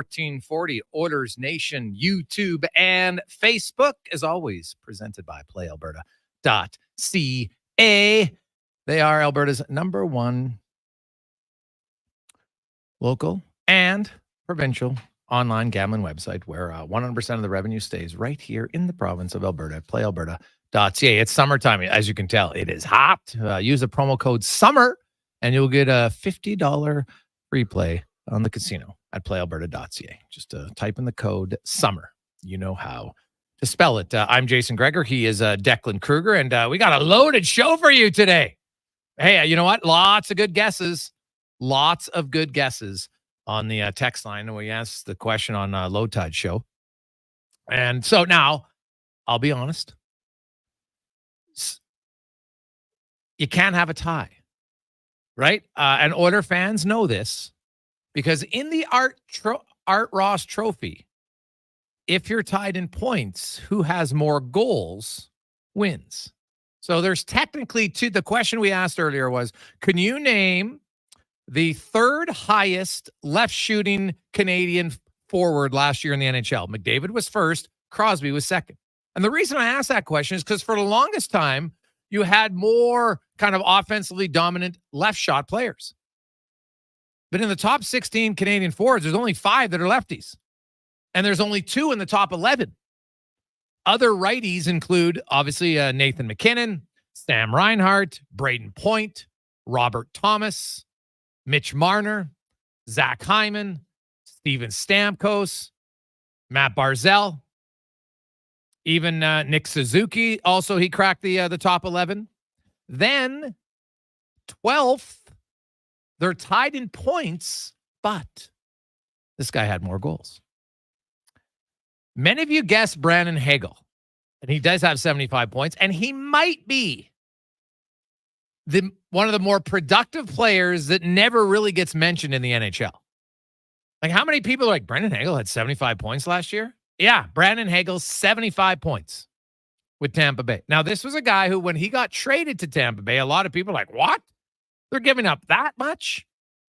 1440 Oilers Nation, YouTube, and Facebook, as always, presented by PlayAlberta.ca. They are Alberta's number one local and provincial online gambling website where 100% of the revenue stays right here in the province of Alberta at PlayAlberta.ca. It's summertime. As you can tell, it is hot. Use the promo code SUMMER and you'll get a $50 free play on the casino at PlayAlberta.ca. Just type in the code SUMMER. You know how to spell it. I'm Jason Gregor. He is Declan Kruger, and we got a loaded show for you today. Hey, you know what? Lots of good guesses. Lots of good guesses on the text line. And we asked the question on Low Tide Show. And so now, I'll be honest. You can't have a tie, right? And Oiler fans know this because in the Art Ross Trophy, if you're tied in points, who has more goals wins. So there's technically two. The question we asked earlier was, can you name the third highest left shooting Canadian forward last year in the NHL? McDavid was first, Crosby was second. And the reason I asked that question is because for the longest time, you had more kind of offensively dominant left shot players. But in the top 16 Canadian forwards, there's only 5 that are lefties. And there's only 2 in the top 11. Other righties include, obviously, Nathan McKinnon, Sam Reinhart, Braden Point, Robert Thomas, Mitch Marner, Zach Hyman, Steven Stamkos, Matt Barzal, even Nick Suzuki. Also, he cracked the top 11. Then, 12th, they're tied in points, but this guy had more goals. Many of you guessed Brandon Hagel, and he does have 75 points, and he might be one of the more productive players that never really gets mentioned in the NHL. Like, how many people are like, Brandon Hagel had 75 points last year? Yeah, Brandon Hagel, 75 points with Tampa Bay. Now, this was a guy who, when he got traded to Tampa Bay, a lot of people are like, what? They're giving up that much?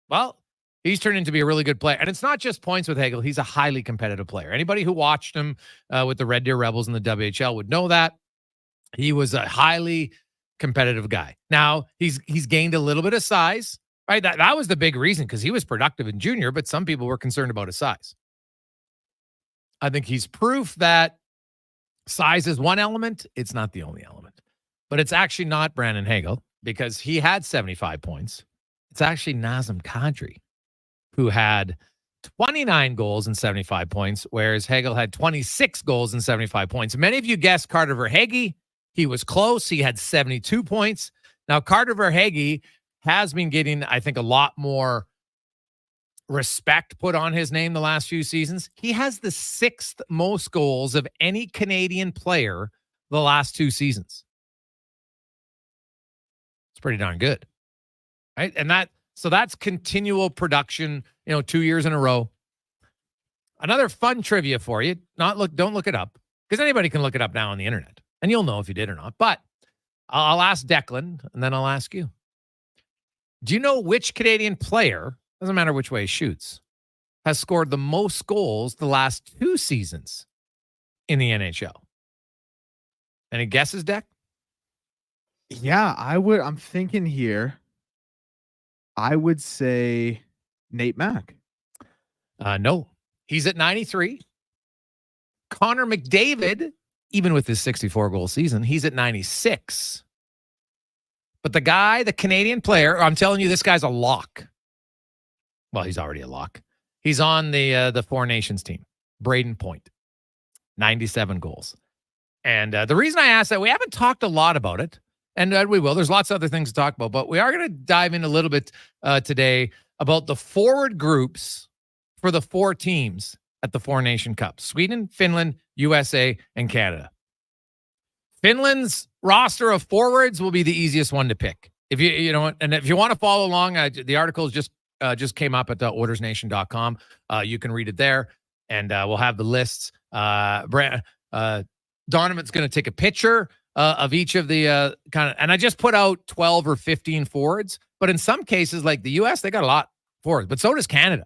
Well, he's turned into be a really good player. And it's not just points with Hagel. He's a highly competitive player. Anybody who watched him with the Red Deer Rebels in the WHL would know that. He was a highly competitive guy. Now, he's gained a little bit of size, right? That was the big reason, because he was productive in junior, but some people were concerned about his size. I think he's proof that size is one element. It's not the only element. But it's actually not Brandon Hagel, because he had 75 points. It's actually Nazem Kadri, who had 29 goals and 75 points, whereas Hagel had 26 goals and 75 points. Many of you guessed Carter Verhaeghe. He was close. He had 72 points. Now, Carter Verhaeghe has been getting, I think, a lot more respect put on his name the last few seasons. He has the 6th most goals of any Canadian player the last 2 seasons. It's pretty darn good, right? And that's continual production, 2 years in a row. Another fun trivia for you. Don't look it up, because anybody can look it up now on the internet, and you'll know if you did or not. But I'll ask Declan, and then I'll ask you. Do you know which Canadian player, doesn't matter which way he shoots, has scored the most goals the last 2 seasons in the NHL? Any guesses, Deck? Yeah, I'm thinking here. I would say Nate Mack. No, he's at 93. Connor McDavid, even with his 64-goal season, he's at 96. But the Canadian player, I'm telling you, this guy's a lock. Well, he's already a lock. He's on the Four Nations team. Braden Point, 97 goals. And the reason I asked that, we haven't talked a lot about it, and we will. There's lots of other things to talk about, but we are going to dive in a little bit today about the forward groups for the 4 teams at the Four Nation Cup: Sweden, Finland, USA, and Canada. Finland's roster of forwards will be the easiest one to pick. If and if you want to follow along, the article just came up at oilersnation.com. You can read it there, and we'll have the lists. Donovan's going to take a picture of each of the and I just put out 12 or 15 forwards, but in some cases, like the US, they got a lot forwards, but so does Canada.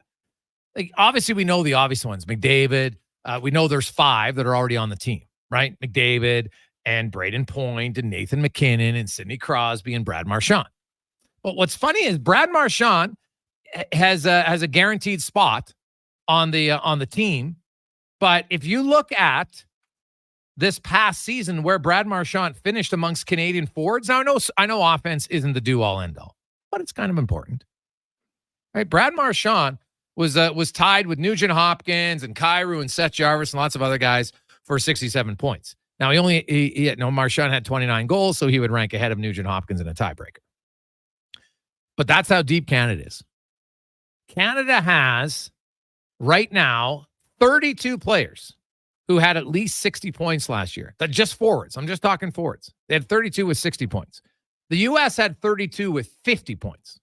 Like, obviously, we know the obvious ones. McDavid. We know there's 5 that are already on the team, right? McDavid and Braden Point and Nathan McKinnon and Sidney Crosby and Brad Marchand. But what's funny is Brad Marchand has a guaranteed spot on the team. But if you look at this past season where Brad Marchand finished amongst Canadian forwards, now I know offense isn't the do-all end-all, but it's kind of important. Right? Brad Marchand was tied with Nugent Hopkins and Kyrou and Seth Jarvis and lots of other guys for 67 points. Now Marchand had 29 goals, so he would rank ahead of Nugent Hopkins in a tiebreaker. But that's how deep Canada is. Canada has right now 32 players who had at least 60 points last year. That's just forwards. I'm just talking forwards. They had 32 with 60 points. The U.S. had 32 with 50 points.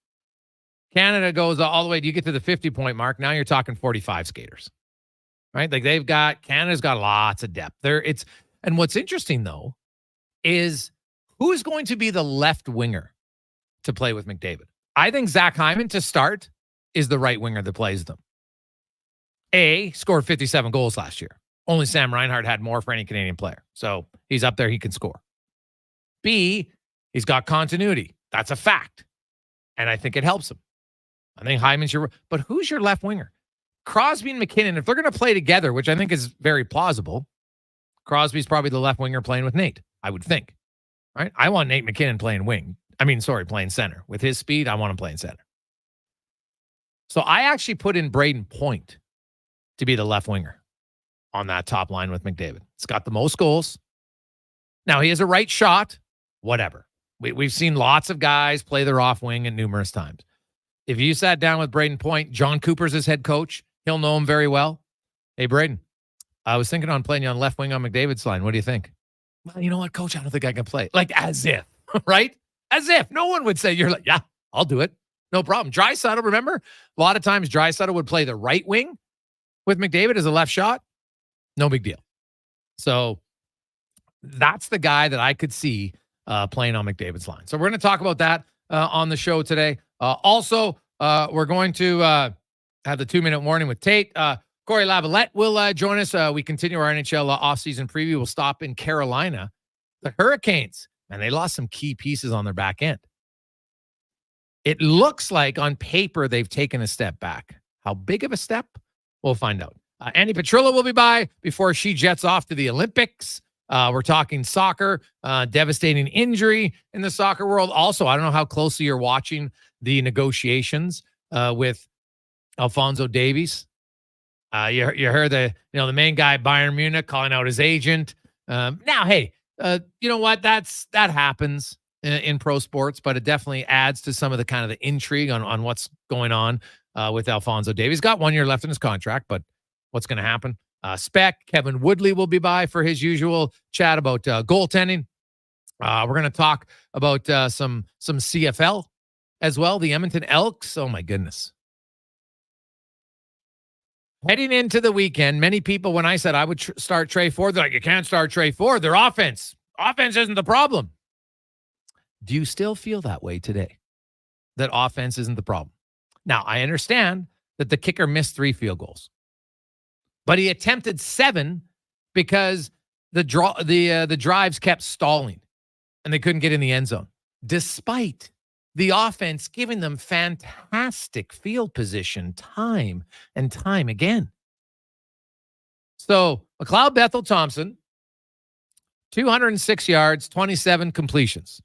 Canada goes all the way. You get to the 50-point mark. Now you're talking 45 skaters, right? Like Canada's got lots of depth there. And what's interesting though is who's going to be the left winger to play with McDavid. I think Zach Hyman to start is the right winger that plays them. Scored 57 goals last year. Only Sam Reinhart had more for any Canadian player. So he's up there. He can score. B, he's got continuity. That's a fact. And I think it helps him. I think Hyman's but who's your left winger? Crosby and McKinnon, if they're going to play together, which I think is very plausible, Crosby's probably the left winger playing with Nate, I would think. Right? I want Nate McKinnon playing playing center. With his speed, I want him playing center. So I actually put in Braden Point to be the left winger on that top line with McDavid. It's got the most goals. Now, he has a right shot, whatever. We've seen lots of guys play their off wing and numerous times. If you sat down with Braden Point, John Cooper's his head coach. He'll know him very well. Hey, Braden, I was thinking on playing you on left wing on McDavid's line. What do you think? Well, you know what, coach? I don't think I can play. Like, as if, right? As if. No one would say, you're like, yeah, I'll do it. No problem. Draisaitl, remember? A lot of times Draisaitl would play the right wing with McDavid as a left shot. No big deal. So that's the guy that I could see playing on McDavid's line. So we're going to talk about that on the show today. Also, we're going to have the 2-minute warning with Tate. Corey Lavalette will join us. We continue our NHL offseason preview. We'll stop in Carolina. The Hurricanes, and they lost some key pieces on their back end. It looks like on paper they've taken a step back. How big of a step? We'll find out. Andi Petrillo will be by before she jets off to the Olympics. We're talking soccer, devastating injury in the soccer world. Also, I don't know how closely you're watching the negotiations with Alphonso Davies. You heard the main guy, Bayern Munich, calling out his agent. Now, hey, you know what? That happens in pro sports, but it definitely adds to some of the kind of the intrigue on what's going on with Alphonso Davies. Got 1 year left in his contract, but what's going to happen? Kevin Woodley will be by for his usual chat about goaltending. We're going to talk about some CFL as well. The Edmonton Elks. Oh my goodness. Heading into the weekend, many people, when I said I would start Trey Ford, they're like, you can't start Trey Ford. Their offense isn't the problem. Do you still feel that way today? That offense isn't the problem? Now, I understand that the kicker missed 3 field goals, but he attempted 7 because the drives kept stalling and they couldn't get in the end zone, despite the offense giving them fantastic field position time and time again. So McLeod Bethel Thompson, 206 yards, 27 completions.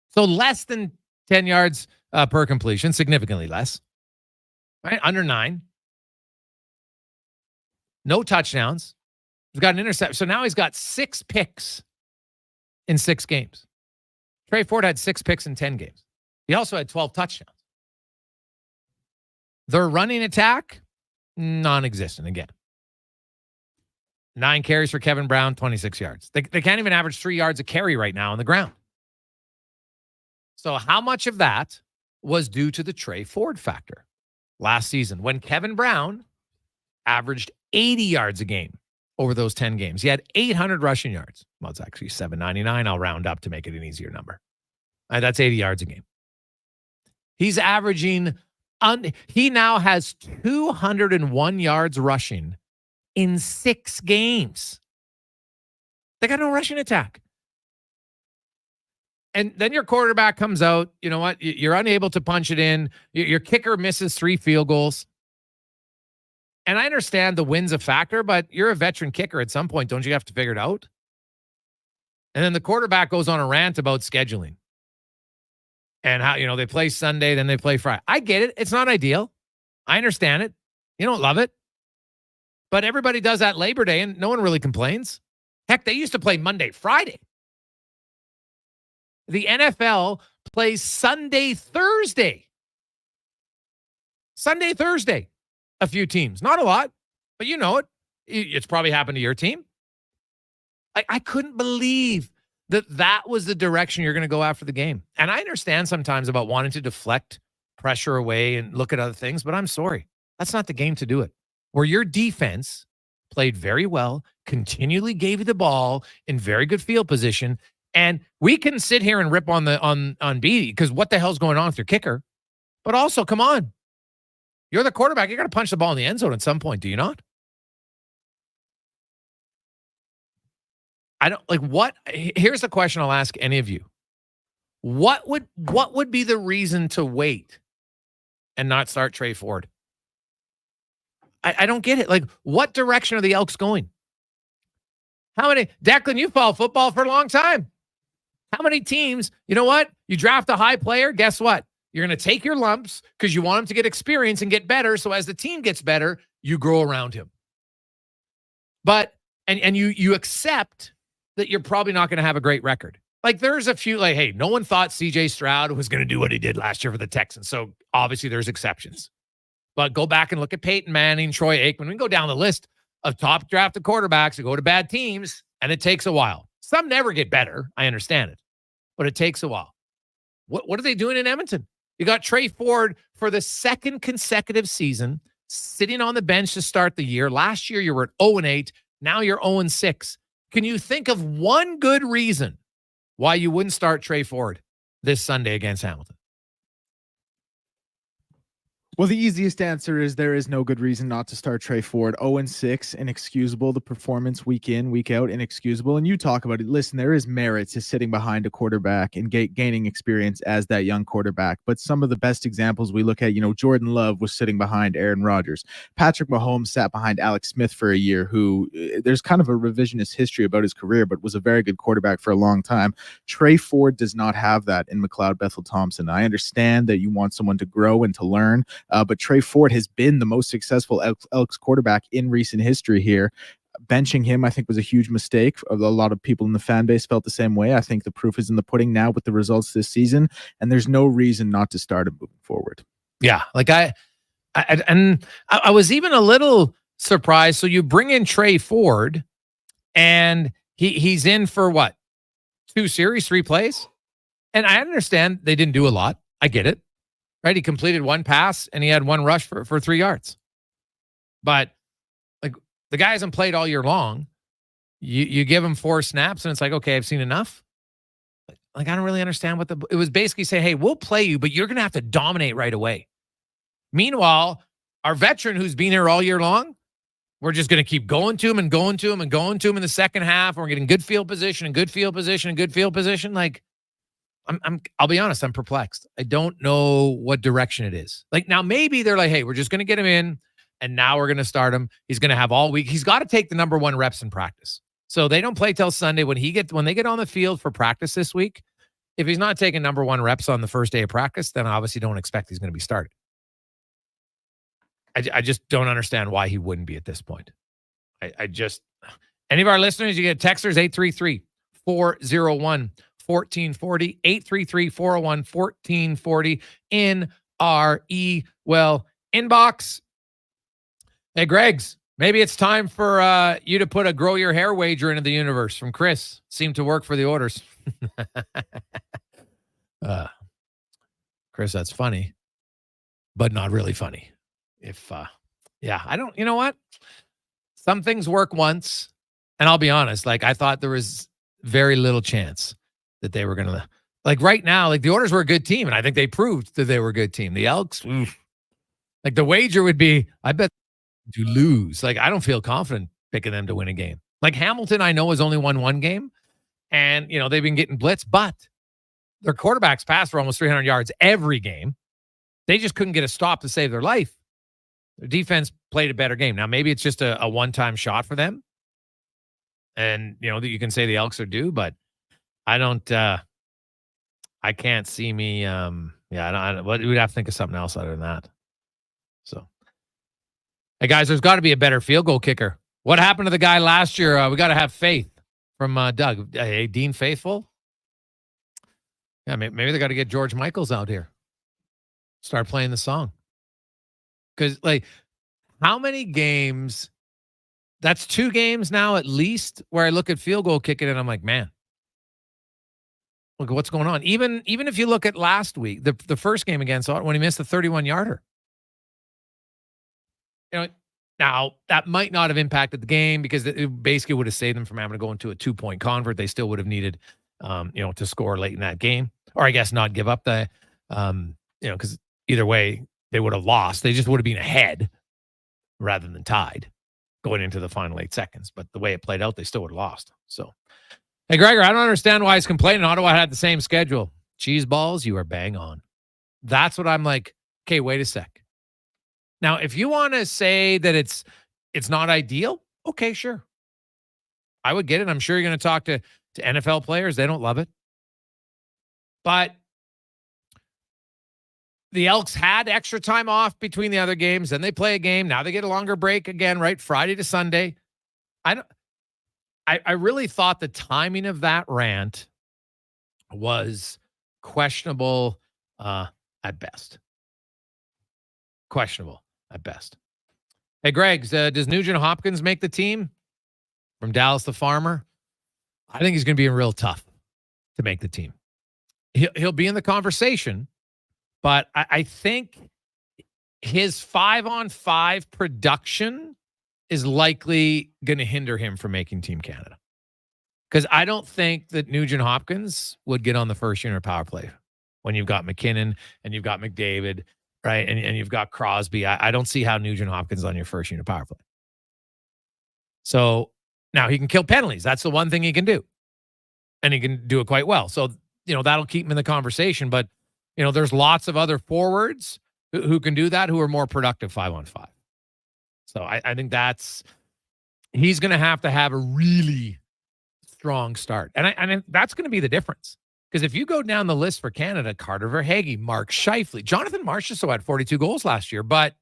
So less than 10 yards per completion, significantly less. Right? Under 9. No touchdowns. He's got an interception. So now he's got 6 picks in 6 games. Trey Ford had 6 picks in 10 games. He also had 12 touchdowns. Their running attack, non-existent again. 9 carries for Kevin Brown, 26 yards. They can't even average 3 yards a carry right now on the ground. So how much of that was due to the Trey Ford factor last season when Kevin Brown averaged 80 yards a game over those 10 games? He had 800 rushing yards. Well, it's actually 799. I'll round up to make it an easier number. That's 80 yards a game. He's averaging He now has 201 yards rushing in 6 games. They got no rushing attack. And then your quarterback comes out. You know what? You're unable to punch it in. Your kicker misses 3 field goals. And I understand the win's a factor, but you're a veteran kicker at some point. Don't you have to figure it out? And then the quarterback goes on a rant about scheduling and how, they play Sunday, then they play Friday. I get it. It's not ideal. I understand it. You don't love it. But everybody does that Labor Day, and no one really complains. Heck, they used to play Monday, Friday. The NFL plays Sunday, Thursday. Sunday, Thursday. A few teams. Not a lot, but you know it. It's probably happened to your team. I couldn't believe that was the direction you're going to go after the game. And I understand sometimes about wanting to deflect pressure away and look at other things, but I'm sorry. That's not the game to do it. Where your defense played very well, continually gave you the ball in very good field position, and we can sit here and rip on B because what the hell's going on with your kicker? But also, come on. You're the quarterback. You got to punch the ball in the end zone at some point, do you not? I don't what. Here's the question I'll ask any of you. What would be the reason to wait and not start Trey Ford? I don't get it. What direction are the Elks going? How many? Declan, you follow football for a long time. How many teams, you know what? You draft a high player, guess what? You're going to take your lumps because you want him to get experience and get better. So as the team gets better, you grow around him. But, and you accept that you're probably not going to have a great record. There's a few, hey, no one thought CJ Stroud was going to do what he did last year for the Texans. So obviously there's exceptions. But go back and look at Peyton Manning, Troy Aikman. We can go down the list of top drafted quarterbacks who go to bad teams, and it takes a while. Some never get better. I understand it. But it takes a while. What are they doing in Edmonton? You got Trey Ford for the 2nd consecutive season, sitting on the bench to start the year. Last year, you were at 0-8. Now you're 0-6. Can you think of one good reason why you wouldn't start Trey Ford this Sunday against Hamilton? Well, the easiest answer is there is no good reason not to start Trey Ford. 0-6, inexcusable. The performance week in, week out, inexcusable. And you talk about it. Listen, there is merit to sitting behind a quarterback and gaining experience as that young quarterback. But some of the best examples we look at, Jordan Love was sitting behind Aaron Rodgers. Patrick Mahomes sat behind Alex Smith for a year, who there's kind of a revisionist history about his career, but was a very good quarterback for a long time. Trey Ford does not have that in McLeod Bethel Thompson. I understand that you want someone to grow and to learn. But Trey Ford has been the most successful Elks quarterback in recent history here. Benching him, I think, was a huge mistake. A lot of people in the fan base felt the same way. I think the proof is in the pudding now with the results this season, and there's no reason not to start him moving forward. Yeah, I was even a little surprised. So you bring in Trey Ford, and he's in for what? 2 series, 3 plays? And I understand they didn't do a lot. I get it. Right? He completed 1 pass and he had 1 rush for 3 yards. But the guy hasn't played all year long. You give him 4 snaps and it's okay, I've seen enough. I don't really understand it was basically say, hey, we'll play you, but you're going to have to dominate right away. Meanwhile, our veteran who's been here all year long, we're just going to keep going to him and going to him and going to him in the second half. And we're getting good field position and good field position and good field position. I'll be honest, I'm perplexed. I don't know what direction it is. Now maybe they're hey, we're just going to get him in and now we're going to start him. He's going to have all week. He's got to take the number 1 reps in practice. So they don't play till Sunday. When they get on the field for practice this week, if he's not taking number 1 reps on the first day of practice, then I obviously don't expect he's going to be started. I just don't understand why he wouldn't be at this point. Any of our listeners, you get texters 833-401 1440, 833-401-1440 in our inbox. Hey, Greg's, maybe it's time for you to put a grow your hair wager into the universe from Chris. Seemed to work for the orders. Chris, that's funny, but not really funny. You know what? Some things work once, and I'll be honest, I thought there was very little chance that they were going to, right now, the Oilers were a good team, and I think they proved that they were a good team. The Elks, Like the wager would be, I bet to lose. Like I don't feel confident picking them to win a game. Like Hamilton, I know has only won one game, and they've been getting blitzed, but their quarterbacks passed for almost 300 yards every game. They just couldn't get a stop to save their life. Their defense played a better game. Now maybe it's just a one-time shot for them, and that you can say the Elks are due, but I don't. I can't see me. We'd have to think of something else other than that. So, hey guys, there's got to be a better field goal kicker. What happened to the guy last year? We got to have faith from Doug. Hey, Dean Faithful. Yeah, maybe they got to get George Michaels out here. Start playing the song. Because, how many games? That's 2 games now at least where I look at field goal kicking and I'm like, man, look at what's going on. Even if you look at last week, the first game against Ottawa when he missed the 31-yarder. Now that might not have impacted the game because it basically would have saved them from having to go into a 2-point convert. They still would have needed, to score late in that game, or I guess not give up the, because either way they would have lost. They just would have been ahead rather than tied going into the final 8 seconds. But the way it played out, they still would have lost. So, hey, Gregor, I don't understand why he's complaining. Ottawa had the same schedule. Cheese balls, you are bang on. That's what I'm like. Okay, wait a sec. Now, if you want to say that it's not ideal, okay, sure. I would get it. I'm sure you're going to talk to NFL players. They don't love it. But the Elks had extra time off between the other games. Then they play a game. Now they get a longer break again, right? Friday to Sunday. I really thought the timing of that rant was questionable at best. Questionable at best. Hey, Greg, does Nugent Hopkins make the team? From Dallas the Farmer? I think he's going to be real tough to make the team. He'll be in the conversation, but I think his 5-on-5 production is likely going to hinder him from making Team Canada. Because I don't think that Nugent Hopkins would get on the first unit power play when you've got McKinnon and you've got McDavid, right? And you've got Crosby. I don't see how Nugent Hopkins is on your first unit power play. So now he can kill penalties. That's the one thing he can do. And he can do it quite well. So, that'll keep him in the conversation. But, there's lots of other forwards who can do that, who are more productive 5-on-5. So I think he's going to have a really strong start. And that's going to be the difference. Because if you go down the list for Canada, Carter Verhaeghe, Mark Scheifele, Jonathan Marchessault had 42 goals last year. But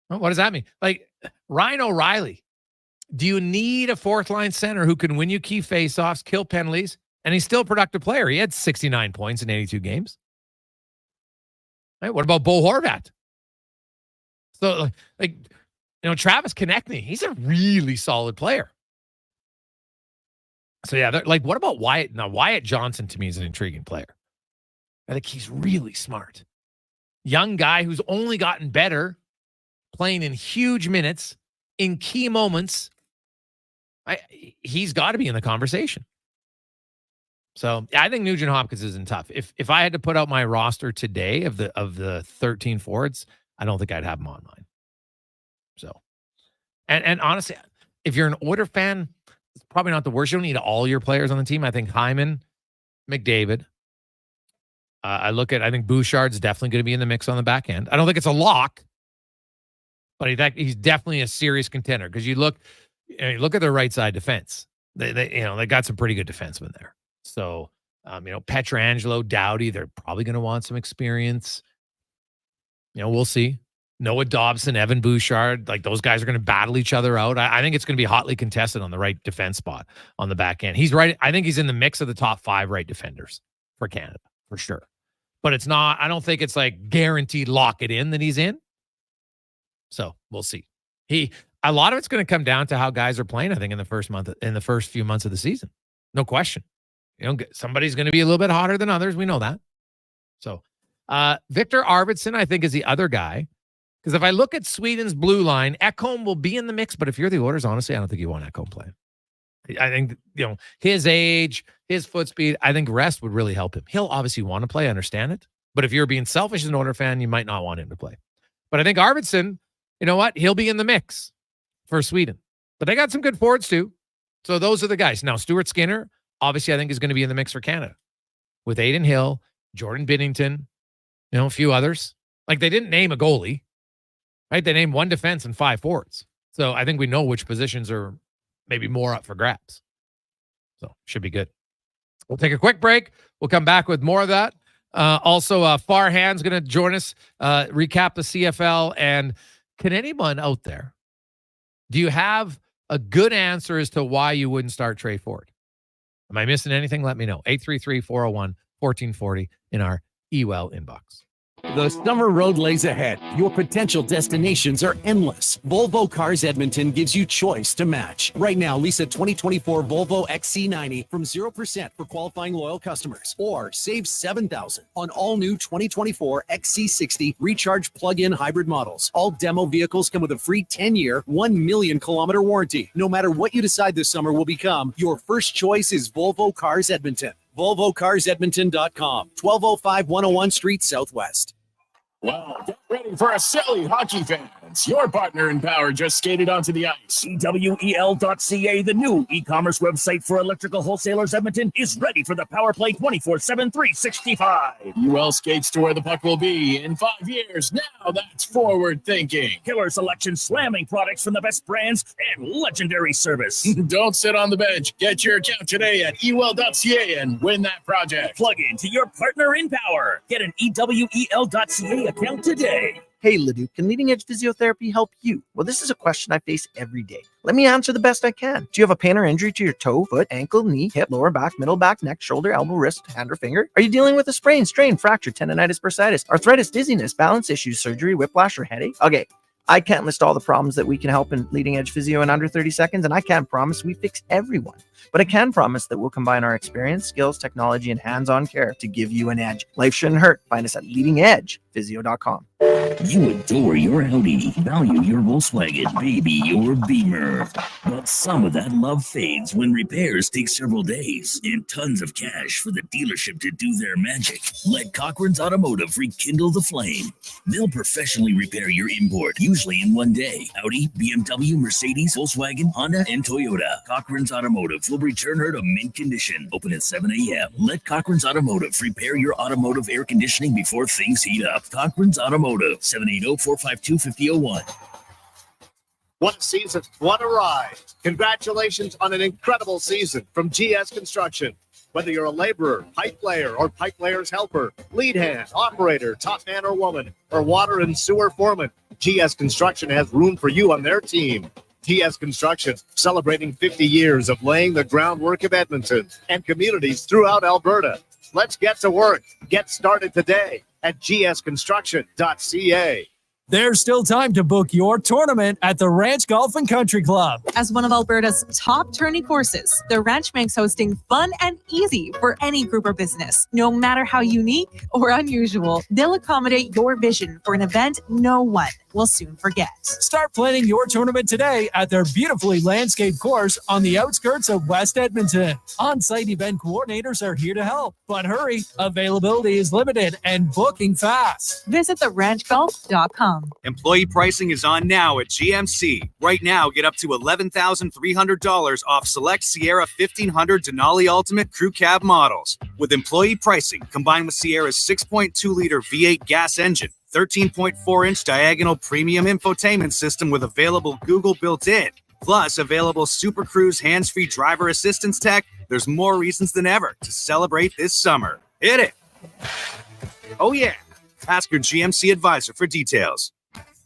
what does that mean? Like Ryan O'Reilly, do you need a fourth-line center who can win you key faceoffs, kill penalties, and he's still a productive player? He had 69 points in 82 games. Right? What about Bo Horvat? So, Travis Konechny, he's a really solid player. So, yeah, what about Wyatt? Now, Wyatt Johnson, to me, is an intriguing player. I think he's really smart. Young guy who's only gotten better, playing in huge minutes, in key moments. He's got to be in the conversation. So I think Nugent Hopkins isn't tough. If I had to put out my roster today of the 13 forwards, I don't think I'd have him on mine. So, and honestly, if you're an Oiler fan, it's probably not the worst. You don't need all your players on the team. I think Hyman, McDavid. I think Bouchard's definitely going to be in the mix on the back end. I don't think it's a lock, but he's definitely a serious contender because you look at their right side defense. They got some pretty good defensemen there. So, Petrangelo, Doughty, they're probably going to want some experience. We'll see. Noah Dobson, Evan Bouchard, those guys are going to battle each other out. I think it's going to be hotly contested on the right defense spot on the back end. He's right. I think he's in the mix of the top 5 right defenders for Canada, for sure. But it's not, I don't think it's guaranteed lock it in that he's in. So we'll see. A lot of it's going to come down to how guys are playing, I think, in the first few months of the season. No question. Somebody's going to be a little bit hotter than others. We know that. So Victor Arvidsson, I think, is the other guy. Because if I look at Sweden's blue line, Ekholm will be in the mix. But if you're the Oilers, honestly, I don't think you want Ekholm playing. I think, his age, his foot speed, I think rest would really help him. He'll obviously want to play, I understand it. But if you're being selfish as an Oilers fan, you might not want him to play. But I think Arvidsson, you know what? He'll be in the mix for Sweden. But they got some good forwards too. So those are the guys. Now, Stuart Skinner, obviously, I think is going to be in the mix for Canada with Aiden Hill, Jordan Binnington, a few others. Like, they didn't name a goalie, right? They named one defense and 5 forwards. So I think we know which positions are maybe more up for grabs. So should be good. We'll take a quick break. We'll come back with more of that. Also, Farhan's going to join us, recap the CFL. And can anyone out there, do you have a good answer as to why you wouldn't start Trey Ford? Am I missing anything? Let me know. 833-401-1440 in our eWell inbox. The summer road lays ahead. Your potential destinations are endless. Volvo Cars Edmonton gives you choice to match. Right now, lease a 2024 Volvo XC90 from 0% for qualifying loyal customers. Or save $7,000 on all new 2024 XC60 recharge plug-in hybrid models. All demo vehicles come with a free 10-year, 1 million kilometer warranty. No matter what you decide this summer will become, your first choice is Volvo Cars Edmonton. VolvoCarsEdmonton.com, 1205 101 Street Southwest. Well, get ready for a silly hockey fans. Your partner in power just skated onto the ice. EWEL.ca, the new e-commerce website for electrical wholesalers Edmonton, is ready for the power play 24/7, 365. UL skates to where the puck will be in 5 years. Now that's forward thinking. Killer selection, slamming products from the best brands, and legendary service. Don't sit on the bench. Get your account today at EWEL.ca and win that project. Plug into your partner in power. Get an EWEL.ca account today. Hey, Leduc, can leading edge physiotherapy help you? Well, this is a question I face every day. Let me answer the best I can. Do you have a pain or injury to your toe, foot, ankle, knee, hip, lower back, middle back, neck, shoulder, elbow, wrist, hand, or finger? Are you dealing with a sprain, strain, fracture, tendonitis, bursitis, arthritis, dizziness, balance issues, surgery, whiplash, or headache? Okay, I can't list all the problems that we can help in leading edge physio in under 30 seconds, and I can't promise we fix everyone. But I can promise that we'll combine our experience, skills, technology, and hands-on care to give you an edge. Life shouldn't hurt. Find us at leadingedgephysio.com. You adore your Audi, value your Volkswagen, baby your Beamer. But some of that love fades when repairs take several days and tons of cash for the dealership to do their magic. Let Cochran's Automotive rekindle the flame. They'll professionally repair your import, usually in one day. Audi, BMW, Mercedes, Volkswagen, Honda, and Toyota. Cochran's Automotive will return her to mint condition. Open at 7 a.m. Let Cochran's Automotive repair your automotive air conditioning before things heat up. Cochran's Automotive, 780-452-5001. What a season, what a ride. Congratulations on an incredible season from GS Construction. Whether you're a laborer, pipe layer, or pipe layer's helper, lead hand, operator, top man or woman, or water and sewer foreman, GS Construction has room for you on their team. GS Construction, celebrating 50 years of laying the groundwork of Edmonton and communities throughout Alberta. Let's get to work. Get started today at gsconstruction.ca. There's still time to book your tournament at the Ranch Golf and Country Club. As one of Alberta's top tourney courses, the Ranch makes hosting fun and easy for any group or business. No matter how unique or unusual, they'll accommodate your vision for an event no one will soon forget. Start planning your tournament today at their beautifully landscaped course on the outskirts of West Edmonton. On-site event coordinators are here to help, but hurry, availability is limited and booking fast. Visit theranchgolf.com. Employee pricing is on now at GMC. Right now, get up to $11,300 off select Sierra 1500 Denali Ultimate Crew Cab models. With employee pricing combined with Sierra's 6.2-liter V8 gas engine, 13.4-inch diagonal premium infotainment system with available Google built-in, plus available Super Cruise hands-free driver assistance tech, there's more reasons than ever to celebrate this summer. Hit it! Oh yeah! Ask your GMC advisor for details.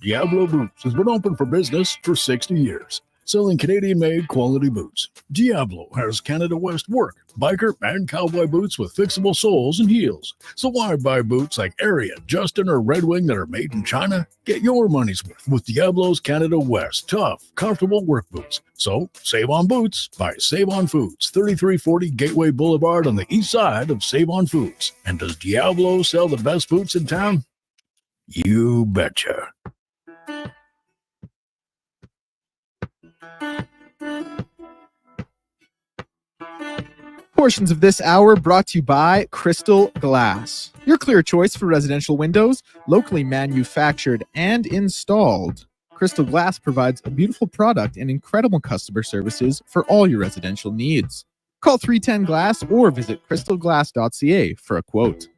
Diablo Boots has been open for business for 60 years, selling Canadian-made quality boots. Diablo has Canada West work, biker, and cowboy boots with fixable soles and heels. So why buy boots like Aria, Justin, or Red Wing that are made in China? Get your money's worth with Diablo's Canada West tough, comfortable work boots. So save on boots by Save On Foods, 3340 Gateway Boulevard on the east side of Save On Foods. And does Diablo sell the best boots in town? You betcha. Portions of this hour brought to you by Crystal Glass. Your clear choice for residential windows, locally manufactured and installed. Crystal Glass provides a beautiful product and incredible customer services for all your residential needs. Call 310 Glass or visit crystalglass.ca for a quote.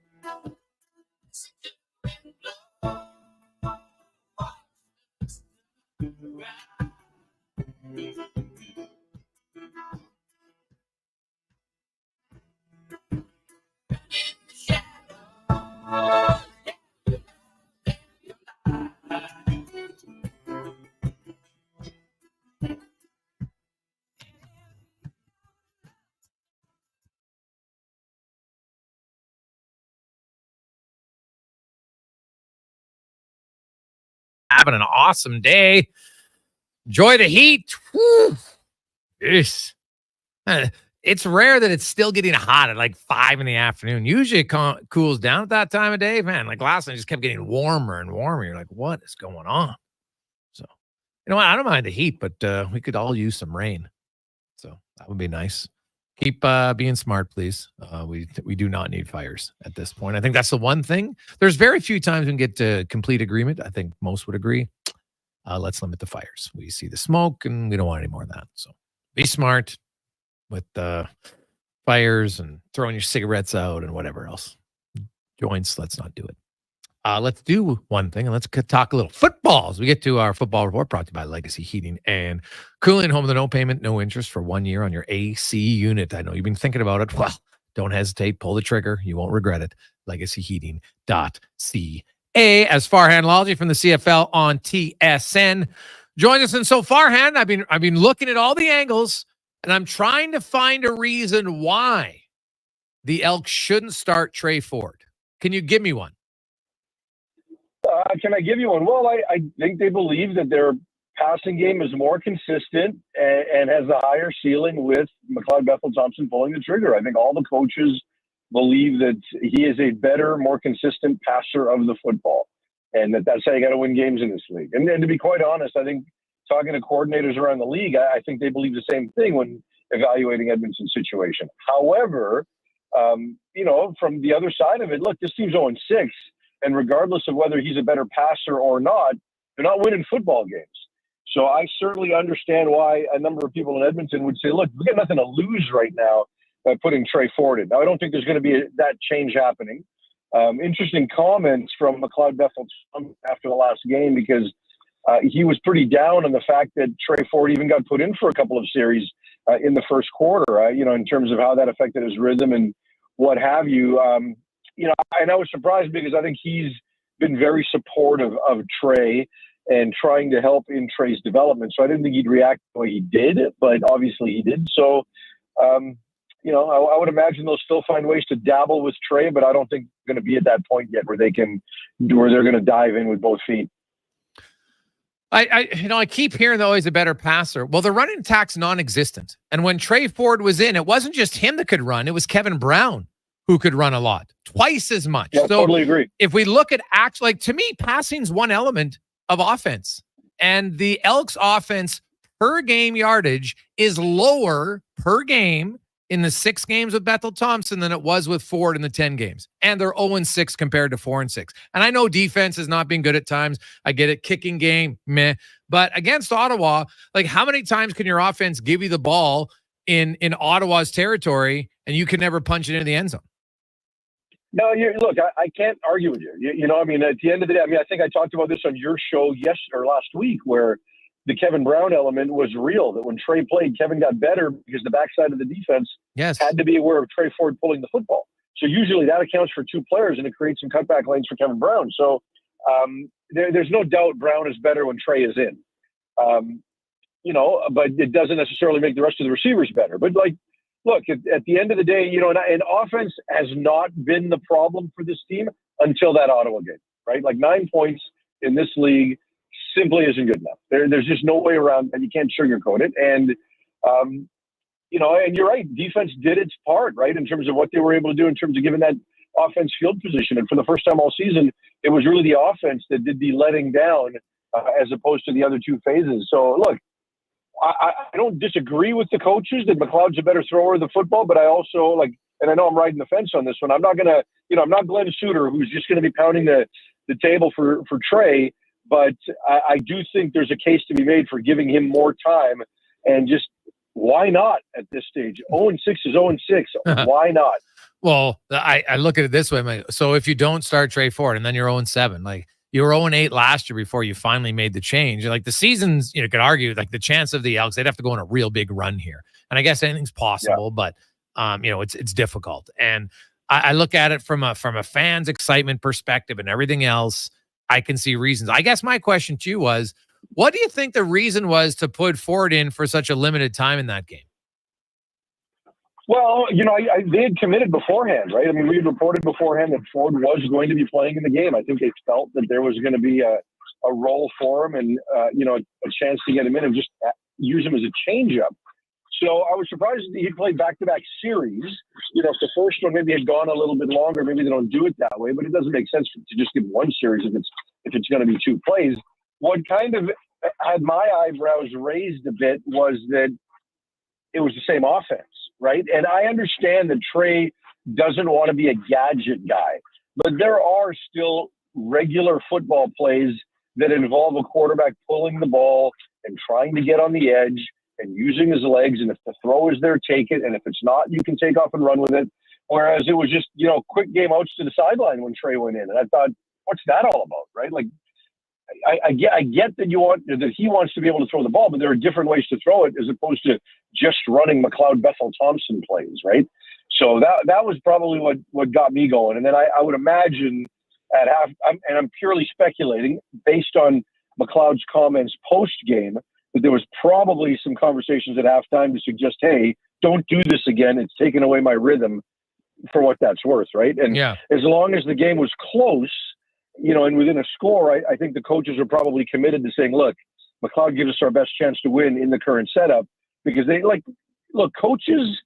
Having an awesome day. Enjoy the heat. Woo. Yes. It's rare that it's still getting hot at like 5 in the afternoon. Usually it cools down at that time of day. Man, like last night, it just kept getting warmer and warmer. You're like, what is going on? So, you know what? I don't mind the heat, but we could all use some rain. So that would be nice. Keep being smart, please. We do not need fires at this point. I think that's the one thing. There's very few times we can get to complete agreement. I think most would agree. Let's limit the fires. We see the smoke, and we don't want any more of that. So be smart with fires and throwing your cigarettes out and whatever else. Joints, let's not do it. Let's do one thing, and let's talk a little football as we get to our football report brought to you by Legacy Heating and Cooling. Home of the no payment, no interest for 1 year on your AC unit. I know you've been thinking about it. Well, don't hesitate. Pull the trigger. You won't regret it. LegacyHeating.ca. As Farhan Lalji from the CFL on TSN joins us. And so Farhan, I've been looking at all the angles, and I'm trying to find a reason why the Elks shouldn't start Trey Ford. Can you give me one? Can I give you one? Well, I think they believe that their passing game is more consistent and has a higher ceiling with McLeod Bethel-Thompson pulling the trigger. I think all the coaches believe that he is a better, more consistent passer of the football, and that's how you got to win games in this league. And to be quite honest, I think talking to coordinators around the league, I think they believe the same thing when evaluating Edmonton's situation. However, from the other side of it, look, this team's 0-6. And regardless of whether he's a better passer or not, they're not winning football games. So I certainly understand why a number of people in Edmonton would say, look, we got nothing to lose right now by putting Trey Ford in. Now, I don't think there's going to be that change happening. Interesting comments from McLeod Bethel after the last game, because he was pretty down on the fact that Trey Ford even got put in for a couple of series in the first quarter, in terms of how that affected his rhythm and what have you. And I was surprised because I think he's been very supportive of Trey and trying to help in Trey's development. So I didn't think he'd react the way he did, but obviously he did. So, I would imagine they'll still find ways to dabble with Trey, but I don't think they're going to be at that point yet where they're going to dive in with both feet. I keep hearing though he's a better passer. Well, the running attack's non-existent. And when Trey Ford was in, it wasn't just him that could run. It was Kevin Brown who could run a lot, twice as much. Yeah, so totally agree. If we look at to me, passing's one element of offense, and the Elks offense per game yardage is lower per game in the 6 games with Bethel Thompson than it was with Ford in the 10 games. And they're 0-6 compared to 4-6. And I know defense has not been good at times. I get it. Kicking game, meh. But against Ottawa, like how many times can your offense give you the ball in Ottawa's territory and you can never punch it into the end zone? No, look, I can't argue with you. At the end of the day, I think I talked about this on your show last week, where the Kevin Brown element was real, that when Trey played, Kevin got better because the backside of the defense had to be aware of Trey Ford pulling the football. So usually that accounts for 2 players, and it creates some cutback lanes for Kevin Brown. So there's no doubt Brown is better when Trey is in. But it doesn't necessarily make the rest of the receivers better. But look, at the end of the day, and offense has not been the problem for this team until that Ottawa game, right? 9 points in this league simply isn't good enough. There's just no way around, and you can't sugarcoat it. And, and you're right, defense did its part, right, in terms of what they were able to do in terms of giving that offense field position. And for the first time all season, it was really the offense that did the letting down as opposed to the other 2 phases. So, look, I don't disagree with the coaches that McLeod's a better thrower of the football, but I also and I know I'm riding the fence on this one. I'm not gonna, I'm not Glenn Suter, who's just going to be pounding the table for Trey, but I do think there's a case to be made for giving him more time, and just why not at this stage? 0-6 is 0-6. Why not? Well, I look at it this way. So if you don't start Trey Ford and then you're 0-7, like you were 0-8 last year before you finally made the change. Like the seasons, you could argue like the chance of the Elks, they'd have to go on a real big run here. And I guess anything's possible, but it's difficult. And I look at it from a fan's excitement perspective and everything else. I can see reasons. I guess my question to you was, what do you think the reason was to put Ford in for such a limited time in that game? Well, they had committed beforehand, right? I mean, we had reported beforehand that Ford was going to be playing in the game. I think they felt that there was going to be a role for him and, a chance to get him in and just use him as a change-up. So I was surprised that he played back-to-back series. If the first one maybe had gone a little bit longer, maybe they don't do it that way, but it doesn't make sense to just give one series if it's going to be 2 plays. What kind of had my eyebrows raised a bit was that it was the same offense, right? And I understand that Trey doesn't want to be a gadget guy, but there are still regular football plays that involve a quarterback pulling the ball and trying to get on the edge and using his legs. And if the throw is there, take it. And if it's not, you can take off and run with it. Whereas it was just, quick game outs to the sideline when Trey went in. And I thought, what's that all about, right? Like, I get that he wants to be able to throw the ball, but there are different ways to throw it as opposed to just running McLeod Bethel Thompson plays, right? So that was probably what got me going. And then I would imagine at half, and I'm purely speculating based on McLeod's comments post game, that there was probably some conversations at halftime to suggest, hey, don't do this again. It's taken away my rhythm, for what that's worth, right? And as long as the game was close, and within a score, I think the coaches are probably committed to saying, look, McLeod gives us our best chance to win in the current setup, because coaches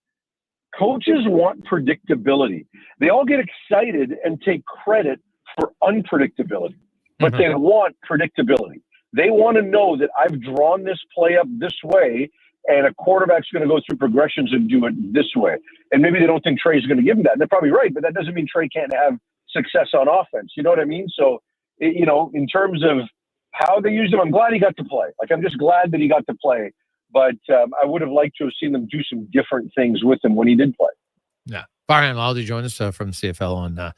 want predictability. They all get excited and take credit for unpredictability, but they want predictability. They want to know that I've drawn this play up this way and a quarterback's going to go through progressions and do it this way. And maybe they don't think Trey's going to give them that. And they're probably right, but that doesn't mean Trey can't have success on offense. You know what I mean? So, in terms of how they used him, I'm glad he got to play. I'm just glad that he got to play. But I would have liked to have seen them do some different things with him when he did play. Yeah. Farhan Laldi joined us from CFL on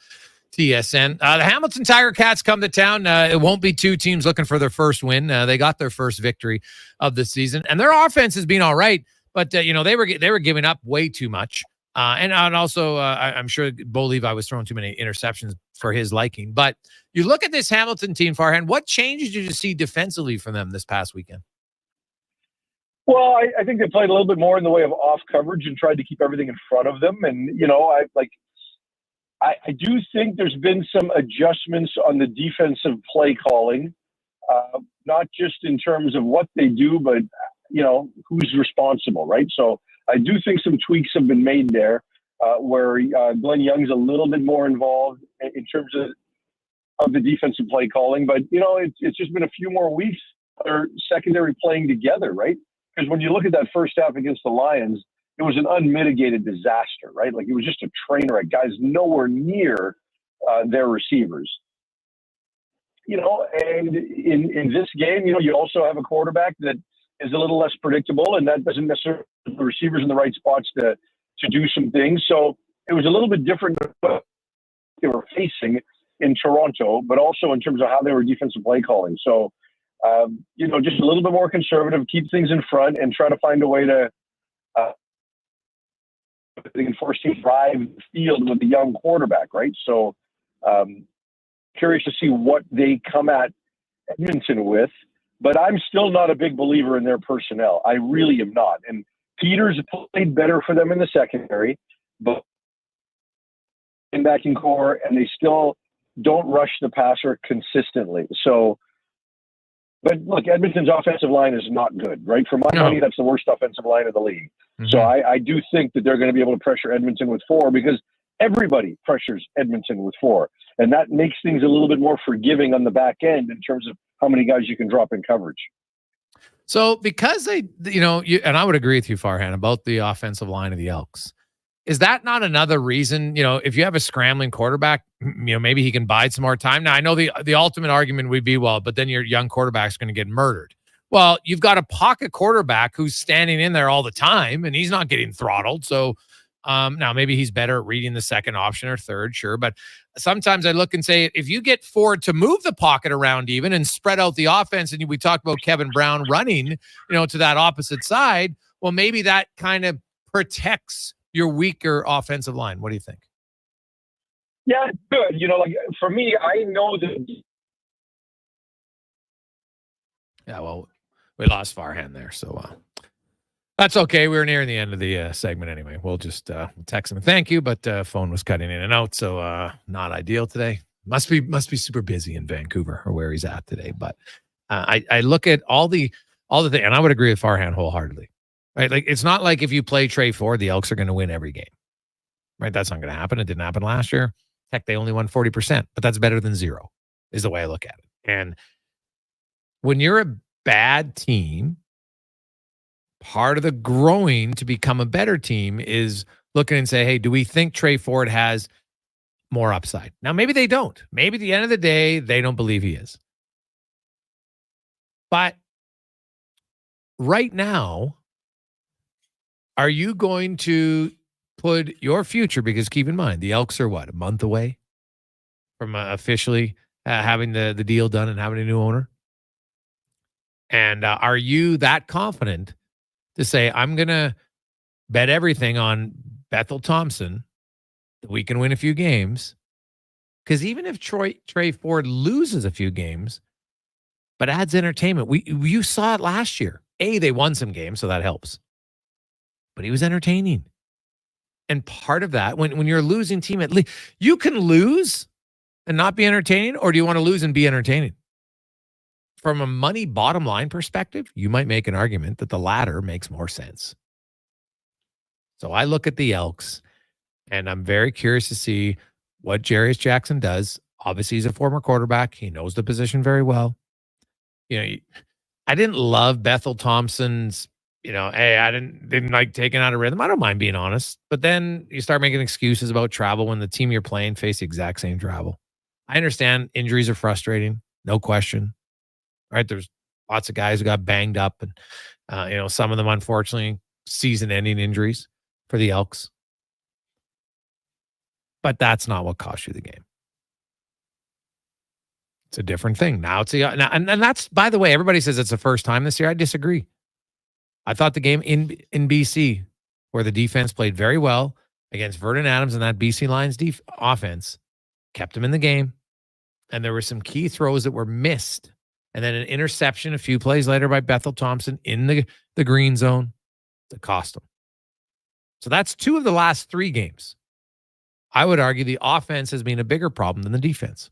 TSN. The Hamilton Tiger Cats come to town. It won't be two teams looking for their first win. They got their first victory of the season, and their offense has been all right. But they were giving up way too much. And also, I'm sure Bo Levi was throwing too many interceptions for his liking. But you look at this Hamilton team, Farhan, what changes did you see defensively from them this past weekend? Well, I think they played a little bit more in the way of off coverage and tried to keep everything in front of them. And, I do think there's been some adjustments on the defensive play calling, not just in terms of what they do, but, who's responsible, right? So I do think some tweaks have been made there where Glenn Young's a little bit more involved in terms of the defensive play calling. But, it's just been a few more weeks or secondary playing together, right? Because when you look at that first half against the Lions, it was an unmitigated disaster, right? It was just a train wreck. Guys nowhere near their receivers. And in this game, you also have a quarterback that is a little less predictable, and that doesn't necessarily put the receivers in the right spots to do some things. So it was a little bit different than what they were facing in Toronto, but also in terms of how they were defensive play calling. So, just a little bit more conservative, keep things in front, and try to find a way to they can force to drive the field with a young quarterback, right? So, curious to see what they come at Edmonton with. But I'm still not a big believer in their personnel. I really am not. And Peters played better for them in the secondary, but in backing core, and they still don't rush the passer consistently. So, but look, Edmonton's offensive line is not good, right? For my money, that's the worst offensive line of the league. Mm-hmm. So I do think that they're going to be able to pressure Edmonton with 4 because everybody pressures Edmonton with 4. And that makes things a little bit more forgiving on the back end in terms of how many guys you can drop in coverage. So because and I would agree with you, Farhan, about the offensive line of the Elks. Is that not another reason, if you have a scrambling quarterback, maybe he can bide some more time? Now, I know the ultimate argument would be, well, but then your young quarterback's going to get murdered. Well, you've got a pocket quarterback who's standing in there all the time, and he's not getting throttled. So now maybe he's better at reading the second option or third, sure. But sometimes I look and say, if you get Ford to move the pocket around even and spread out the offense, and we talked about Kevin Brown running, to that opposite side, well, maybe that kind of protects your weaker offensive line. What do you think? Yeah, good. For me, I know that. Yeah, well, we lost Farhan there, so that's okay. We were nearing the end of the segment anyway. We'll just text him. Thank you, but phone was cutting in and out, so not ideal today. Must be super busy in Vancouver or where he's at today. But I look at all the things, and I would agree with Farhan wholeheartedly. Right, like it's not like if you play Trey Ford, the Elks are going to win every game. Right, that's not going to happen. It didn't happen last year. Heck, they only won 40%, but that's better than zero, is the way I look at it. And when you're a bad team, part of the growing to become a better team is looking and say, hey, do we think Trey Ford has more upside? Now, maybe they don't. Maybe at the end of the day, they don't believe he is. But right now, are you going to put your future, because keep in mind, the Elks are a month away from officially having the deal done and having a new owner? And are you that confident to say, I'm going to bet everything on Bethel Thompson that we can win a few games? Because even if Trey Ford loses a few games, but adds entertainment, you saw it last year. They won some games, so that helps. But he was entertaining. And part of that, when you're a losing team, at least you can lose and not be entertaining, or do you want to lose and be entertaining? From a money bottom line perspective, you might make an argument that the latter makes more sense. So I look at the Elks, and I'm very curious to see what Jarius Jackson does. Obviously, he's a former quarterback. He knows the position very well. I didn't love Bethel Thompson's, I didn't like taking out of rhythm. I don't mind being honest. But then you start making excuses about travel when the team you're playing face the exact same travel. I understand injuries are frustrating, no question. Right? There's lots of guys who got banged up, and some of them, unfortunately, season-ending injuries for the Elks. But that's not what cost you the game. It's a different thing. Now and that's, by the way, everybody says it's the first time this year. I disagree. I thought the game in BC, where the defense played very well against Vernon Adams and that BC Lions offense, kept them in the game. And there were some key throws that were missed. And then an interception a few plays later by Bethel Thompson in the green zone that cost them. So that's 2 of the last 3 games. I would argue the offense has been a bigger problem than the defense.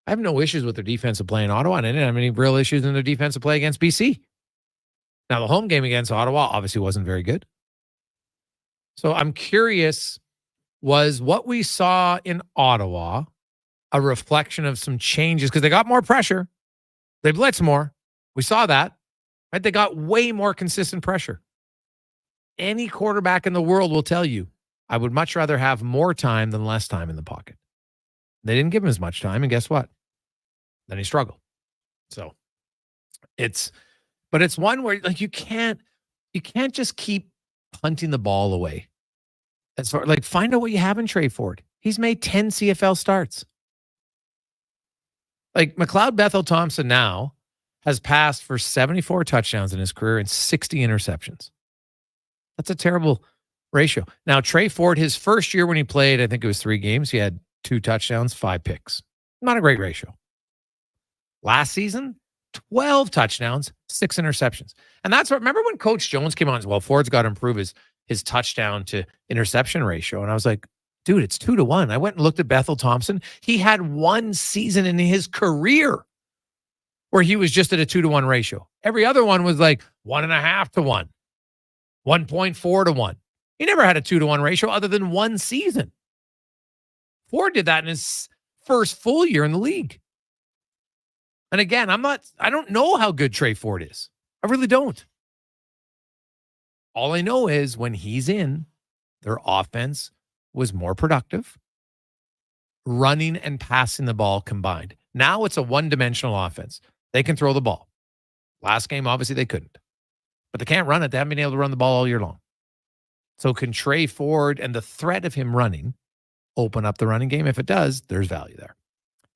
I have no issues with their defensive play in Ottawa, and I didn't have any real issues in their defensive play against BC. Now, the home game against Ottawa obviously wasn't very good. So I'm curious, was what we saw in Ottawa a reflection of some changes? Because they got more pressure. They blitzed more. We saw that. Right? They got way more consistent pressure. Any quarterback in the world will tell you, I would much rather have more time than less time in the pocket. They didn't give him as much time, and guess what? Then he struggled. So it's one where you can't just keep punting the ball away. As far find out what you have in Trey Ford. He's made 10 CFL starts. McLeod Bethel Thompson now has passed for 74 touchdowns in his career and 60 interceptions. That's a terrible ratio. Now, Trey Ford, his first year when he played, I think it was 3 games, he had 2 touchdowns, 5 picks. Not a great ratio. Last season, 12 touchdowns, 6 interceptions. And that's what, remember when Coach Jones came on and said, well, Ford's got to improve his touchdown to interception ratio. And I was like, dude, it's 2-1. I went and looked at Bethel Thompson. He had 1 season in his career where he was just at a 2-1 ratio. Every other one was 1.5 to 1, 1.4 to 1. He never had a 2-1 ratio other than 1 season. Ford did that in his first full year in the league. And again, I don't know how good Trey Ford is. I really don't. All I know is when he's in, their offense was more productive, running and passing the ball combined. Now it's a one-dimensional offense. They can throw the ball. Last game, obviously, they couldn't. But they can't run it. They haven't been able to run the ball all year long. So can Trey Ford and the threat of him running open up the running game? If it does, there's value there.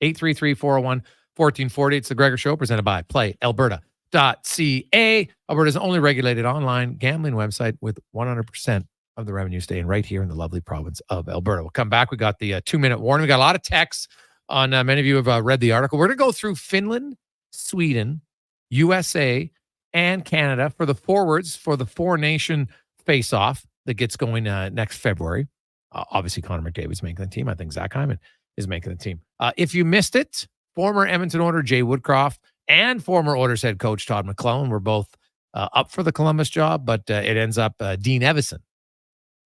833-401-1440. It's the Gregor Show presented by PlayAlberta.ca. Alberta's only regulated online gambling website with 100% of the revenue staying right here in the lovely province of Alberta. We'll come back. We got the 2-minute warning. We got a lot of texts on many of you have read the article. We're going to go through Finland, Sweden, USA, and Canada for the forwards for the four-nation face-off that gets going next February. Obviously, Connor McDavid's making the team. I think Zach Hyman is making the team. If you missed it, former Edmonton Oilers Jay Woodcroft and former Oilers head coach Todd McClellan were both up for the Columbus job, but it ends up Dean Evison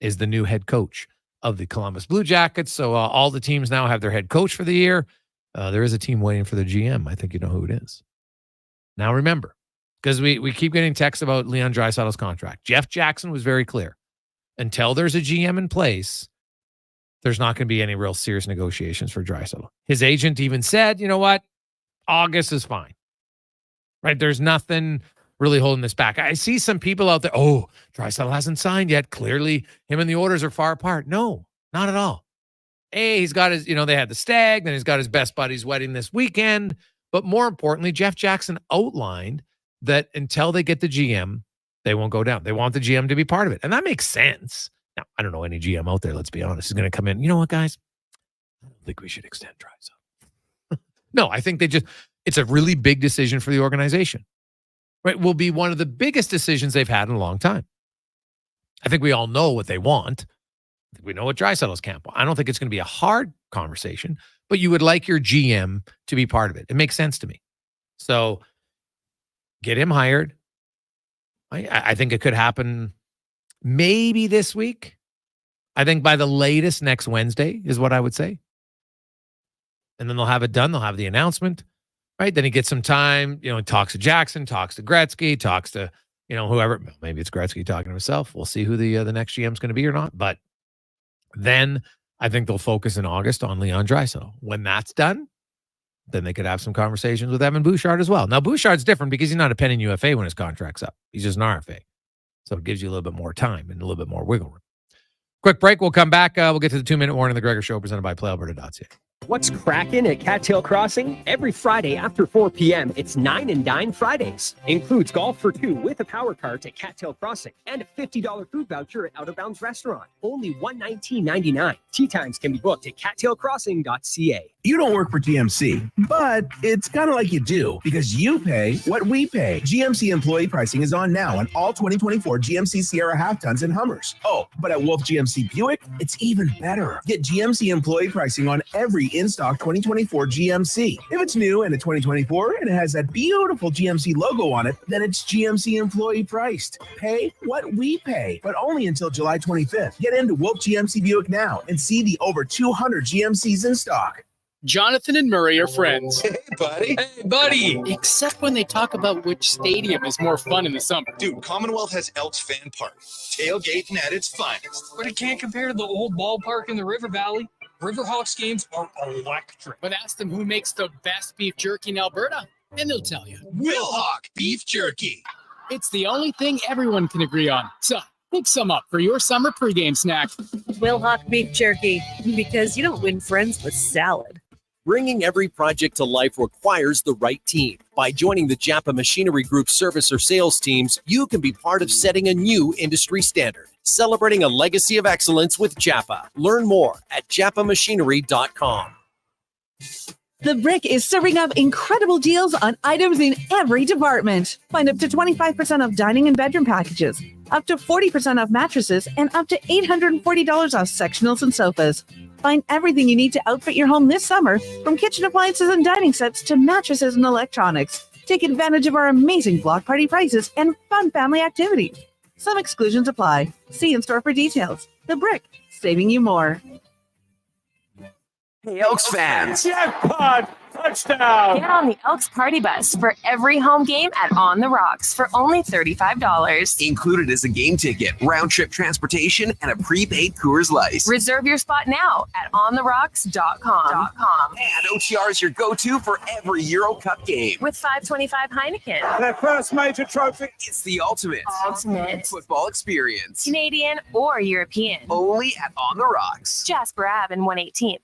is the new head coach of the Columbus Blue Jackets. So all the teams now have their head coach for the year. There is a team waiting for the GM. I think you know who it is. Now remember, because we keep getting texts about Leon Draisaitl's contract. Jeff Jackson was very clear. Until there's a GM in place, there's not going to be any real serious negotiations for Draisaitl. His agent even said, you know what? August is fine. Right? There's nothing really holding this back. I see some people out there, oh, Draisaitl hasn't signed yet. Clearly, him and the Oilers are far apart. No, not at all. Hey, he's got his, they had the stag, then he's got his best buddy's wedding this weekend. But more importantly, Jeff Jackson outlined that until they get the GM, they won't go down. They want the GM to be part of it. And that makes sense. Now, I don't know any GM out there, let's be honest, is going to come in. You know what, guys? I don't think we should extend Draisaitl. No, I think it's a really big decision for the organization. Right? Will be one of the biggest decisions they've had in a long time. I think we all know what they want. I think we know what Draisaitl's camp wants. I don't think it's going to be a hard conversation, but you would like your GM to be part of it. It makes sense to me. So get him hired. I think it could happen maybe this week. I think by the latest next Wednesday is what I would say. And then they'll have it done. They'll have the announcement, right? Then he gets some time, talks to Jackson, talks to Gretzky, talks to, whoever. Maybe it's Gretzky talking to himself. We'll see who the next GM is going to be or not. But then I think they'll focus in August on Leon Draisaitl. When that's done, then they could have some conversations with Evan Bouchard as well. Now, Bouchard's different because he's not a pending UFA when his contract's up. He's just an RFA. So it gives you a little bit more time and a little bit more wiggle room. Quick break. We'll come back. We'll get to the 2-minute warning of the Gregor Show presented by PlayAlberta.ca. What's cracking at Cattail Crossing? Every Friday after 4 p.m., it's 9 and Dine Fridays. Includes golf for two with a power cart at Cattail Crossing and a $50 food voucher at Out of Bounds Restaurant. Only $119.99. Tea times can be booked at cattailcrossing.ca. You don't work for GMC, but it's kind of like you do because you pay what we pay. GMC employee pricing is on now on all 2024 GMC Sierra half tons and Hummers. Oh, but at Wolf GMC Buick, it's even better. Get GMC employee pricing on every in-stock 2024 GMC. If it's new and a 2024 and it has that beautiful GMC logo on it, then it's GMC employee priced. Pay what we pay, but only until July 25th. Get into Wolf GMC Buick now and see the over 200 GMCs in stock. Jonathan and Murray are friends. Hey, buddy. Hey, buddy. Except when they talk about which stadium is more fun in the summer. Dude, Commonwealth has Elks Fan Park. Tailgating at its finest. But it can't compare to the old ballpark in the River Valley. Riverhawks games are electric. But ask them who makes the best beef jerky in Alberta, and they'll tell you. Wilhauk Beef Jerky. It's the only thing everyone can agree on. So pick some up for your summer pregame snack. Wilhauk Beef Jerky, because you don't win friends with salad. Bringing every project to life requires the right team. By joining the Japa Machinery Group service or sales teams, you can be part of setting a new industry standard. Celebrating a legacy of excellence with Japa. Learn more at japamachinery.com. The Brick is serving up incredible deals on items in every department. Find up to 25% off dining and bedroom packages, up to 40% off mattresses, and up to $840 off sectionals and sofas. Find everything you need to outfit your home this summer, from kitchen appliances and dining sets to mattresses and electronics. Take advantage of our amazing block party prices and fun family activities. Some exclusions apply. See in-store for details. The Brick, saving you more. Hey, Elks fans. Jackpot! Touchdown! Get on the Elks Party Bus for every home game at On the Rocks for only $35. Included is a game ticket, round-trip transportation, and a prepaid Coors Light. Reserve your spot now at ontherocks.com. And OTR is your go-to for every Euro Cup game. With $5.25 Heineken. Their first major trophy. It's the ultimate football experience. Canadian or European. Only at On the Rocks. Jasper Ave and 118th.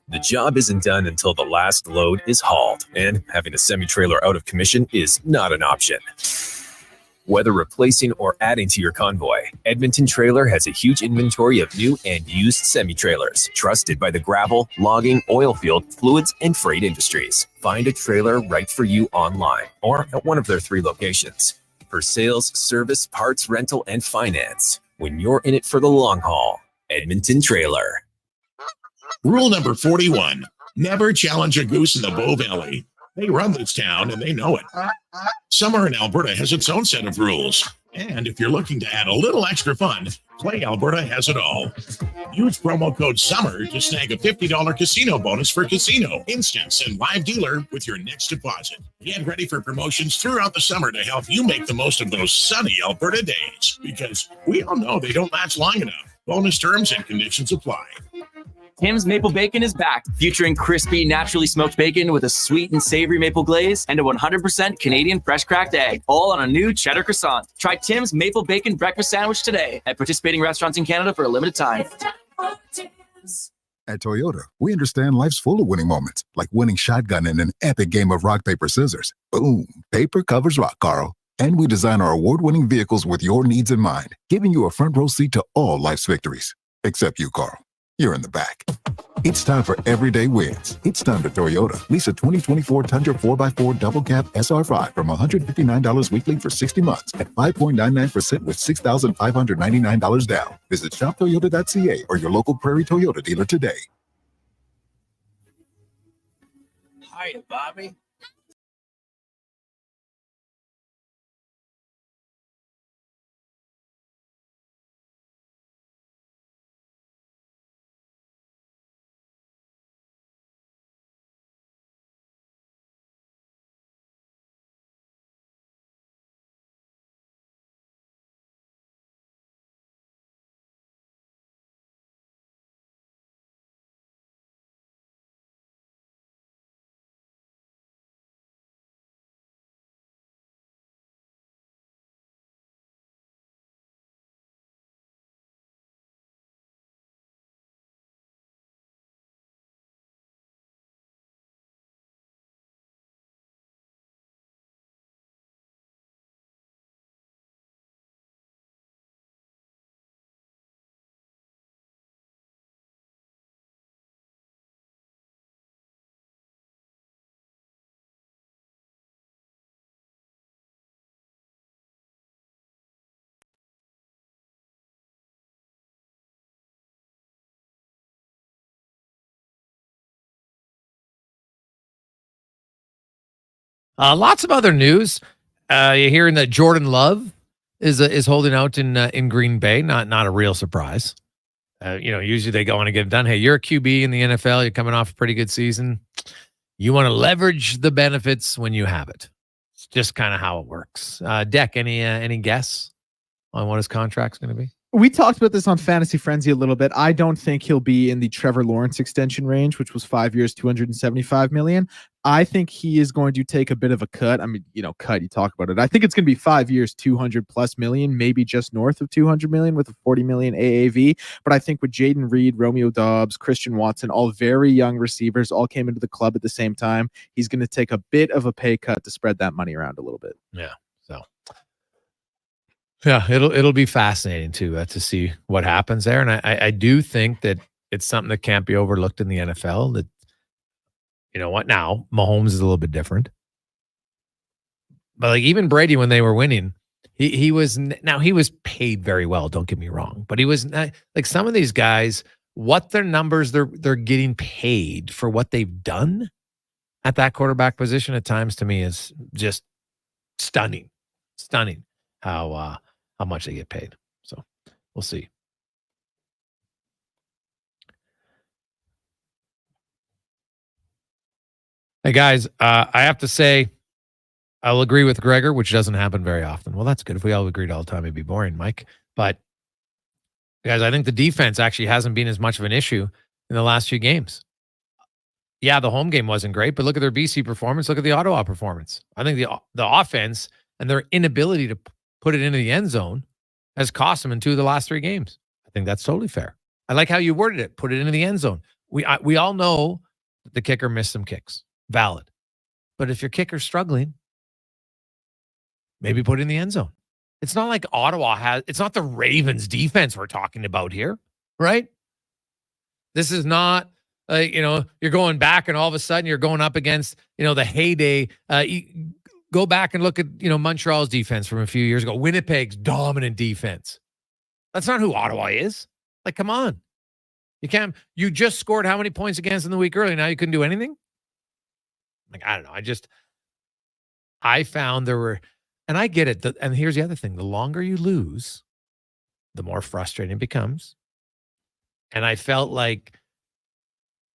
The job isn't done until the last load is hauled, and having a semi-trailer out of commission is not an option. Whether replacing or adding to your convoy, Edmonton Trailer has a huge inventory of new and used semi-trailers, trusted by the gravel, logging, oil field, fluids, and freight industries. Find a trailer right for you online or at one of their 3 locations. For sales, service, parts, rental, and finance, when you're in it for the long haul, Edmonton Trailer. Rule number 41, never challenge a goose in the Bow Valley. They run this town and they know it. Summer in Alberta has its own set of rules. And if you're looking to add a little extra fun, Play Alberta has it all. Use promo code SUMMER to snag a $50 casino bonus for casino, instance, and live dealer with your next deposit. Get ready for promotions throughout the summer to help you make the most of those sunny Alberta days, because we all know they don't last long enough. Bonus terms and conditions apply. Tim's Maple Bacon is back, featuring crispy, naturally smoked bacon with a sweet and savory maple glaze and a 100% Canadian fresh cracked egg, all on a new cheddar croissant. Try Tim's Maple Bacon breakfast sandwich today at participating restaurants in Canada for a limited time. At Toyota, we understand life's full of winning moments, like winning shotgun in an epic game of rock, paper, scissors. Boom. Paper covers rock, Carl. And we design our award-winning vehicles with your needs in mind, giving you a front row seat to all life's victories. Except you, Carl. You're in the back. It's time for everyday wins. It's time to Toyota. Lease a 2024 Tundra 4x4 double cab SR5 from $159 weekly for 60 months at 5.99% with $6,599 down. Visit shoptoyota.ca or your local Prairie Toyota dealer today. Hi, Bobby. Lots of other news. You're hearing that Jordan Love is holding out in Green Bay. Not a real surprise. Usually they go on and get it done. Hey, you're a QB in the NFL. You're coming off a pretty good season. You want to leverage the benefits when you have it. It's just kind of how it works. Deck, any guess on what his contract's going to be? We talked about this on Fantasy Frenzy a little bit. I don't think he'll be in the Trevor Lawrence extension range, which was 5 years, $275 million. I think he is going to take a bit of a cut. I mean, you talk about it. I think it's going to be 5 years, $200+ million, maybe just north of $200 million with a $40 million AAV. But I think with Jaden Reed, Romeo Doubs, Christian Watson, all very young receivers, all came into the club at the same time. He's going to take a bit of a pay cut to spread that money around a little bit. Yeah. Yeah, it'll be fascinating to see what happens there. And I do think that it's something that can't be overlooked in the NFL. That, you know what, now Mahomes is a little bit different. But like even Brady, when they were winning, he was paid very well, don't get me wrong. But he was not, like some of these guys, what their numbers they're getting paid for what they've done at that quarterback position at times to me is just stunning. How much they get paid. So we'll see. Hey, guys, I have to say, I'll agree with Gregor, which doesn't happen very often. Well, that's good. If we all agreed all the time, it'd be boring, Mike. But, guys, I think the defense actually hasn't been as much of an issue in the last few games. Yeah, the home game wasn't great, but look at their BC performance. Look at the Ottawa performance. I think the offense and their inability to put it into the end zone has cost them in 2 of the last 3 games. I think that's totally fair. I like how you worded it. Put it into the end zone. We all know that the kicker missed some kicks. Valid. But if your kicker's struggling, maybe put it in the end zone. It's not like it's not the Ravens defense we're talking about here, right? This is not, you're going back and all of a sudden you're going up against, the heyday. Go back and look at, Montreal's defense from a few years ago. Winnipeg's dominant defense. That's not who Ottawa is. Like, come on. You just scored how many points against them the week earlier? Now you couldn't do anything? Like, I don't know. I found there were, and I get it. And here's the other thing. The longer you lose, the more frustrating it becomes. And I felt like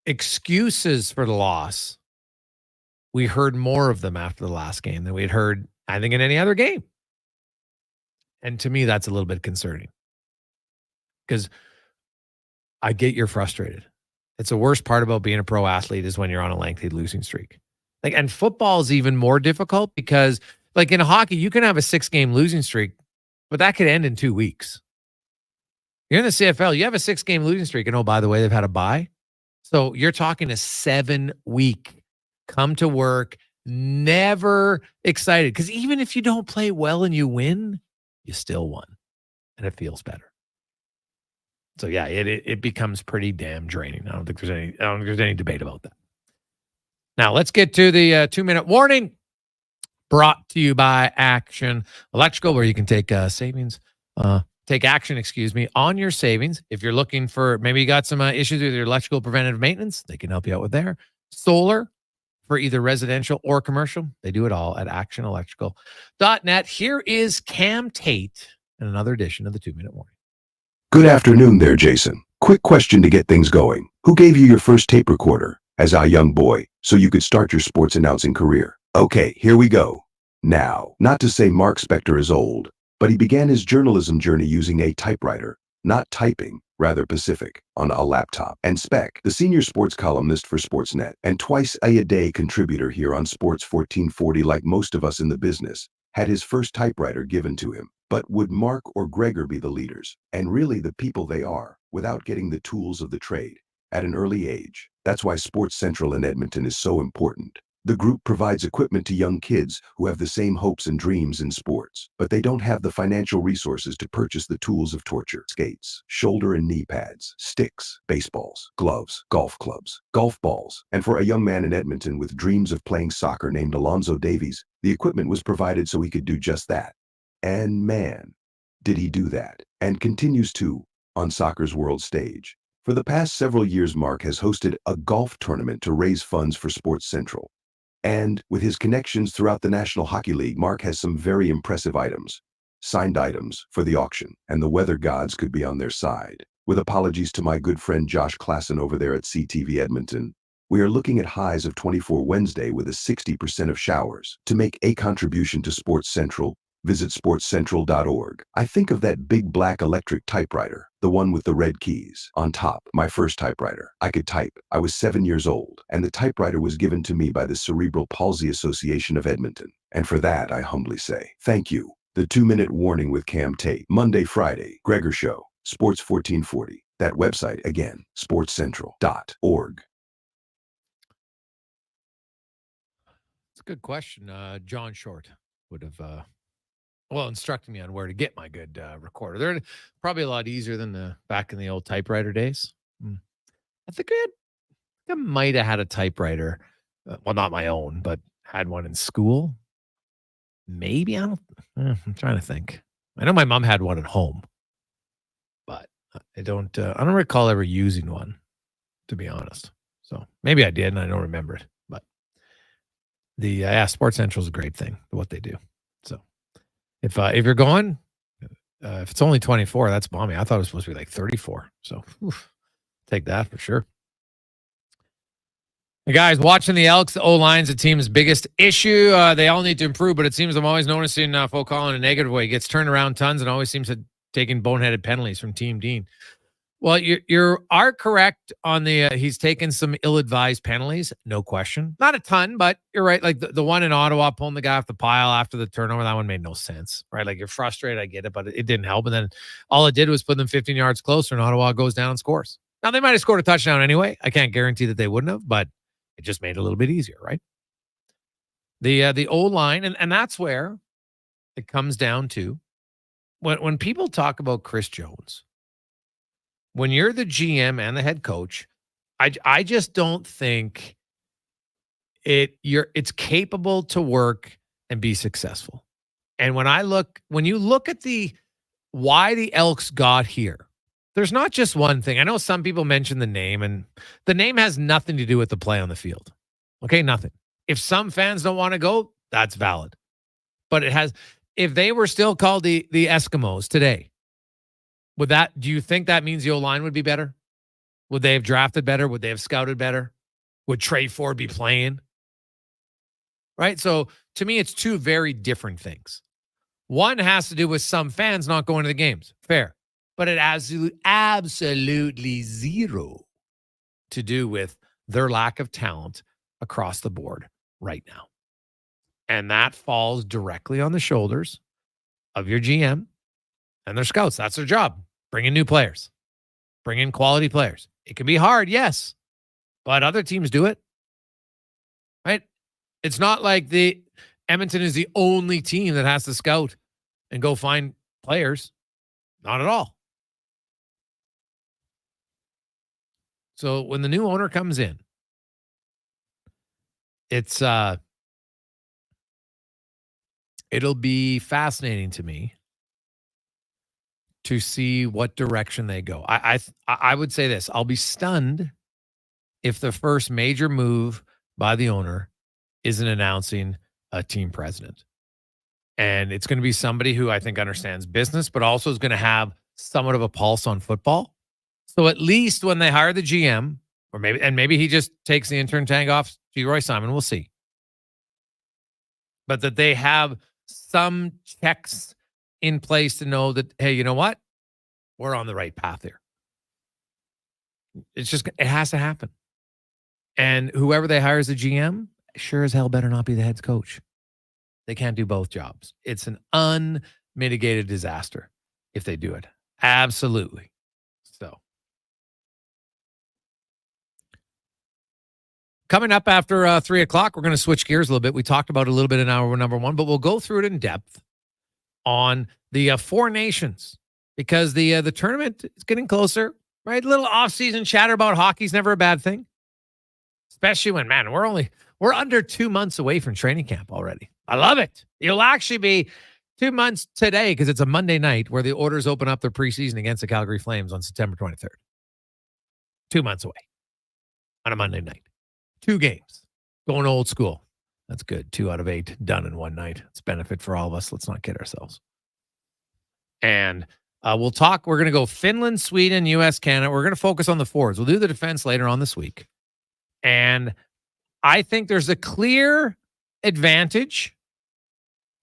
excuses for the loss, we heard more of them after the last game than we'd heard, I think, in any other game. And to me, that's a little bit concerning. Because I get you're frustrated. It's the worst part about being a pro athlete is when you're on a lengthy losing streak. And football is even more difficult because, like in hockey, you can have a 6-game losing streak, but that could end in 2 weeks. You're in the CFL, you have a 6-game losing streak, and oh, by the way, they've had a bye. So you're talking a 7-week come to work, never excited. Because even if you don't play well and you win, you still won, and it feels better. So yeah, it becomes pretty damn draining. I don't think there's any debate about that. Now let's get to the 2-minute warning, brought to you by Action Electrical, where you can take take action, on your savings. If you're looking for, maybe you got some issues with your electrical preventative maintenance, they can help you out with there. Solar for either residential or commercial, they do it all at actionelectrical.net. Here is Cam Tate in another edition of the 2-minute warning. Good afternoon there, Jason. Quick question to get things going. Who gave you your first tape recorder as a young boy so you could start your sports announcing career? Okay, here we go. Now, not to say Mark Spectre is old, but he began his journalism journey using a typewriter, not typing, rather Pacific, on a laptop. And Spec, the senior sports columnist for Sportsnet and twice-a-day contributor here on Sports 1440, like most of us in the business, had his first typewriter given to him. But would Mark or Gregor be the leaders, and really the people they are, without getting the tools of the trade at an early age? That's why Sports Central in Edmonton is so important. The group provides equipment to young kids who have the same hopes and dreams in sports, but they don't have the financial resources to purchase the tools of torture: skates, shoulder and knee pads, sticks, baseballs, gloves, golf clubs, golf balls. And for a young man in Edmonton with dreams of playing soccer named Alonzo Davies, the equipment was provided so he could do just that. And man, did he do that, and continues to, on soccer's world stage. For the past several years, Mark has hosted a golf tournament to raise funds for Sports Central. And with his connections throughout the National Hockey League, Mark has some very impressive items, signed items, for the auction, and the weather gods could be on their side. With apologies to my good friend Josh Klassen over there at CTV Edmonton, we are looking at highs of 24 Wednesday with a 60% of showers. To make a contribution to Sports Central, visit sportscentral.org. I think of that big black electric typewriter, the one with the red keys on top. My first typewriter. I could type. I was 7 years old, and the typewriter was given to me by the Cerebral Palsy Association of Edmonton. And for that, I humbly say, thank you. The 2-minute warning with Cam Tate. Monday, Friday, Gregor Show, Sports 1440. That website again, sportscentral.org. It's a good question. John Short would have instructed me on where to get my good recorder. They're probably a lot easier than back in the old typewriter days. I think I might have had a typewriter. Well, not my own, but had one in school. Maybe. I'm trying to think. I know my mom had one at home, but I don't recall ever using one, to be honest. So maybe I did and I don't remember it. But the Sports Central is a great thing, what they do. So if you're going, if it's only 24, that's balmy. I thought it was supposed to be like 34. So take that for sure. The guys watching the Elks, the O-line's the team's biggest issue. They all need to improve, but it seems I'm always noticing folk calling in a negative way. He gets turned around tons and always seems to taking boneheaded penalties from Team Dean. Well, you are correct on the he's taken some ill-advised penalties, no question. Not a ton, but you're right. Like the one in Ottawa pulling the guy off the pile after the turnover, that one made no sense, right? Like you're frustrated, I get it, but it didn't help. And then all it did was put them 15 yards closer, and Ottawa goes down and scores. Now, they might have scored a touchdown anyway. I can't guarantee that they wouldn't have, but it just made it a little bit easier, right? The O-line, and that's where it comes down to when people talk about Chris Jones. When you're the GM and the head coach, I just don't think it's capable to work and be successful. And when you look at why the Elks got here, there's not just one thing. I know some people mention the name, and the name has nothing to do with the play on the field. Okay, nothing. If some fans don't want to go, that's valid. But it has. If they were still called the Eskimos today, do you think that means the O-line would be better? Would they have drafted better? Would they have scouted better? Would Trey Ford be playing? Right? So to me, it's two very different things. One has to do with some fans not going to the games. Fair. But it has absolutely zero to do with their lack of talent across the board right now. And that falls directly on the shoulders of your GM and their scouts. That's their job. Bring in new players. Bring in quality players. It can be hard, yes, but other teams do it, right? It's not like Edmonton is the only team that has to scout and go find players. Not at all. So when the new owner comes in, it'll be fascinating to me to see what direction they go. I would say this. I'll be stunned if the first major move by the owner isn't announcing a team president. And it's going to be somebody who I think understands business, but also is going to have somewhat of a pulse on football. So at least when they hire the GM, or maybe he just takes the intern tag off Roy Simon, we'll see. But that they have some checks in place to know that, hey, you know what? We're on the right path here. It has to happen. And whoever they hire as the GM, sure as hell better not be the head coach. They can't do both jobs. It's an unmitigated disaster if they do it. Absolutely. So coming up after 3:00, we're going to switch gears a little bit. We talked about it a little bit in hour number one, but we'll go through it in depth on the Four Nations because the tournament is getting closer, right? A little off-season chatter about hockey is never a bad thing, especially when, man, we're under 2 months away from training camp already. I love it. You'll actually be 2 months today because it's a Monday night where the Oilers open up their preseason against the Calgary Flames on September 23rd. 2 months away on a Monday night. 2 games. Going old school. That's good. 2 out of 8 done in one night. It's benefit for all of us. Let's not kid ourselves. And we'll talk. We're going to go Finland, Sweden, U.S., Canada. We're going to focus on the forwards. We'll do the defense later on this week. And I think there's a clear advantage.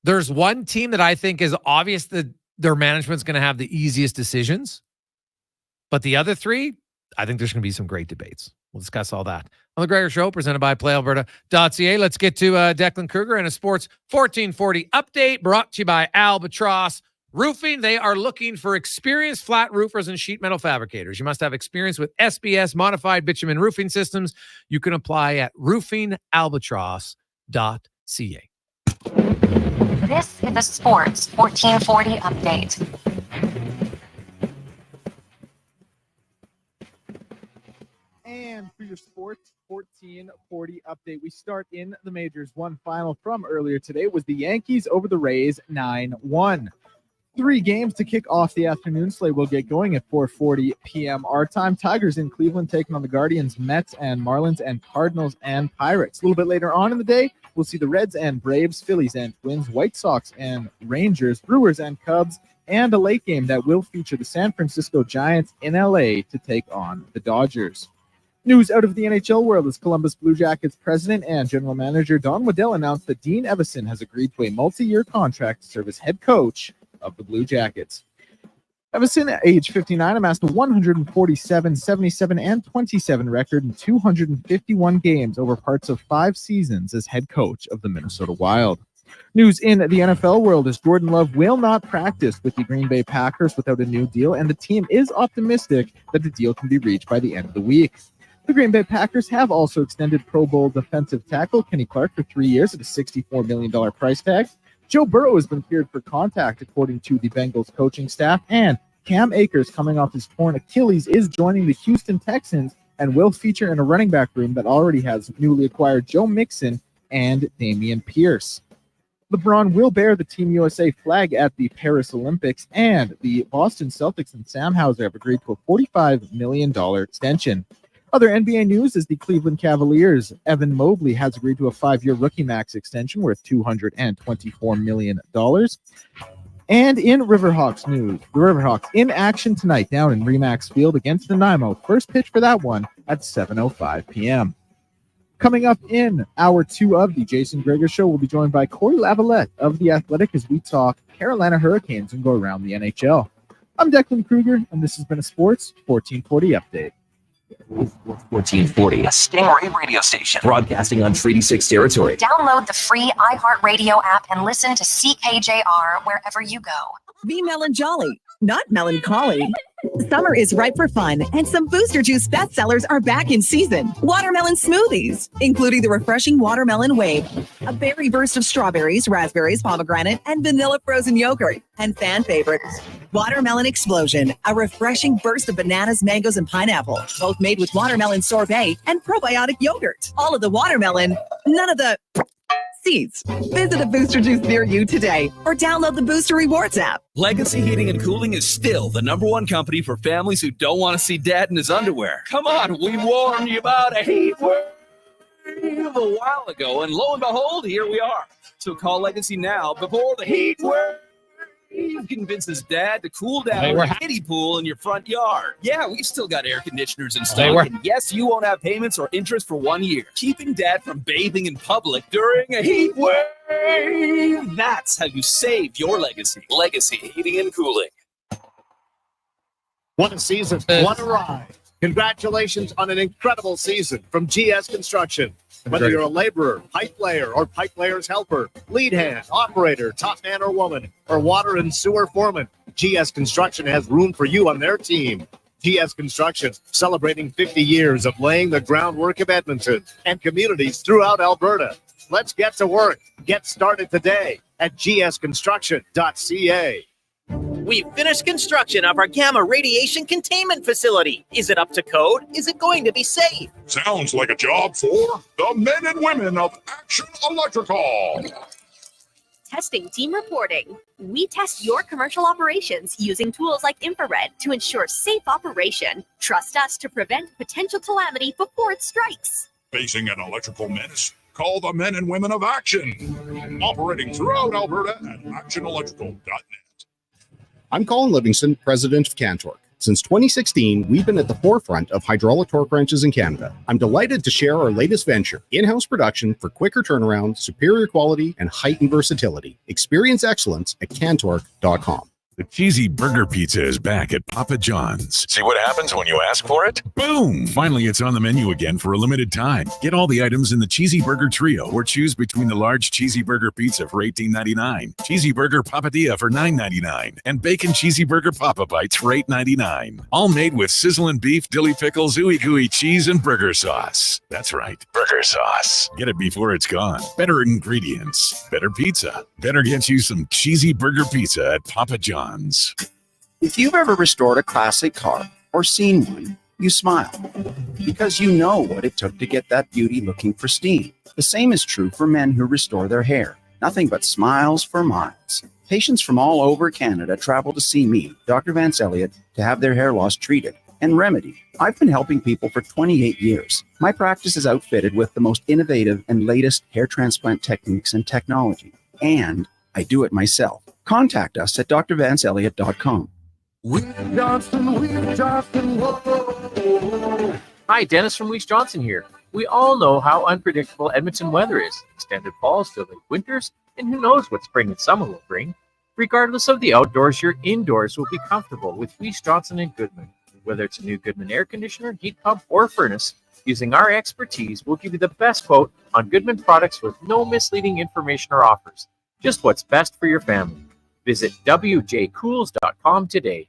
There's one team that I think is obvious that their management's going to have the easiest decisions. But the other 3, I think there's going to be some great debates. We'll discuss all that on the Gregor Show, presented by PlayAlberta.ca. Let's get to Declan Kruger and a Sports 1440 update brought to you by Albatross Roofing. They are looking for experienced flat roofers and sheet metal fabricators. You must have experience with SBS modified bitumen roofing systems. You can apply at roofingalbatross.ca. This is the Sports 1440 update. And for your Sports 1440 update, we start in the majors. One final from earlier today was the Yankees over the Rays 9-1. 3 games to kick off the afternoon slate. We'll get going at 4:40 p.m. our time. Tigers in Cleveland taking on the Guardians, Mets and Marlins, and Cardinals and Pirates. A little bit later on in the day, we'll see the Reds and Braves, Phillies and Twins, White Sox and Rangers, Brewers and Cubs, and a late game that will feature the San Francisco Giants in LA to take on the Dodgers. News out of the NHL world as Columbus Blue Jackets president and general manager Don Waddell announced that Dean Evason has agreed to a multi-year contract to serve as head coach of the Blue Jackets. Evason, at age 59, amassed a 147, 77, and 27 record in 251 games over parts of 5 seasons as head coach of the Minnesota Wild. News in the NFL world is Jordan Love will not practice with the Green Bay Packers without a new deal, and the team is optimistic that the deal can be reached by the end of the week. The Green Bay Packers have also extended Pro Bowl defensive tackle Kenny Clark for 3 years at a $64 million price tag. Joe Burrow has been cleared for contact, according to the Bengals coaching staff, and Cam Akers, coming off his torn Achilles, is joining the Houston Texans and will feature in a running back room that already has newly acquired Joe Mixon and Dameon Pierce. LeBron will bear the Team USA flag at the Paris Olympics, and the Boston Celtics and Sam Hauser have agreed to a $45 million extension. Other NBA news is the Cleveland Cavaliers' Evan Mobley has agreed to a 5-year rookie max extension worth $224 million. And in Riverhawks news, the Riverhawks in action tonight down in Remax Field against Nanaimo. First pitch for that one at 7:05 p.m. Coming up in hour 2 of the Jason Gregor Show, we'll be joined by Corey Lavalette of The Athletic as we talk Carolina Hurricanes and go around the NHL. I'm Declan Kruger, and this has been a Sports 1440 update. 1440, a Stingray radio station broadcasting on Treaty 6 territory. Download the free iHeartRadio app and listen to CKJR wherever you go. Be melancholy, not melancholy. Summer is ripe for fun, and some Booster Juice bestsellers are back in season. Watermelon smoothies, including the refreshing Watermelon Wave, a berry burst of strawberries, raspberries, pomegranate, and vanilla frozen yogurt, and fan favorites, Watermelon Explosion, a refreshing burst of bananas, mangoes, and pineapple, both made with watermelon sorbet and probiotic yogurt. All of the watermelon, none of the seeds. Visit a Booster Juice near you today or download the Booster Rewards app. Legacy Heating and Cooling is still the #1 company for families who don't want to see dad in his underwear. Come on, we warned you about a heat wave a while ago, and lo and behold, here we are. So call Legacy now before the heat wave convinces dad to cool down in a kiddie pool in your front yard. Yeah, we've still got air conditioners in stock, and yes, you won't have payments or interest for 1 year. Keeping dad from bathing in public during a heat wave. That's how you save your legacy. Legacy Heating and Cooling. What a season. What a ride. Congratulations on an incredible season from GS Construction. Whether you're a laborer, pipe layer, or pipe layer's helper, lead hand, operator, top man or woman, or water and sewer foreman, GS Construction has room for you on their team. GS Construction, celebrating 50 years of laying the groundwork of Edmonton and communities throughout Alberta. Let's get to work. Get started today at gsconstruction.ca. We've finished construction of our gamma radiation containment facility. Is it up to code? Is it going to be safe? Sounds like a job for the men and women of Action Electrical. Testing team reporting. We test your commercial operations using tools like infrared to ensure safe operation. Trust us to prevent potential calamity before it strikes. Facing an electrical menace? Call the men and women of Action. Operating throughout Alberta at actionelectrical.net. I'm Colin Livingston, president of Cantork. Since 2016, we've been at the forefront of hydraulic torque wrenches in Canada. I'm delighted to share our latest venture, in-house production for quicker turnaround, superior quality, and heightened versatility. Experience excellence at cantork.com. The cheesy burger pizza is back at Papa John's. See what happens when you ask for it? Boom! Finally, it's on the menu again for a limited time. Get all the items in the Cheesy Burger Trio or choose between the large Cheesy Burger Pizza for $18.99, Cheesy Burger Papadilla for $9.99, and Bacon Cheesy Burger Papa Bites for $8.99. All made with sizzling beef, dilly pickles, ooey gooey cheese, and burger sauce. That's right, burger sauce. Get it before it's gone. Better ingredients, better pizza. Better get you some Cheesy Burger Pizza at Papa John's. If you've ever restored a classic car or seen one, you smile because you know what it took to get that beauty looking pristine. The same is true for men who restore their hair. Nothing but smiles for miles. Patients from all over Canada travel to see me, Dr. Vance Elliott, to have their hair loss treated and remedied. I've been helping people for 28 years. My practice is outfitted with the most innovative and latest hair transplant techniques and technology. And I do it myself. Contact us at drvanceelliott.com. We're Johnston, whoa. Hi, Dennis from Weiss Johnson here. We all know how unpredictable Edmonton weather is. Extended falls to late winters, and who knows what spring and summer will bring. Regardless of the outdoors, your indoors will be comfortable with Weiss Johnson and Goodman. Whether it's a new Goodman air conditioner, heat pump, or furnace, using our expertise, we'll give you the best quote on Goodman products with no misleading information or offers. Just what's best for your family. Visit wjcools.com today.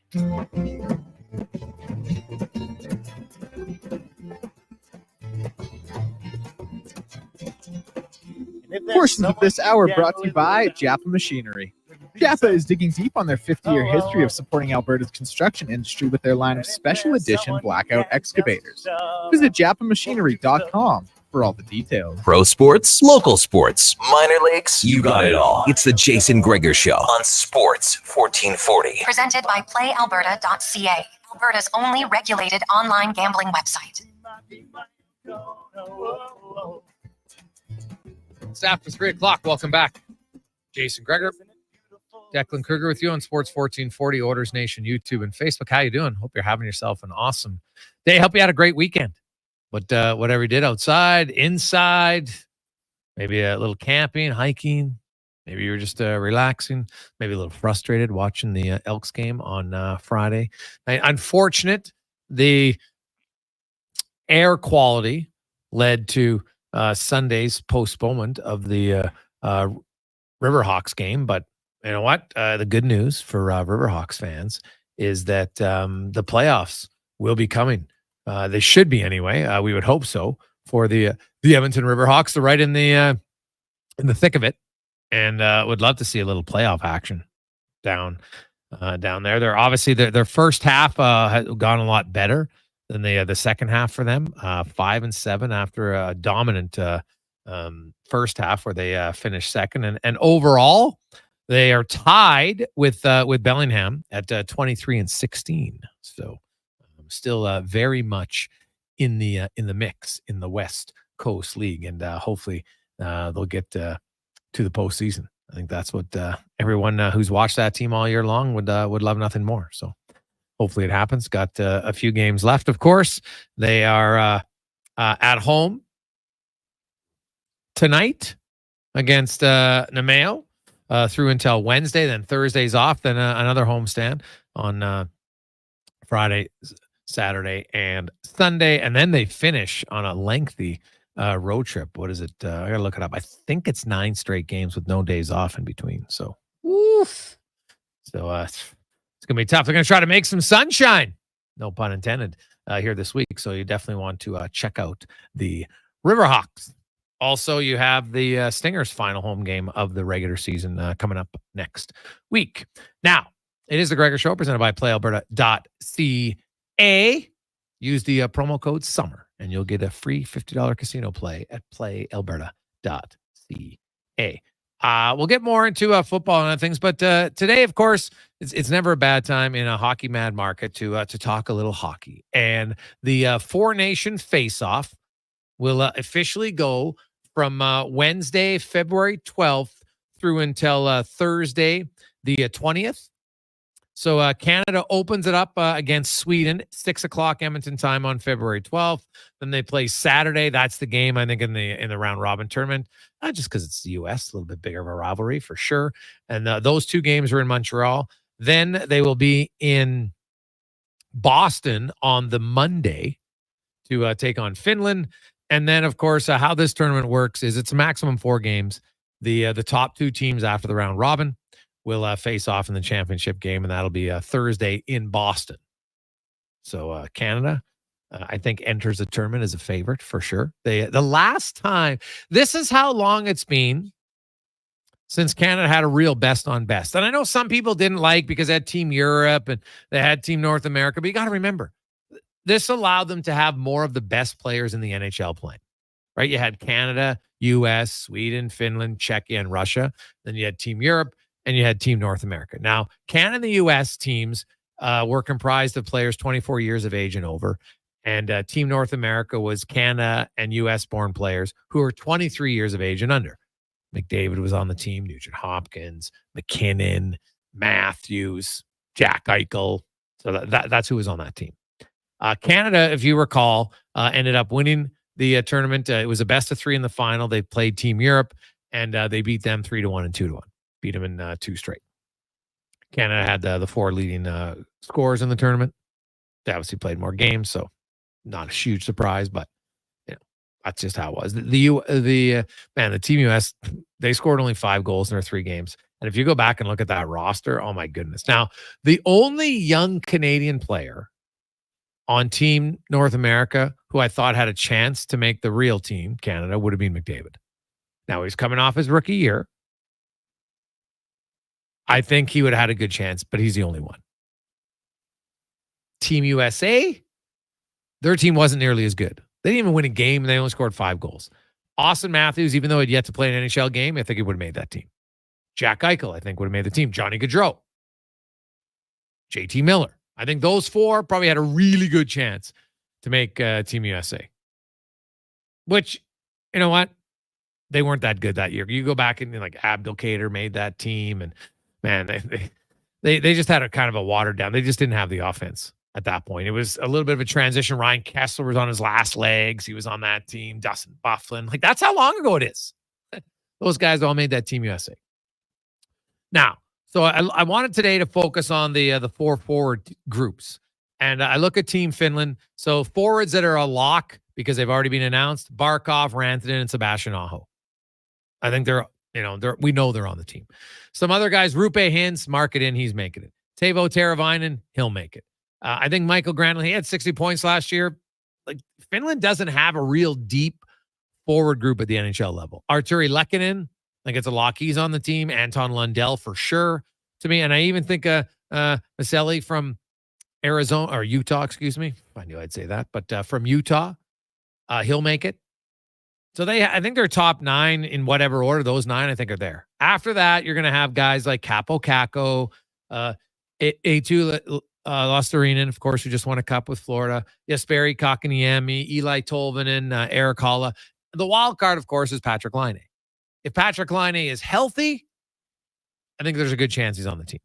Portions of this hour brought to you by Jaffa Machinery. Jaffa is digging deep on their 50-year history of supporting Alberta's construction industry with their line of special edition blackout excavators. Visit jaffamachinery.com for all the details. Pro sports, local sports, minor leagues, you got it all. It's the Jason Gregor Show on Sports 1440. Presented by PlayAlberta.ca, Alberta's only regulated online gambling website. It's after 3 o'clock. Welcome back. Jason Gregor, Declan Kruger with you on Sports 1440, Orders Nation, YouTube, and Facebook. How you doing? Hope you're having yourself an awesome day. Hope you had a great weekend. But whatever you did outside, inside, maybe a little camping, hiking, maybe you were just relaxing, maybe a little frustrated watching the Elks game on Friday. Unfortunate, the air quality led to Sunday's postponement of the Riverhawks game. But you know what? The good news for Riverhawks fans is that the playoffs will be coming. They should be anyway. We would hope so for the Edmonton Riverhawks. They're right in the thick of it, and would love to see a little playoff action down there. They're obviously their first half has gone a lot better than the second half for them. 5-7 after a dominant first half where they finished second, and overall they are tied with Bellingham at 23-16. So. Still very much in the mix in the West Coast League, and hopefully they'll get to the postseason. I think that's what everyone who's watched that team all year long would love nothing more. So hopefully it happens. Got a few games left. Of course, they are at home tonight against Namao through until Wednesday. Then Thursday's off. Then another homestand on Friday, Saturday, and Sunday, and then they finish on a lengthy road trip. What is it? I gotta look it up. I think it's 9 straight games with no days off in between. So, it's gonna be tough. They're gonna try to make some sunshine, no pun intended, here this week. So you definitely want to check out the Riverhawks. Also, you have the Stingers' final home game of the regular season coming up next week. Now, it is the Gregor Show presented by PlayAlberta.ca. Use the promo code SUMMER and you'll get a free $50 casino play at PlayAlberta.ca. We'll get more into football and other things, but today, of course, it's never a bad time in a hockey mad market to talk a little hockey. And the Four Nation Face-Off will officially go from Wednesday, February 12th through until Thursday, the 20th. So Canada opens it up against Sweden, 6 o'clock Edmonton time on February 12th. Then they play Saturday. That's the game, I think, in the round robin tournament. Not just because it's the U.S., a little bit bigger of a rivalry for sure. And those 2 games are in Montreal. Then they will be in Boston on the Monday to take on Finland. And then, of course, how this tournament works is it's a maximum 4 games. The top 2 teams after the round robin will face off in the championship game, and that'll be Thursday in Boston. So Canada, I think, enters the tournament as a favorite for sure. The last time, this is how long it's been since Canada had a real best on best. And I know some people didn't like because they had Team Europe and they had Team North America, but you got to remember, this allowed them to have more of the best players in the NHL playing, right? You had Canada, U.S., Sweden, Finland, Czechia, and Russia. Then you had Team Europe, and you had Team North America. Now, Canada and the U.S. teams were comprised of players 24 years of age and over, and Team North America was Canada and U.S.-born players who were 23 years of age and under. McDavid was on the team, Nugent Hopkins, McKinnon, Matthews, Jack Eichel. So that's who was on that team. Canada, if you recall, ended up winning the tournament. It was a best of 3 in the final. They played Team Europe, and they beat them 3-1 and 2-1. Beat them in 2 straight. Canada had the 4 leading scores in the tournament. They obviously played more games, so not a huge surprise, but that's just how it was. The Team US, they scored only 5 goals in their 3 games. And if you go back and look at that roster, oh my goodness. Now, the only young Canadian player on Team North America who I thought had a chance to make the real team, Canada, would have been McDavid. Now, he's coming off his rookie year. I think he would have had a good chance, but he's the only one. Team USA, their team wasn't nearly as good. They didn't even win a game, and they only scored 5 goals. Austin Matthews, even though he'd yet to play an NHL game, I think he would have made that team. Jack Eichel, I think, would have made the team. Johnny Gaudreau. JT Miller. I think those 4 probably had a really good chance to make Team USA. Which, you know what? They weren't that good that year. You go back and like Abdelkader made that team, and man, they just had a kind of a watered down. They just didn't have the offense at that point. It was a little bit of a transition. Ryan Kessler was on his last legs. He was on that team. Dustin Byfuglien. Like, that's how long ago it is. Those guys all made that Team USA. Now, so I wanted today to focus on the 4 forward groups. And I look at Team Finland. So forwards that are a lock because they've already been announced: Barkov, Rantanen, and Sebastian Aho. I think we know they're on the team. Some other guys, Rupe Hintz, mark it in, he's making it. Teuvo Teravainen, he'll make it. I think Michael Granlund, he had 60 points last year. Like, Finland doesn't have a real deep forward group at the NHL level. Arturi Lehkonen, like, it's a lock. He's on the team. Anton Lundell for sure to me. And I even think Maselli from Arizona or Utah, excuse me. I knew I'd say that, but from Utah, he'll make it. So I think they're top 9 in whatever order. Those 9, I think, are there. After that, you're going to have guys like Capo Caco, Eetu Luostarinen, of course, who just won a cup with Florida. Jesperi Kotkaniemi, Eli Tolvanen, Erik Haula. The wild card, of course, is Patrik Laine. If Patrik Laine is healthy, I think there's a good chance he's on the team.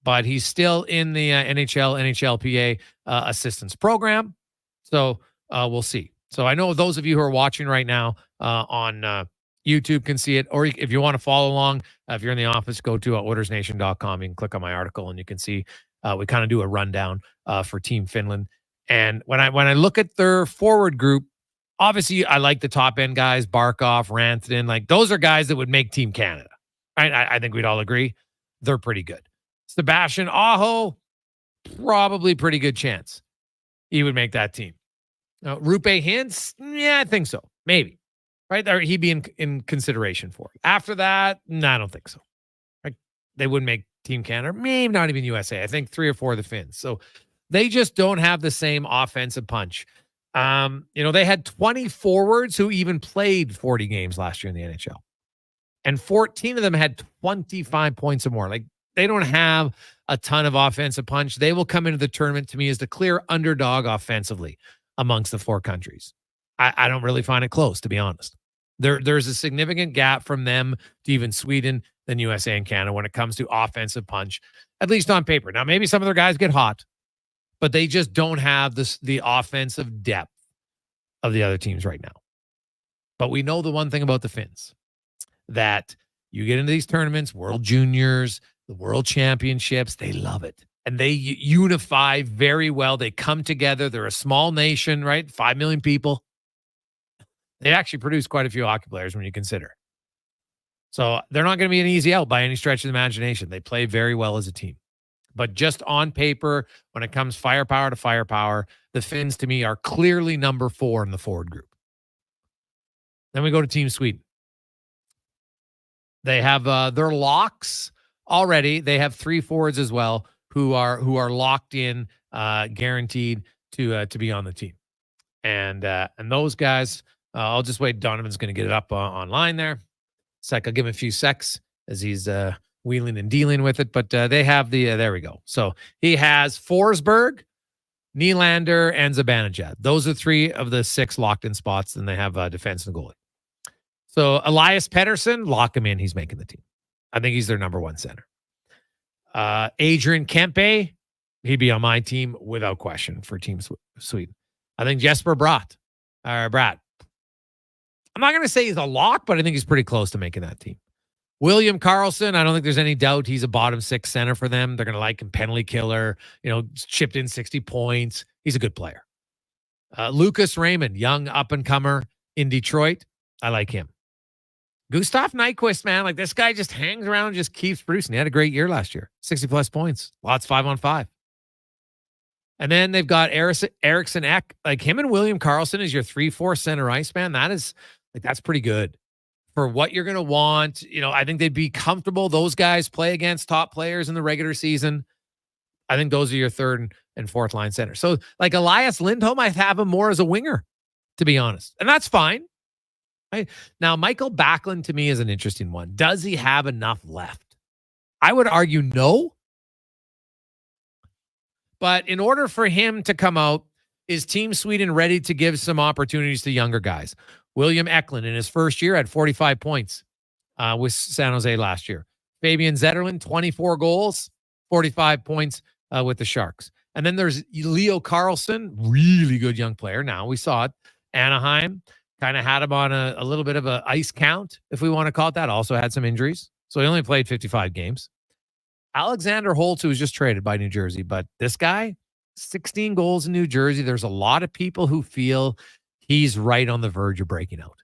But he's still in the NHLPA assistance program. So we'll see. So I know those of you who are watching right now on YouTube can see it. Or if you want to follow along, if you're in the office, go to OilersNation.com. You can click on my article and you can see we kind of do a rundown for Team Finland. And when I look at their forward group, obviously I like the top end guys, Barkov, Rantanen. Like, those are guys that would make Team Canada. Right? I think we'd all agree they're pretty good. Sebastian Aho, probably pretty good chance he would make that team. Rupe Hintz, yeah, I think so. Maybe. Right? Or he'd be in consideration for it. After that, no, I don't think so. Right? They wouldn't make Team Canada, maybe not even USA. I think 3 or 4 of the Finns. So they just don't have the same offensive punch. They had 20 forwards who even played 40 games last year in the NHL. And 14 of them had 25 points or more. Like, they don't have a ton of offensive punch. They will come into the tournament, to me, as the clear underdog offensively amongst the 4 countries. I don't really find it close, to be honest. There's a significant gap from them to even Sweden, then USA and Canada when it comes to offensive punch, at least on paper. Now, maybe some of their guys get hot, but they just don't have the offensive depth of the other teams right now. But we know the one thing about the Finns, that you get into these tournaments, World Juniors, the World Championships, they love it. And they unify very well. They come together. They're a small nation, right? 5 million people. They actually produce quite a few hockey players when you consider. So they're not going to be an easy out by any stretch of the imagination. They play very well as a team. But just on paper, when it comes firepower to firepower, the Finns, to me, are clearly number 4 in the forward group. Then we go to Team Sweden. They have their locks already. They have 3 forwards as well who are locked in, guaranteed to be on the team. And those guys, I'll just wait. Donovan's going to get it up online there. I'll give him a few secs as he's wheeling and dealing with it. But they have there we go. So he has Forsberg, Nylander, and Zibanejad. Those are 3 of the 6 locked in spots. And they have defense and goalie. So Elias Pettersson, lock him in. He's making the team. I think he's their number 1 center. Adrian Kempe, He'd be on my team without question for Team Sweden. I think Jesper Bratt. I'm not going to say he's a lock, but I think he's pretty close to making that team. William Karlsson, I don't think there's any doubt he's a bottom 6 center for them. They're going to like him, penalty killer, chipped in 60 points. He's a good player. Lucas Raymond, young up-and-comer in Detroit. I like him. Gustav Nyquist, man, like this guy just hangs around and just keeps producing. He had a great year last year. 60-plus points. Lots 5-on-5. And then they've got Eriksson Ek. Like him and William Karlsson is your 3-4 center ice, man. That's pretty good for what you're going to want. I think they'd be comfortable. Those guys play against top players in the regular season. I think those are your 3rd and 4th line center. So like Elias Lindholm, I have him more as a winger, to be honest. And that's fine. Right? Now, Michael Backlund to me is an interesting one. Does he have enough left? I would argue no. But in order for him to come out, is Team Sweden ready to give some opportunities to younger guys? William Eklund in his first year had 45 points with San Jose last year. Fabian Zetterlund, 24 goals, 45 points with the Sharks. And then there's Leo Carlson, really good young player. Now we saw it. Anaheim kind of had him on a little bit of an ice count, if we want to call it that. Also had some injuries. So he only played 55 games. Alexander Holtz, who was just traded by New Jersey. But this guy, 16 goals in New Jersey. There's a lot of people who feel he's right on the verge of breaking out.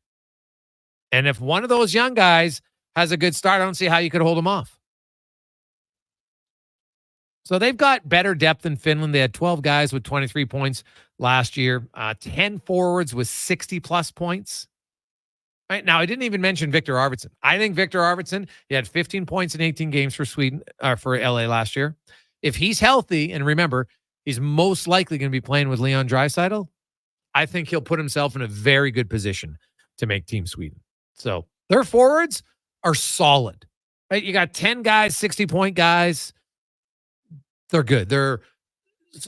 And if one of those young guys has a good start, I don't see how you could hold him off. So they've got better depth than Finland. They had 12 guys with 23 points last year, 10 forwards with 60-plus points. Right now, I didn't even mention Victor Arvidsson. I think Victor Arvidsson, he had 15 points in 18 games for LA last year. If he's healthy, and remember, he's most likely going to be playing with Leon Draisaitl, I think he'll put himself in a very good position to make Team Sweden. So their forwards are solid. Right? You got 10 guys, 60-point guys. They're good.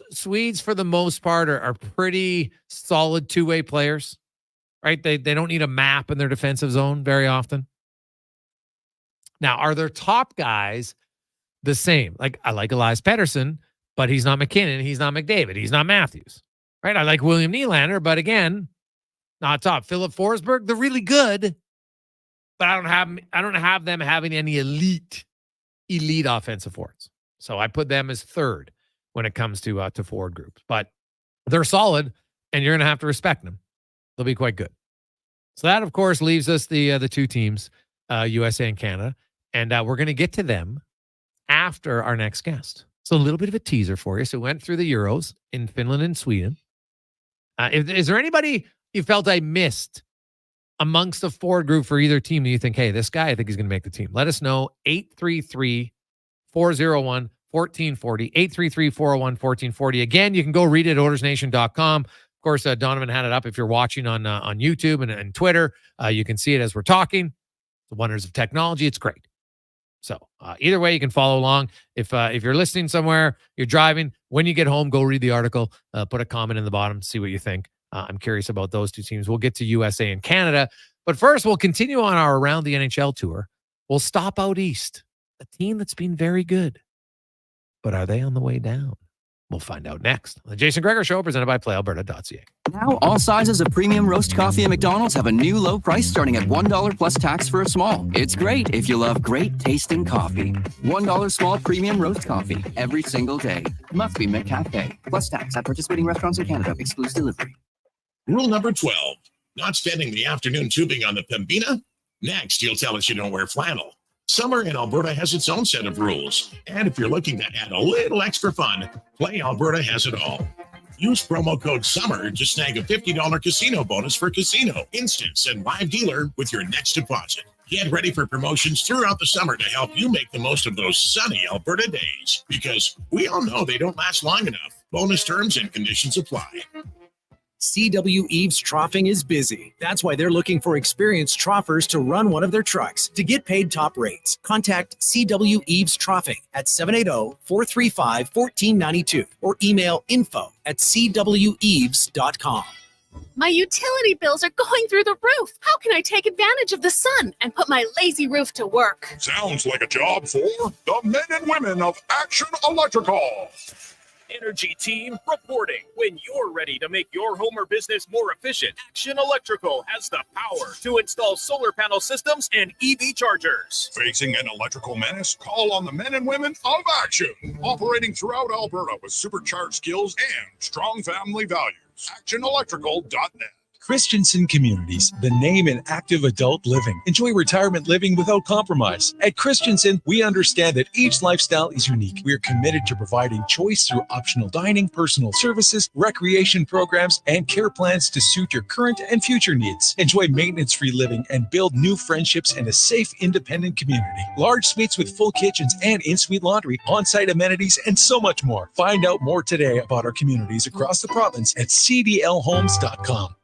Swedes, for the most part, are pretty solid two-way players. Right? They don't need a map in their defensive zone very often. Now, are their top guys the same? Like, I like Elias Pettersson, but he's not McKinnon. He's not McDavid. He's not Matthews. Right? I like William Nylander, but again, not top. Philip Forsberg, they're really good, but I don't have them having any elite offensive forwards. So I put them as 3rd when it comes to forward groups. But they're solid, and you're going to have to respect them. They'll be quite good. So that, of course, leaves us the 2 teams, USA and Canada. And we're going to get to them after our next guest. So a little bit of a teaser for you. So we went through the Euros in Finland and Sweden. Is there anybody you felt I missed amongst the forward group for either team that you think, hey, this guy, I think he's going to make the team? Let us know. 833-401-1440. 833-401-1440. Again, you can go read it at OilersNation.com. Of course, Donovan had it up. If you're watching on YouTube and Twitter, you can see it as we're talking. The wonders of technology. It's great. So either way, you can follow along. If you're listening somewhere, you're driving, when you get home, go read the article, put a comment in the bottom, see what you think. I'm curious about those 2 teams. We'll get to USA and Canada. But first, we'll continue on our Around the NHL tour. We'll stop out east, a team that's been very good. But are they on the way down? We'll find out next on the Jason Gregor Show, presented by PlayAlberta.ca. Now, all sizes of premium roast coffee at McDonald's have a new low price starting at $1 plus tax for a small. It's great if you love great tasting coffee. $1 small premium roast coffee every single day. Must be McCafe. Plus tax at participating restaurants in Canada. Excludes delivery. Rule number 12, not spending the afternoon tubing on the Pembina. Next, you'll tell us you don't wear flannel. Summer in Alberta has its own set of rules. And if you're looking to add a little extra fun, Play Alberta has it all. Use promo code SUMMER to snag a $50 casino bonus for casino, instance, and live dealer with your next deposit. Get ready for promotions throughout the summer to help you make the most of those sunny Alberta days. Because we all know they don't last long enough. Bonus terms and conditions apply. CW Eves Troughing is busy. That's why they're looking for experienced troughers to run one of their trucks to get paid top rates. Contact CW Eves Troughing at 780-435-1492 or email info@cweves.com. My utility bills are going through the roof. How can I take advantage of the sun and put my lazy roof to work? Sounds like a job for the men and women of Action Electrical. Energy team reporting. When you're ready to make your home or business more efficient, Action Electrical has the power to install solar panel systems and EV chargers. Facing an electrical menace? Call on the men and women of Action. Operating throughout Alberta with supercharged skills and strong family values. ActionElectrical.net. Christensen Communities, the name in active adult living. Enjoy retirement living without compromise. At Christensen, we understand that each lifestyle is unique. We are committed to providing choice through optional dining, personal services, recreation programs, and care plans to suit your current and future needs. Enjoy maintenance-free living and build new friendships in a safe, independent community. Large suites with full kitchens and in-suite laundry, on-site amenities, and so much more. Find out more today about our communities across the province at cdlhomes.com.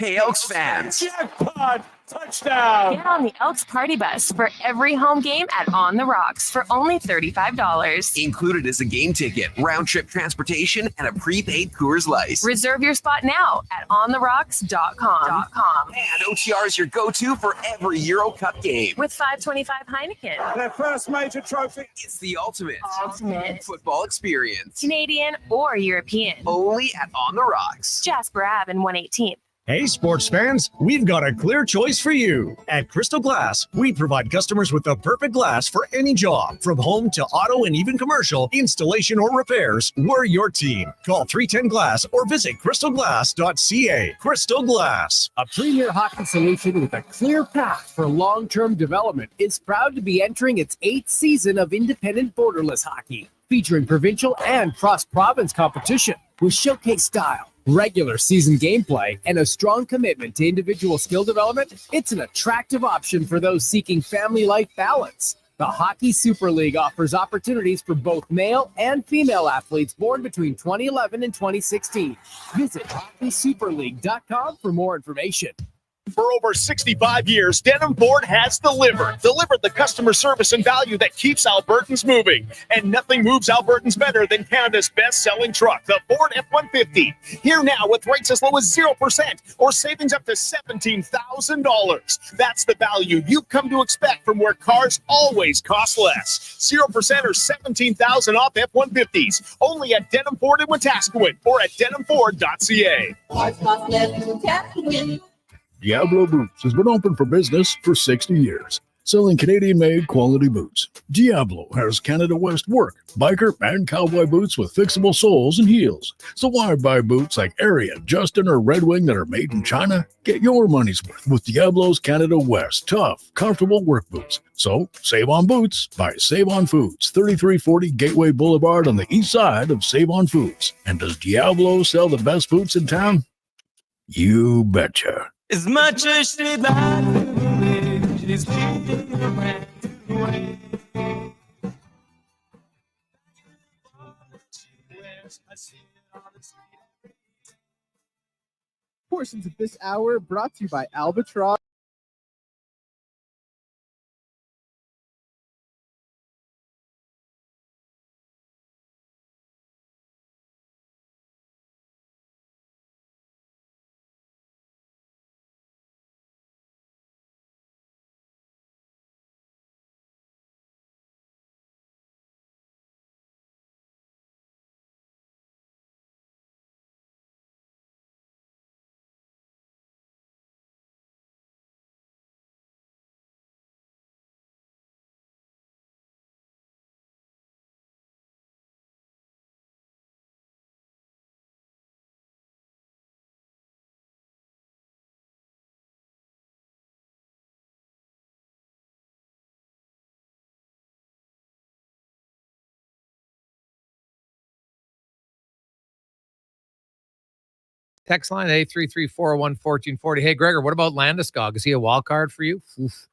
Hey, Elks fans! Jackpot! Touchdown! Get on the Elks party bus for every home game at On the Rocks for only $35. Included is a game ticket, round-trip transportation, and a prepaid Coors Light. Reserve your spot now at ontherocks.com. And OTR is your go-to for every Euro Cup game. With $5.25 Heineken. Their first major trophy. It's the ultimate football experience. Canadian or European. Only at On the Rocks. Jasper Ave and 118th. Hey, sports fans, we've got a clear choice for you. At Crystal Glass, we provide customers with the perfect glass for any job. From home to auto and even commercial, installation or repairs, we're your team. Call 310 Glass or visit crystalglass.ca. Crystal Glass. A premier hockey solution with a clear path for long-term development is proud to be entering its 8th season of independent borderless hockey, featuring provincial and cross-province competition with showcase style, regular season gameplay, and a strong commitment to individual skill development. It's an attractive option for those seeking family life balance. The Hockey Super League offers opportunities for both male and female athletes born between 2011 and 2016. Visit hockeysuperleague.com for more information. For over 65 years, Denim Ford has delivered the customer service and value that keeps Albertans moving. And nothing moves Albertans better than Canada's best-selling truck, the Ford F-150. Here now with rates as low as 0% or savings up to $17,000. That's the value you've come to expect from where cars always cost less. 0% or $17,000 off F-150s. Only at Denim Ford in Wetaskiwin or at denimford.ca. Diablo Boots has been open for business for 60 years, selling Canadian-made quality boots. Diablo has Canada West work, biker, and cowboy boots with fixable soles and heels. So why buy boots like Ariat, Justin, or Red Wing that are made in China? Get your money's worth with Diablo's Canada West tough, comfortable work boots. So save on boots by Save On Foods, 3340 Gateway Boulevard on the east side of Save On Foods. And does Diablo sell the best boots in town? You betcha. As much as she lied to me, she's keeping around away. Portions of this hour brought to you by Albatross. Text line 833-401-1440. Hey, Gregor, what about Landeskog? Is he a wild card for you? Oof.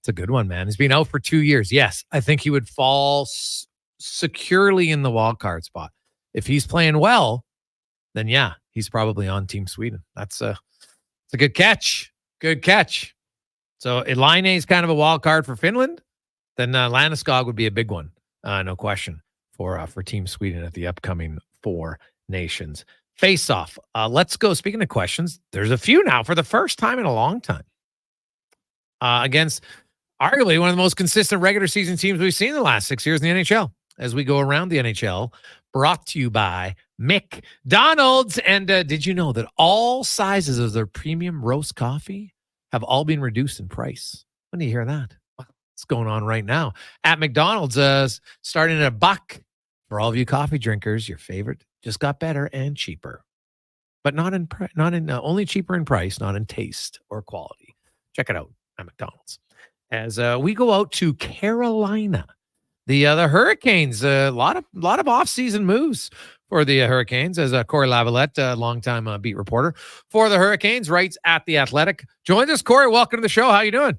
It's a good one, man. He's been out for 2 years. Yes, I think he would fall securely in the wild card spot. If he's playing well, then yeah, he's probably on Team Sweden. It's a good catch. Good catch. So Laine is kind of a wild card for Finland. Then Landeskog would be a big one, no question, for Team Sweden at the upcoming Four Nations Face-off. Let's go. Speaking of questions, there's a few now for the first time in a long time against arguably one of the most consistent regular season teams we've seen in the last 6 years in the NHL. as we go around the NHL, brought to you by McDonald's. And did you know that all sizes of their premium roast coffee have all been reduced in price? When do you hear that? What's going on right now at McDonald's? Starting at $1 for all of you coffee drinkers. Your favorite just got better and cheaper, but not in only cheaper in price, not in taste or quality. Check it out at McDonald's. As we go out to Carolina, the Hurricanes, a lot of offseason moves for the Hurricanes, as Corey Lavalette, longtime beat reporter for the Hurricanes, writes at The Athletic. Joins us, Corey. Welcome to the show. How you doing?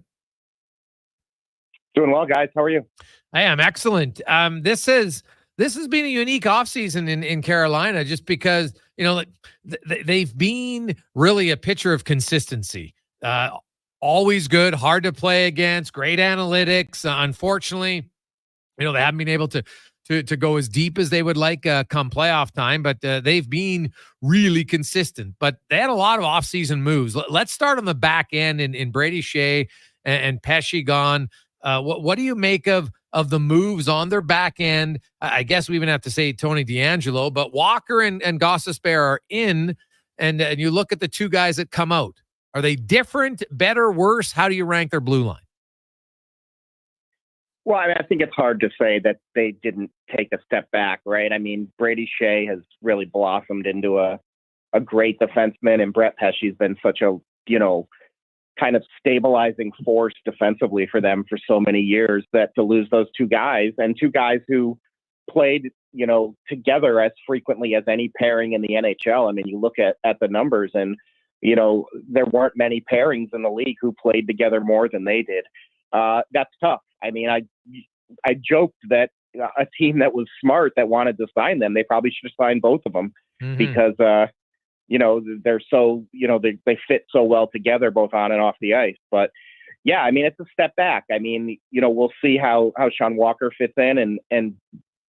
Doing well, guys. How are you? I am excellent. This has been a unique offseason in Carolina, just because they've been really a picture of consistency. Always good, hard to play against, great analytics. Unfortunately, they haven't been able to go as deep as they would like come playoff time, but they've been really consistent. But they had a lot of offseason moves. Let's start on the back end in Brady Shea and Pesce gone. What do you make of the moves on their back end? I guess we even have to say Tony DeAngelo, but Walker and Gostisbehere are in, and you look at the two guys that come out. Are they different, better, worse? How do you rank their blue line? Well, I think it's hard to say that they didn't take a step back, right? I mean, Brady Shea has really blossomed into a great defenseman, and Brett Pesce's been such a, kind of stabilizing force defensively for them for so many years, that to lose those two guys who played, together as frequently as any pairing in the NHL. I mean, you look at the numbers, and there weren't many pairings in the league who played together more than they did. That's tough. I mean, I joked that a team that was smart that wanted to sign them, they probably should have signed both of them because, they're so, they fit so well together, both on and off the ice. But yeah, I mean, it's a step back. I mean, we'll see how Sean Walker fits in and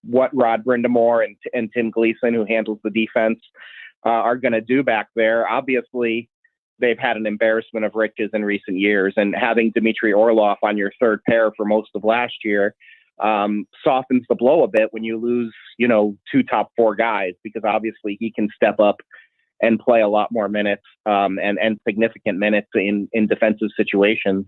what Rod Brindamore and Tim Gleason, who handles the defense, are going to do back there. Obviously, they've had an embarrassment of riches in recent years, and having Dmitry Orlov on your third pair for most of last year softens the blow a bit when you lose, two top four guys, because obviously he can step up and play a lot more minutes and significant minutes in defensive situations.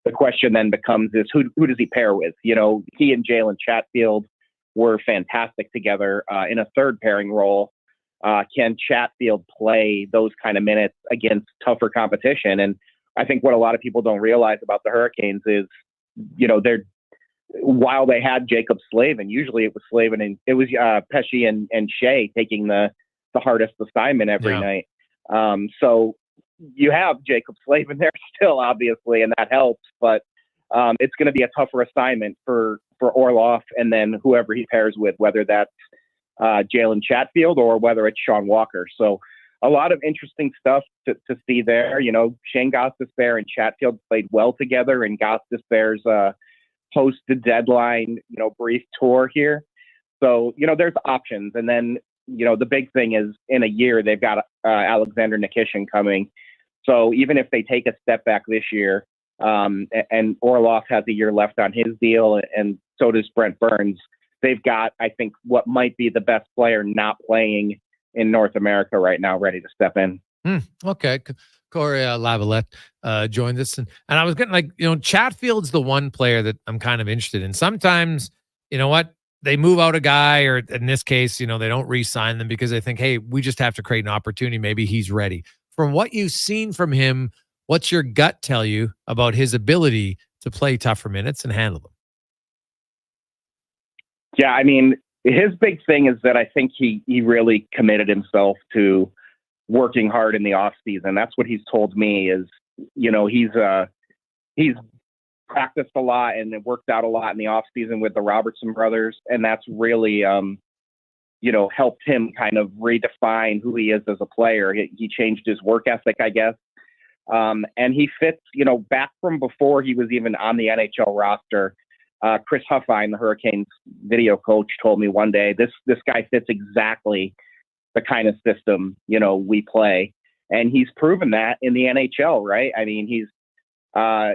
The question then becomes is who does he pair with? He and Jalen Chatfield were fantastic together in a third pairing role. Can Chatfield play those kind of minutes against tougher competition? And I think what a lot of people don't realize about the Hurricanes is, while they had Jacob Slavin, usually it was Slavin and it was Pesce and Shea taking the hardest assignment every night. So you have Jacob Slavin there still, obviously, and that helps, but it's going to be a tougher assignment for Orlov and then whoever he pairs with, whether that's Jalen Chatfield or whether it's Sean Walker. So a lot of interesting stuff to see there. Shane Gostisbehere and Chatfield played well together, and Gostisbehere's post-the deadline, brief tour here. So, there's options. And then, the big thing is in a year, they've got Alexander Nikishin coming. So even if they take a step back this year, and Orlov has a year left on his deal, and so does Brent Burns, they've got, I think, what might be the best player not playing in North America right now, ready to step in. Okay. Corey Lavalette joined us. And I was getting Chatfield's the one player that I'm kind of interested in. Sometimes, they move out a guy, or in this case, they don't re-sign them because they think, hey, we just have to create an opportunity. Maybe he's ready. From what you've seen from him, what's your gut tell you about his ability to play tougher minutes and handle them? Yeah, I mean, his big thing is that I think he really committed himself to working hard in the off season. That's what he's told me is, he's practiced a lot and it worked out a lot in the off season with the Robertson brothers. And that's really, helped him kind of redefine who he is as a player. He changed his work ethic, I guess. And he fits, back from before he was even on the NHL roster. Chris Huffine, the Hurricanes video coach, told me one day, this guy fits exactly the kind of system, we play. And he's proven that in the NHL, right? I mean, he's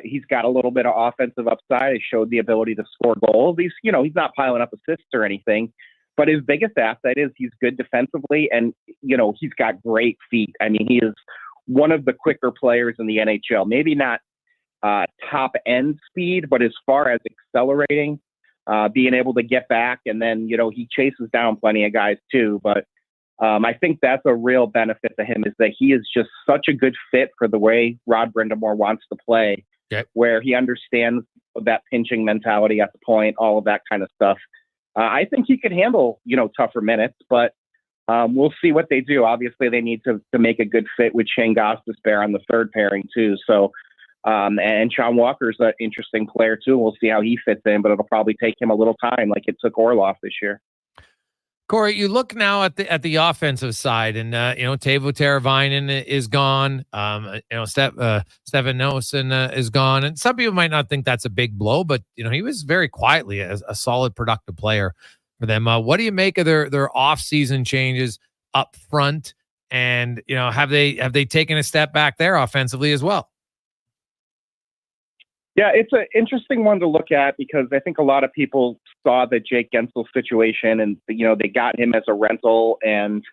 He's got a little bit of offensive upside. He showed the ability to score goals. He's not piling up assists or anything, but his biggest asset is he's good defensively, and he's got great feet. I mean, he is one of the quicker players in the NHL. Maybe not top end speed, but as far as accelerating, being able to get back, and then he chases down plenty of guys too. But I think that's a real benefit to him, is that he is just such a good fit for the way Rod Brind'Amour wants to play, where he understands that pinching mentality at the point, all of that kind of stuff. I think he could handle, tougher minutes, but we'll see what they do. Obviously, they need to make a good fit with Shane Gostisbehere on the third pairing too. So, and Sean Walker's an interesting player too. We'll see how he fits in, but it'll probably take him a little time, like it took Orlov this year. Corey, you look now at the offensive side, and Teuvo Teravainen is gone. Stefan Noesen is gone, and some people might not think that's a big blow, but he was very quietly a solid, productive player for them. What do you make of their off-season changes up front? And have they taken a step back there offensively as well? Yeah, it's an interesting one to look at, because I think a lot of people saw the Jake Gensel situation, and they got him as a rental, and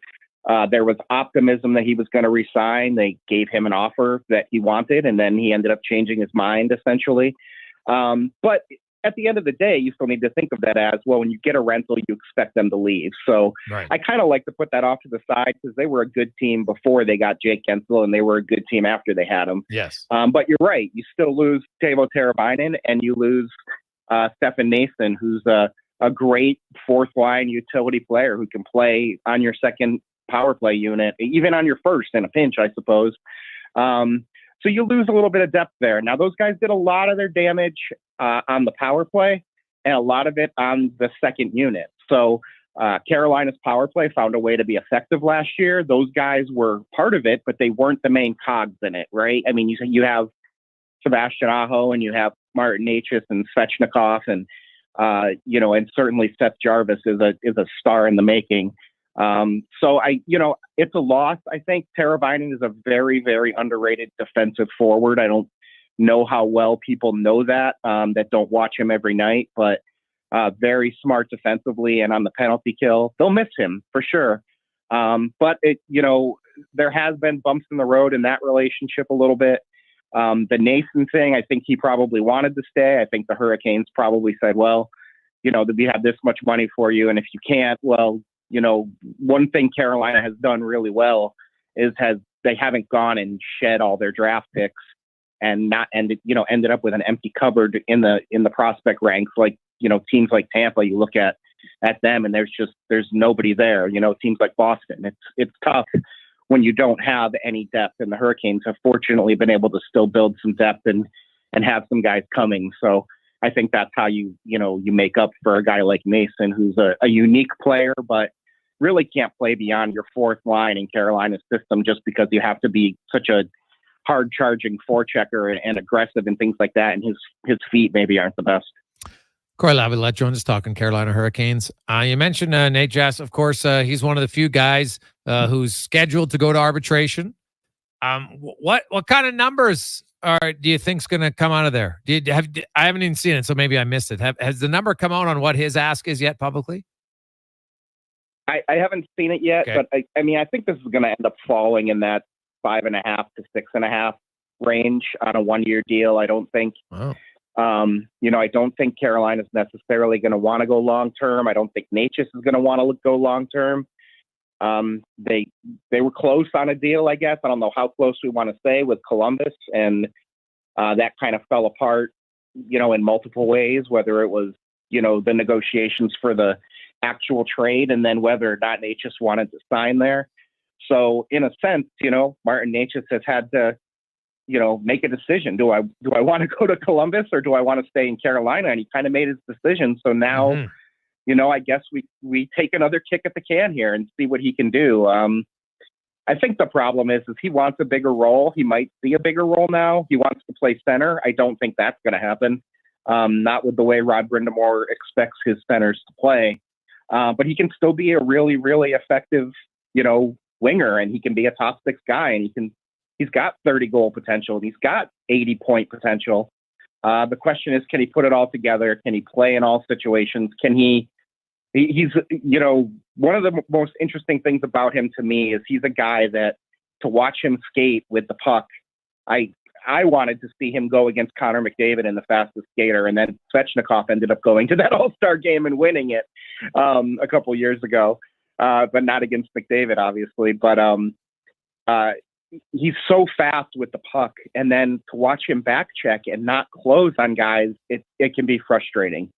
there was optimism that he was going to resign. They gave him an offer that he wanted, and then he ended up changing his mind essentially. But at the end of the day, you still need to think of that as, well, when you get a rental, you expect them to leave. So right. I kind of like to put that off to the side, because they were a good team before they got Jake Gensel, and they were a good team after they had him. Yes. But you're right. You still lose Teuvo Teravainen, and you lose Stefan Noesen, who's a great fourth line utility player who can play on your second power play unit, even on your first in a pinch, I suppose. So you lose a little bit of depth there. Now, those guys did a lot of their damage on the power play, and a lot of it on the second unit. So Carolina's power play found a way to be effective last year. Those guys were part of it, but they weren't the main cogs in it, right? I mean, you have Sebastian Aho, and you have Martin Necas and Svechnikov, and and certainly Seth Jarvis is a star in the making. So it's a loss. I think Teravainen is a very, very underrated defensive forward. I don't know how well people know that don't watch him every night, but very smart defensively and on the penalty kill. They'll miss him for sure. But there has been bumps in the road in that relationship a little bit. The Nathan thing, I think he probably wanted to stay. I think the Hurricanes probably said, well, we have this much money for you, and if you can't, well, one thing Carolina has done really well is they haven't gone and shed all their draft picks and ended up with an empty cupboard in the prospect ranks. Like, teams like Tampa, you look at them and there's nobody there. Teams like Boston, it's tough when you don't have any depth, and the Hurricanes have fortunately been able to still build some depth and have some guys coming. So I think that's how you make up for a guy like Mason, who's a unique player, but really can't play beyond your fourth line in Carolina's system, just because you have to be such a hard charging forechecker and aggressive and things like that. And his feet maybe aren't the best. Corey Laviolette joins us talking Carolina Hurricanes. You mentioned Nate Jass. Of course, he's one of the few guys who's scheduled to go to arbitration. What kind of numbers do you think's going to come out of there? I haven't even seen it, so maybe I missed it. Has the number come out on what his ask is yet publicly? I haven't seen it yet, okay. But I think this is going to end up falling in that 5.5 to 6.5 range on a 1-year deal. I don't think. Wow. I don't think Carolina's necessarily going to want to go long term. I don't think Necas is going to want to go long term. They were close on a deal, I guess. I don't know how close we want to say with Columbus, and that kind of fell apart, in multiple ways. Whether it was, the negotiations for the actual trade, and then whether or not Necas wanted to sign there. So in a sense, Martin Necas has had to, make a decision. Do I want to go to Columbus, or do I want to stay in Carolina? And he kind of made his decision. So now, I guess we take another kick at the can here and see what he can do. I think the problem is he wants a bigger role. He might see a bigger role now. He wants to play center. I don't think that's going to happen. Not with the way Rod Brind'Amour expects his centers to play. But he can still be a really, really effective, winger, and he can be a top six guy, and he's got 30 goal potential, and he's got 80-point potential. The question is, can he put it all together? Can he play in all situations? Can he's, one of the most interesting things about him to me is he's a guy that, to watch him skate with the puck, I wanted to see him go against Connor McDavid in the fastest skater, and then Svechnikov ended up going to that All-Star game and winning it a couple years ago, but not against McDavid, obviously. But he's so fast with the puck, and then to watch him back check and not close on guys, it can be frustrating.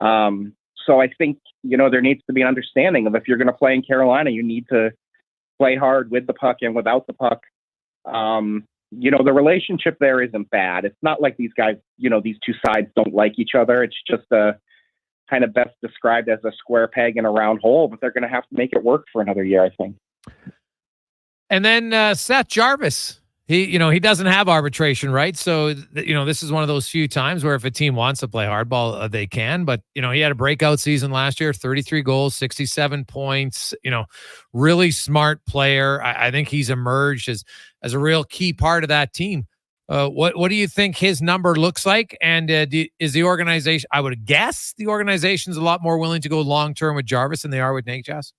So I think, there needs to be an understanding of, if you're going to play in Carolina, you need to play hard with the puck and without the puck. The relationship there isn't bad. It's not like these guys, these two sides don't like each other. It's just kind of best described as a square peg in a round hole, but they're going to have to make it work for another year, I think. And then Seth Jarvis, he doesn't have arbitration rights. So, this is one of those few times where if a team wants to play hardball, they can. But, he had a breakout season last year, 33 goals, 67 points, really smart player. I think he's emerged as a real key part of that team. What do you think his number looks like? And is the organization, I would guess the organization's a lot more willing to go long-term with Jarvis than they are with Necas?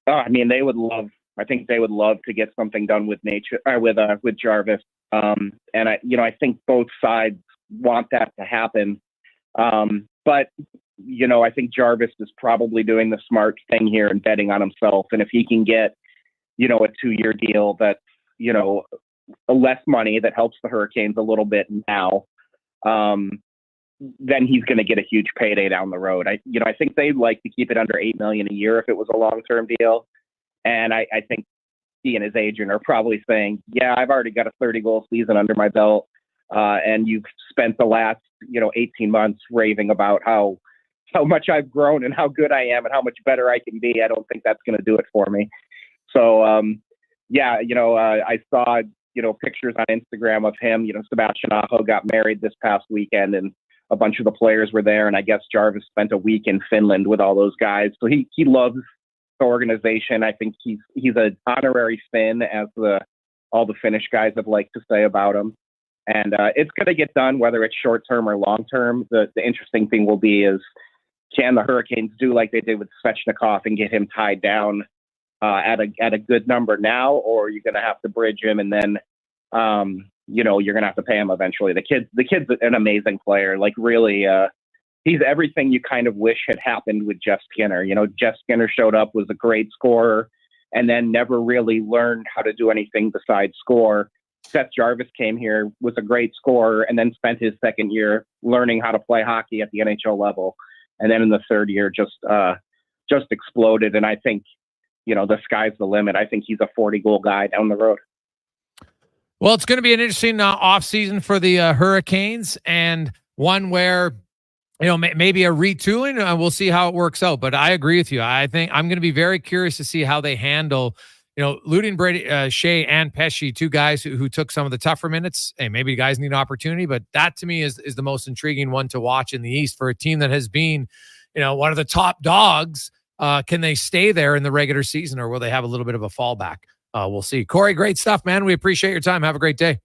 I mean, I think they would love to get something done with with Jarvis. And I think both sides want that to happen. But I think Jarvis is probably doing the smart thing here and betting on himself. And if he can get, a 2-year deal that's, less money that helps the Hurricanes a little bit now, then he's going to get a huge payday down the road. I think they'd like to keep it under $8 million a year if it was a long-term deal. And I think he and his agent are probably saying, yeah, I've already got a 30-goal season under my belt. And you've spent the last, 18 months raving about how much I've grown and how good I am and how much better I can be. I don't think that's going to do it for me. So, I saw, pictures on Instagram of him. Sebastian Aho got married this past weekend, and a bunch of the players were there. And I guess Jarvis spent a week in Finland with all those guys. So he loves the organization. I think he's an honorary Finn, as all the Finnish guys have liked to say about him. And it's going to get done, whether it's short term or long term. The interesting thing will be is, can the Hurricanes do like they did with Svechnikov and get him tied down at a good number now, or are you going to have to bridge him and then you're going to have to pay him eventually? The kid's an amazing player. Like, really, he's everything you kind of wish had happened with Jeff Skinner. Jeff Skinner showed up, was a great scorer, and then never really learned how to do anything besides score. Seth Jarvis came here, was a great scorer, and then spent his second year learning how to play hockey at the NHL level. And then in the third year, just exploded. And I think, the sky's the limit. I think he's a 40-goal guy down the road. Well, it's going to be an interesting offseason for the Hurricanes, and one where, maybe a retooling. We'll see how it works out. But I agree with you. I think I'm going to be very curious to see how they handle, Ludin, Brady, Shea, and Pesce, two guys who took some of the tougher minutes. Hey, maybe guys need an opportunity, but that to me is the most intriguing one to watch in the East for a team that has been, one of the top dogs. Can they stay there in the regular season, or will they have a little bit of a fallback? We'll see. Corey, great stuff, man. We appreciate your time. Have a great day.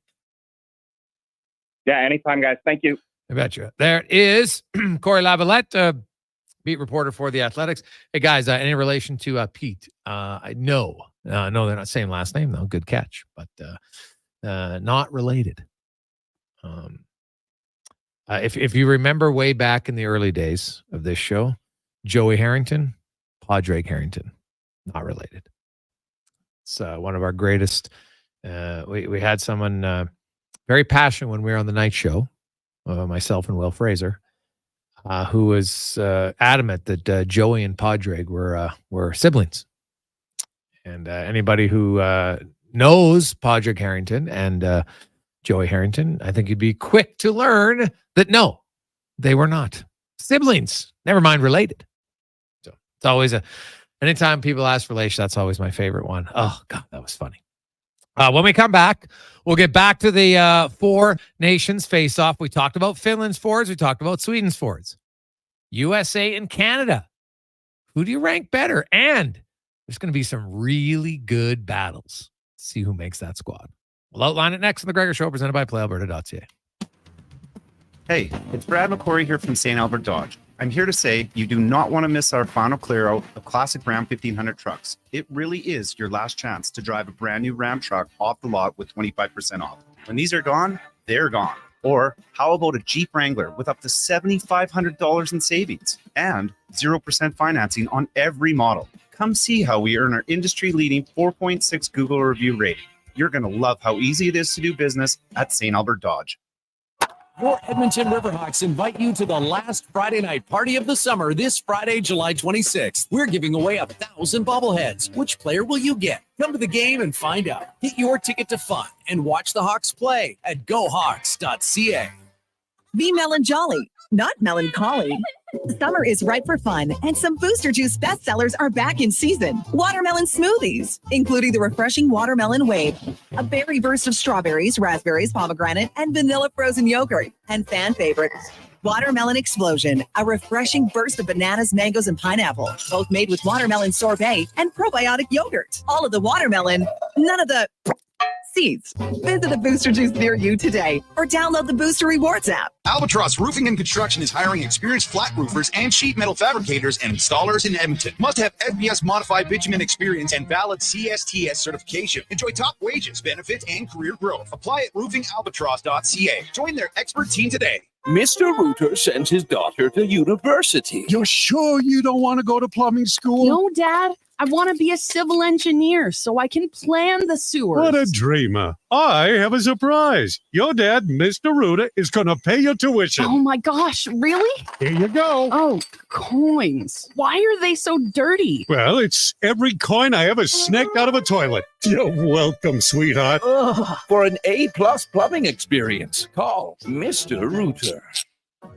Yeah, anytime, guys. Thank you. I bet you. There is Corey Lavalette, beat reporter for the Athletics. Hey, guys, any relation to Pete? No, they're not same last name, though. Good catch, but not related. If you remember way back in the early days of this show, Joey Harrington, Padraig Harrington, not related. It's one of our greatest. We had someone very passionate when we were on the night show, myself and Will Fraser, who was adamant that Joey and Padraig were siblings. And anybody who knows Padraig Harrington and Joey Harrington, I think you'd be quick to learn that no, they were not siblings. Never mind related. So it's always anytime people ask relation, that's always my favorite one. Oh God, that was funny. When we come back, we'll get back to the four nations face-off. We talked about Finland's forwards. We talked about Sweden's forwards. USA and Canada. Who do you rank better? And there's going to be some really good battles. See who makes that squad. We'll outline it next on the Gregor Show, presented by PlayAlberta.ca. Hey, it's Brad McCory here from St. Albert Dodge. I'm here to say you do not want to miss our final clear out of classic Ram 1500 trucks. It really is your last chance to drive a brand new Ram truck off the lot with 25% off. When these are gone, they're gone. Or how about a Jeep Wrangler with up to $7,500 in savings and 0% financing on every model? Come see how we earn our industry-leading 4.6 Google review rating. You're going to love how easy it is to do business at St. Albert Dodge. Your Edmonton Riverhawks invite you to the last Friday night party of the summer this Friday, July 26th. We're giving away 1,000 bobbleheads. Which player will you get? Come to the game and find out. Get your ticket to fun and watch the Hawks play at gohawks.ca. Be melon jolly, not melancholy. Summer is ripe for fun, and some Booster Juice bestsellers are back in season. Watermelon smoothies, including the refreshing Watermelon Wave, a berry burst of strawberries, raspberries, pomegranate, and vanilla frozen yogurt, and fan favorites, Watermelon Explosion, a refreshing burst of bananas, mangoes, and pineapple, both made with watermelon sorbet and probiotic yogurt. All of the watermelon, none of the seeds. Visit a Booster Juice near you today or download the Booster Rewards app. Albatross Roofing and Construction is hiring experienced flat roofers and sheet metal fabricators and installers in Edmonton. Must have FPS modified bitumen experience and valid CSTS certification. Enjoy top wages, benefits, and career growth. Apply at roofingalbatross.ca. Join their expert team today. Mr. Rooter sends his daughter to university. You're sure you don't want to go to plumbing school? No, Dad. I want to be a civil engineer so I can plan the sewers. What a dreamer. I have a surprise. Your dad, Mr. Rooter, is going to pay your tuition. Oh my gosh, really? Here you go. Oh, coins. Why are they so dirty? Well, it's every coin I ever snaked out of a toilet. You're welcome, sweetheart. Ugh, for an A-plus plumbing experience, call Mr. Rooter.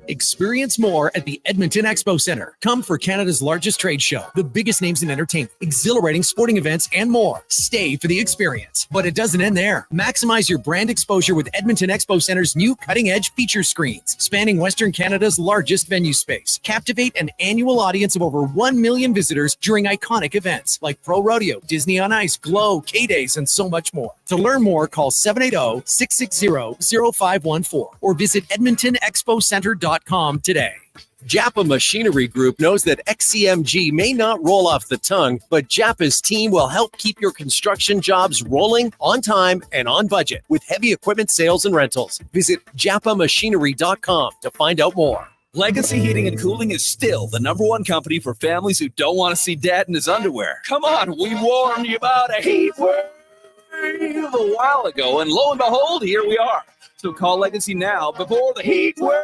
Experience more at the Edmonton Expo Center. Come for Canada's largest trade show, the biggest names in entertainment, exhilarating sporting events, and more. Stay for the experience. But it doesn't end there. Maximize your brand exposure with Edmonton Expo Center's new cutting-edge feature screens, spanning Western Canada's largest venue space. Captivate an annual audience of over 1 million visitors during iconic events like Pro Rodeo, Disney on Ice, Glow, K-Days, and so much more. To learn more, call 780-660-0514 or visit EdmontonExpoCenter.com today. Japa Machinery Group knows that XCMG may not roll off the tongue, but Japa's team will help keep your construction jobs rolling on time and on budget with heavy equipment sales and rentals. Visit japamachinery.com to find out more. Legacy Heating and Cooling is still the #1 company for families who don't want to see dad in his underwear. Come on, we warned you about a heat wave a while ago, and lo and behold, here we are. So call Legacy now before the heat wave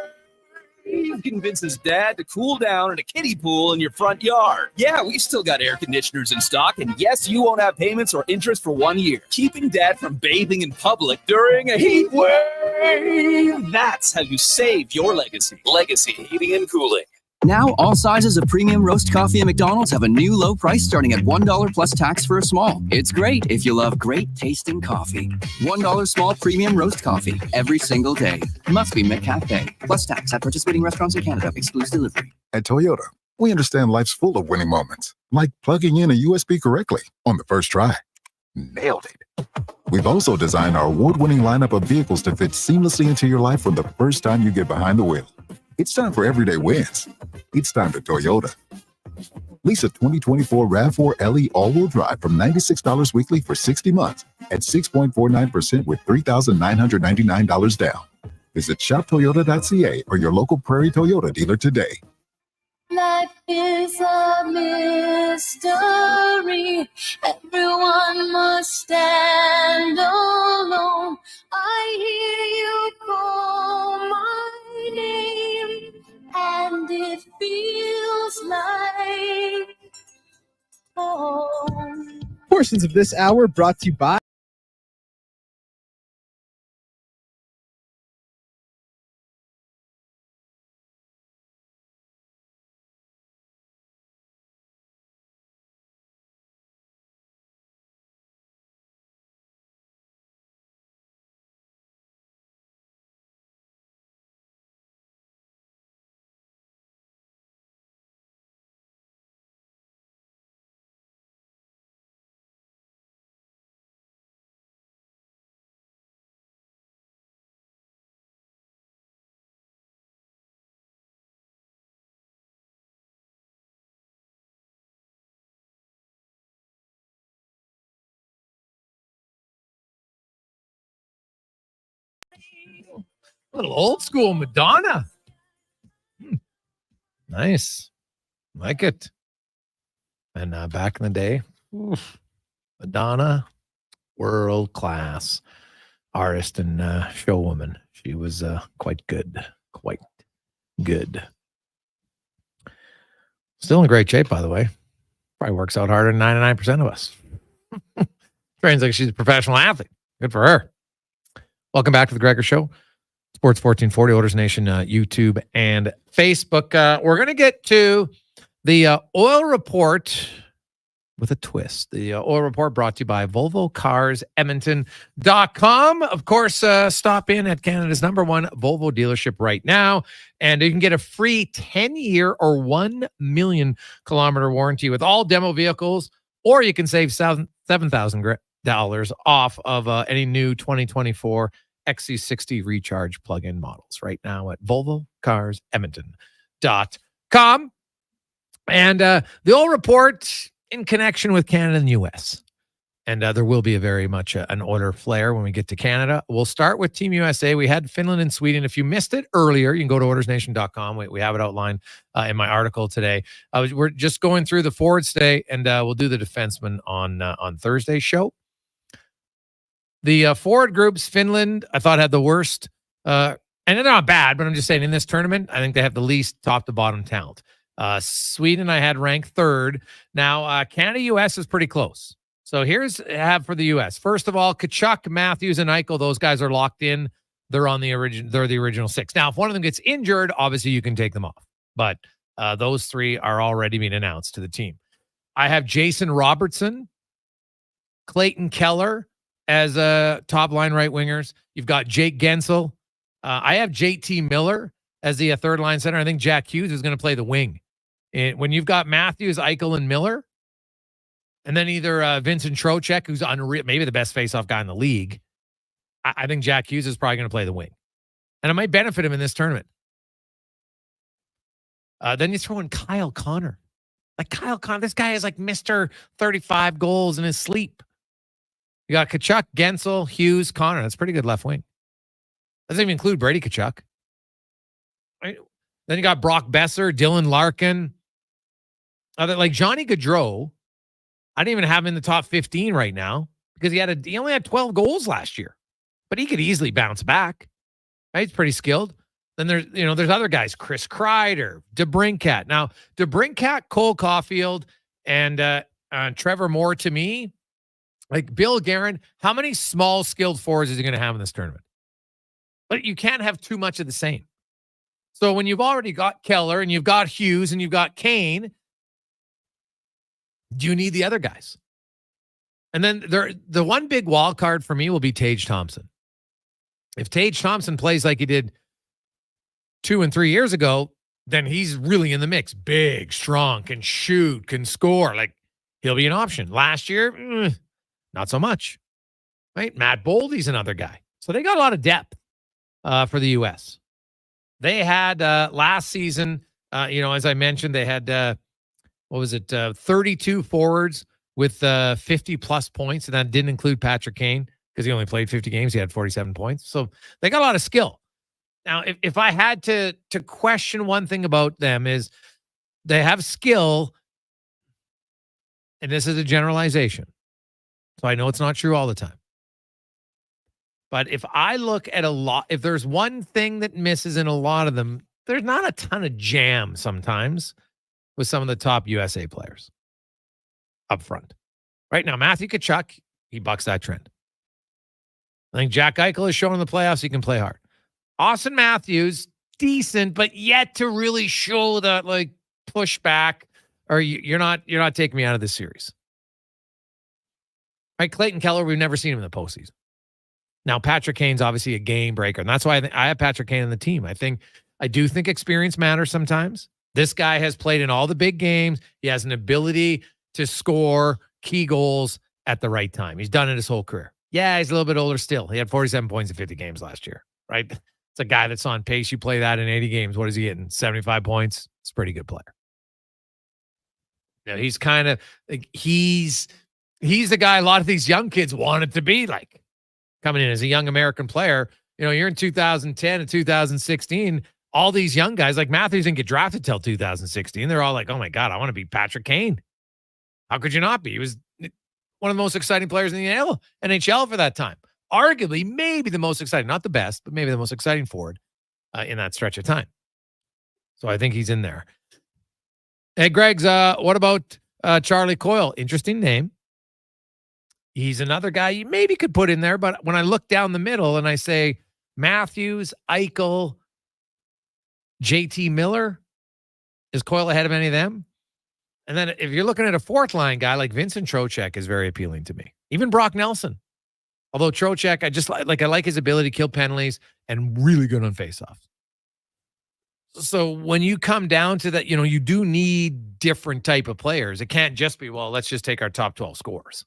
convinces dad to cool down in a kiddie pool in your front yard. Yeah, we've still got air conditioners in stock, and yes, you won't have payments or interest for 1 year. Keeping dad from bathing in public during a heat wave. That's how you save your legacy. Legacy Heating and Cooling. Now, all sizes of premium roast coffee at McDonald's have a new low price starting at $1 plus tax for a small. It's great if you love great tasting coffee. $1 small premium roast coffee every single day. Must be McCafe. Plus tax at participating restaurants in Canada. Excludes delivery. At Toyota, we understand life's full of winning moments, like plugging in a USB correctly on the first try. Nailed it. We've also designed our award-winning lineup of vehicles to fit seamlessly into your life from the first time you get behind the wheel. It's time for everyday wins. It's time to Toyota. Lease a 2024 RAV4 LE all-wheel drive from $96 weekly for 60 months at 6.49% with $3,999 down. Visit shoptoyota.ca or your local Prairie Toyota dealer today. Life is a mystery. Everyone must stand alone. I hear you call my name, and it feels like home. Portions of this hour brought to you by A little old school Madonna. Nice. Like it. And back in the day, Madonna, world class artist and showwoman. She was quite good. Quite good. Still in great shape, by the way. Probably works out harder than 99% of us. Trains like she's a professional athlete. Good for her. Welcome back to the Gregor Show. Sports 1440, Oilers Nation, YouTube and Facebook. We're going to get to the oil report with a twist. The oil report brought to you by Volvo Cars, Edmonton.com. Of course, stop in at Canada's #1 Volvo dealership right now, and you can get a free 10-year or 1 million kilometer warranty with all demo vehicles, or you can save $7,000 off of any new 2024 XC60 recharge plug-in models right now at Volvo Cars, Edmonton.com. And the oil report in connection with Canada and the U.S. And there will be a very much an Oiler flair when we get to Canada. We'll start with Team USA. We had Finland and Sweden. If you missed it earlier, you can go to OilersNation.com. We have it outlined in my article today. We're just going through the forwards today, and we'll do the defenseman on Thursday's show. The forward groups, Finland, I thought had the worst. And they're not bad, but I'm just saying in this tournament, I think they have the least top-to-bottom talent. Sweden, I had ranked third. Now, Canada-U.S. is pretty close. So here's for the U.S. First of all, Tkachuk, Matthews, and Eichel, those guys are locked in. They're on the original 6. Now, if one of them gets injured, obviously you can take them off. But those 3 are already being announced to the team. I have Jason Robertson, Clayton Keller as top line right wingers. You've got Jake Gensel. I have JT Miller as the third line center. I think Jack Hughes is going to play the wing. And when you've got Matthews, Eichel, and Miller, and then either Vincent Trocheck, who's maybe the best faceoff guy in the league, I think Jack Hughes is probably going to play the wing. And it might benefit him in this tournament. Then you throw in Kyle Connor. Like Kyle Connor, this guy is like Mr. 35 goals in his sleep. You got Tkachuk, Gensel, Hughes, Connor. That's pretty good left wing. Doesn't even include Brady Tkachuk. Right? Then you got Brock Besser, Dylan Larkin. Like Johnny Gaudreau, I didn't even have him in the top 15 right now because he only had 12 goals last year, but he could easily bounce back. Right? He's pretty skilled. Then there's other guys, Chris Kreider, DeBrincat. Now, DeBrincat, Cole Caulfield, and Trevor Moore, to me, like Bill Guerin, how many small skilled forwards is he going to have in this tournament? But you can't have too much of the same. So when you've already got Keller and you've got Hughes and you've got Kane, do you need the other guys? And then the one big wild card for me will be Tage Thompson. If Tage Thompson plays like he did 2 and 3 years ago, then he's really in the mix. Big, strong, can shoot, can score. Like, he'll be an option. Last year, not so much. Right? Matt Boldy's another guy. So they got a lot of depth for the U.S. They had last season, as I mentioned, they had, 32 forwards with 50-plus points, and that didn't include Patrick Kane because he only played 50 games. He had 47 points. So they got a lot of skill. Now, if I had to question one thing about them is they have skill, and this is a generalization, so I know it's not true all the time. But if I look at if there's one thing that misses in a lot of them, there's not a ton of jam sometimes with some of the top USA players up front. Right now, Matthew Tkachuk, he bucks that trend. I think Jack Eichel has shown in the playoffs he can play hard. Austin Matthews, decent, but yet to really show that like pushback, or you're not taking me out of this series. Right, Clayton Keller, we've never seen him in the postseason. Now, Patrick Kane's obviously a game breaker, and that's why I have Patrick Kane on the team. I do think experience matters sometimes. This guy has played in all the big games. He has an ability to score key goals at the right time. He's done it his whole career. Yeah, he's a little bit older still. He had 47 points in 50 games last year, right? It's a guy that's on pace. You play that in 80 games. What is he getting? 75 points? It's a pretty good player. Now, he's kind of like, he's the guy a lot of these young kids wanted to be like. Coming in as a young American player, You're in 2010 and 2016. All these young guys, like Matthews, didn't get drafted till 2016. They're all like, oh my God, I want to be Patrick Kane. How could you not be? He was one of the most exciting players in the NHL for that time. Arguably, maybe the most exciting, not the best, but maybe the most exciting forward in that stretch of time. So I think he's in there. Hey, Greg's, what about Charlie Coyle? Interesting name. He's another guy you maybe could put in there, but when I look down the middle and I say Matthews, Eichel, JT Miller, is Coyle ahead of any of them? And then if you're looking at a fourth line guy like Vincent Trocheck is very appealing to me. Even Brock Nelson. Although Trocheck, I like his ability to kill penalties and really good on faceoffs. So when you come down to that, you do need different type of players. It can't just be, well, let's just take our top 12 scorers,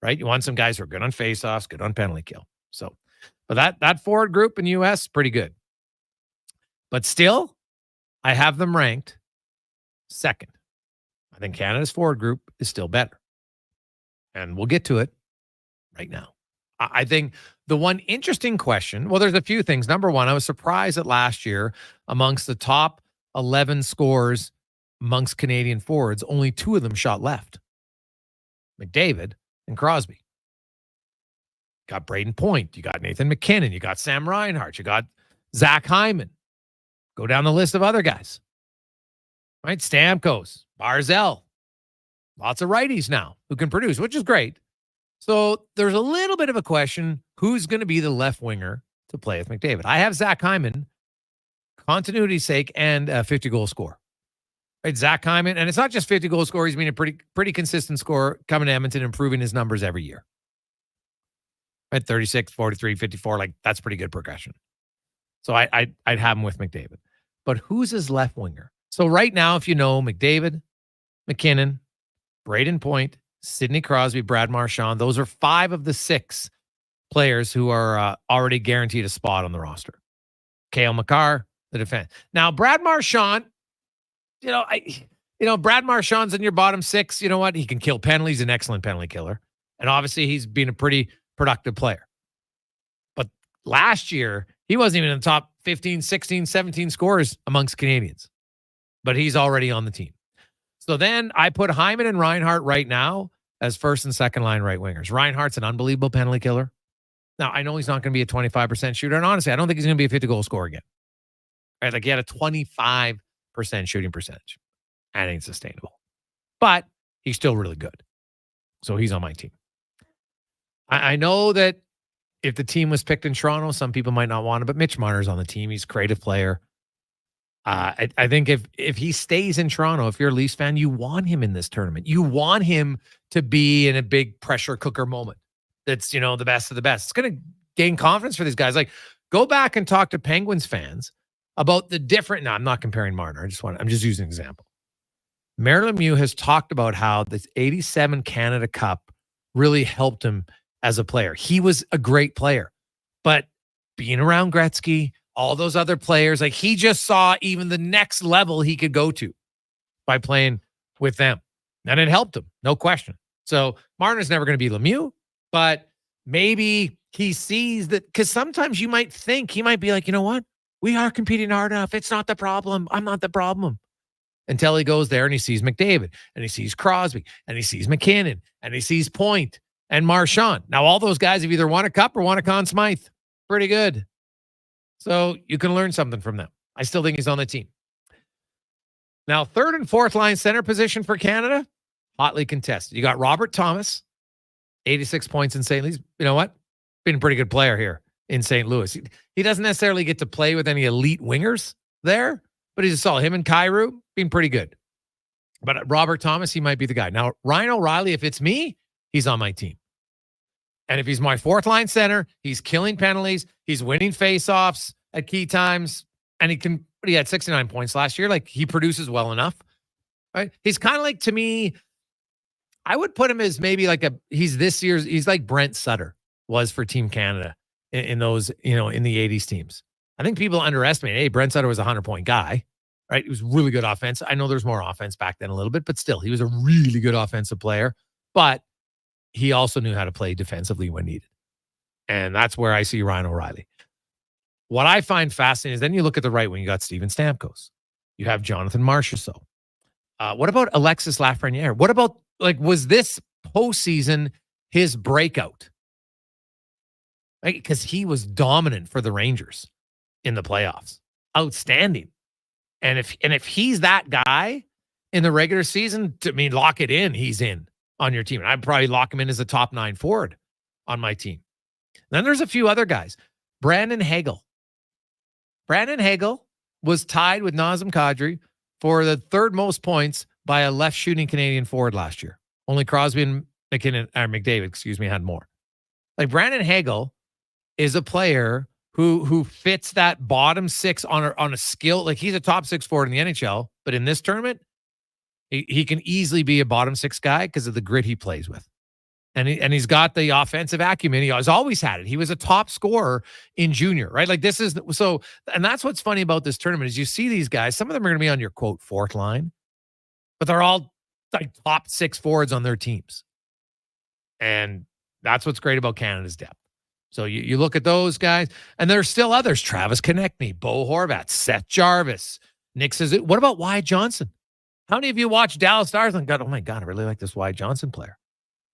right? You want some guys who are good on faceoffs, good on penalty kill. So, but that forward group in the U.S. pretty good. But still, I have them ranked second. I think Canada's forward group is still better. And we'll get to it right now. I think the one interesting question, well, there's a few things. Number one, I was surprised that last year, amongst the top 11 scores amongst Canadian forwards, only 2 of them shot left. McDavid and Crosby. You got Braden Point. You got Nathan McKinnon. You got Sam Reinhart. You got Zach Hyman. Go down the list of other guys. Right? Stamkos, Barzell. Lots of righties now who can produce, which is great. So there's a little bit of a question, who's going to be the left winger to play with McDavid? I have Zach Hyman, continuity's sake, and a 50-goal score. Right, Zach Hyman, and it's not just 50-goal score. He's been a pretty consistent scorer coming to Edmonton, improving his numbers every year. Right, 36, 43, 54, like that's pretty good progression. So I'd have him with McDavid. But who's his left winger? So right now, if you know McDavid, McKinnon, Braden Point, Sidney Crosby, Brad Marchand, those are 5 of the 6 players who are already guaranteed a spot on the roster. Cale Makar, the defense. Now, Brad Marchand, Brad Marchand's in your bottom 6. You know what? He can kill penalties. He's an excellent penalty killer. And obviously, he's been a pretty productive player. But last year, he wasn't even in the top 15, 16, 17 scorers amongst Canadians. But he's already on the team. So then I put Hyman and Reinhart right now as first and second line right wingers. Reinhart's an unbelievable penalty killer. Now, I know he's not going to be a 25% shooter. And honestly, I don't think he's going to be a 50-goal scorer again. Right? Like he had a 25% shooting percentage. And it ain't sustainable. But he's still really good. So he's on my team. I know that if the team was picked in Toronto, some people might not want him, but Mitch Marner's on the team. He's a creative player. I think if he stays in Toronto, if you're a Leafs fan, you want him in this tournament. You want him to be in a big pressure cooker moment. That's, the best of the best. It's going to gain confidence for these guys. Like, go back and talk to Penguins fans about the different. No, I'm not comparing Marner. I'm just using an example. Mario Lemieux has talked about how this 87 Canada Cup really helped him as a player. He was a great player, but being around Gretzky, all those other players, like he just saw even the next level he could go to by playing with them. And it helped him, no question. So Marner's never going to be Lemieux, but maybe he sees that, because sometimes you might think he might be like, you know what? We are competing hard enough. It's not the problem. I'm not the problem. Until he goes there and he sees McDavid and he sees Crosby and he sees McKinnon and he sees Point and Marchand. Now, all those guys have either won a cup or won a Conn Smythe. Pretty good. So you can learn something from them. I still think he's on the team. Now, third and fourth line center position for Canada, hotly contested. You got Robert Thomas, 86 points in St. Louis. You know what? Been a pretty good player here in St. Louis. He doesn't necessarily get to play with any elite wingers there, but he's a solid. Him and Kyrou been pretty good. But Robert Thomas, he might be the guy. Now, Ryan O'Reilly, if it's me, he's on my team. And if he's my fourth line center, he's killing penalties. He's winning faceoffs at key times. And he had 69 points last year. Like, he produces well enough, right? He's kind of like, to me, I would put him as maybe like he's like Brent Sutter was for Team Canada in those, in the 80s teams. I think people underestimate, hey, Brent Sutter was a 100-point guy, right? He was really good offense. I know there's more offense back then a little bit, but still, he was a really good offensive player. But he also knew how to play defensively when needed. And that's where I see Ryan O'Reilly. What I find fascinating is then you look at the right wing, you got Steven Stamkos. You have Jonathan Marchessault. What about Alexis Lafreniere? What about, was this postseason his breakout? Right? Because he was dominant for the Rangers in the playoffs. Outstanding. And if he's that guy in the regular season, lock it in, he's in on your team. And I'd probably lock him in as a top 9 forward on my team. Then there's a few other guys. Brandon Hagel. Brandon Hagel was tied with Nazem Kadri for the third most points by a left shooting Canadian forward last year. Only Crosby and McDavid, had more. Brandon Hagel is a player who fits that bottom 6 on a skill. He's a top 6 forward in the NHL, but in this tournament, he can easily be a bottom 6 guy because of the grit he plays with. And he's got the offensive acumen. He has always had it. He was a top scorer in junior, right? And that's what's funny about this tournament is you see these guys, some of them are going to be on your quote 4th line, but they're all top 6 forwards on their teams. And that's what's great about Canada's depth. So you look at those guys, and there's still others. Travis Konechny, Bo Horvat, Seth Jarvis, Nick Suzuki. What about Wyatt Johnson? How many of you watch Dallas Stars and go, oh my God, I really like this Wyatt Johnson player?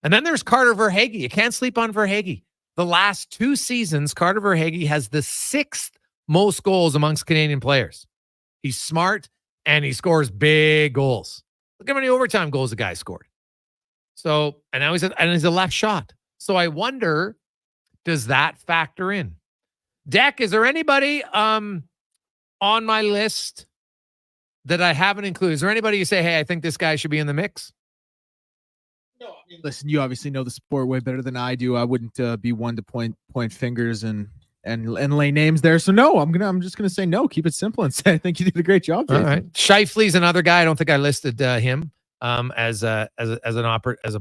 And then there's Carter Verhaeghe. You can't sleep on Verhaeghe. The last 2 seasons, Carter Verhaeghe has the 6th most goals amongst Canadian players. He's smart, and he scores big goals. Look how many overtime goals the guy scored. So, and now he's a left shot. So I wonder, does that factor in? Deck, is there anybody on my list that I haven't included? Is there anybody you say, hey, I think this guy should be in the mix? No, listen, you obviously know the sport way better than I do. I wouldn't be one to point fingers and lay names there. So no, I'm just gonna say no. Keep it simple and say I think you did a great job, Jason. All right. Scheifele's another guy. I don't think I listed him as a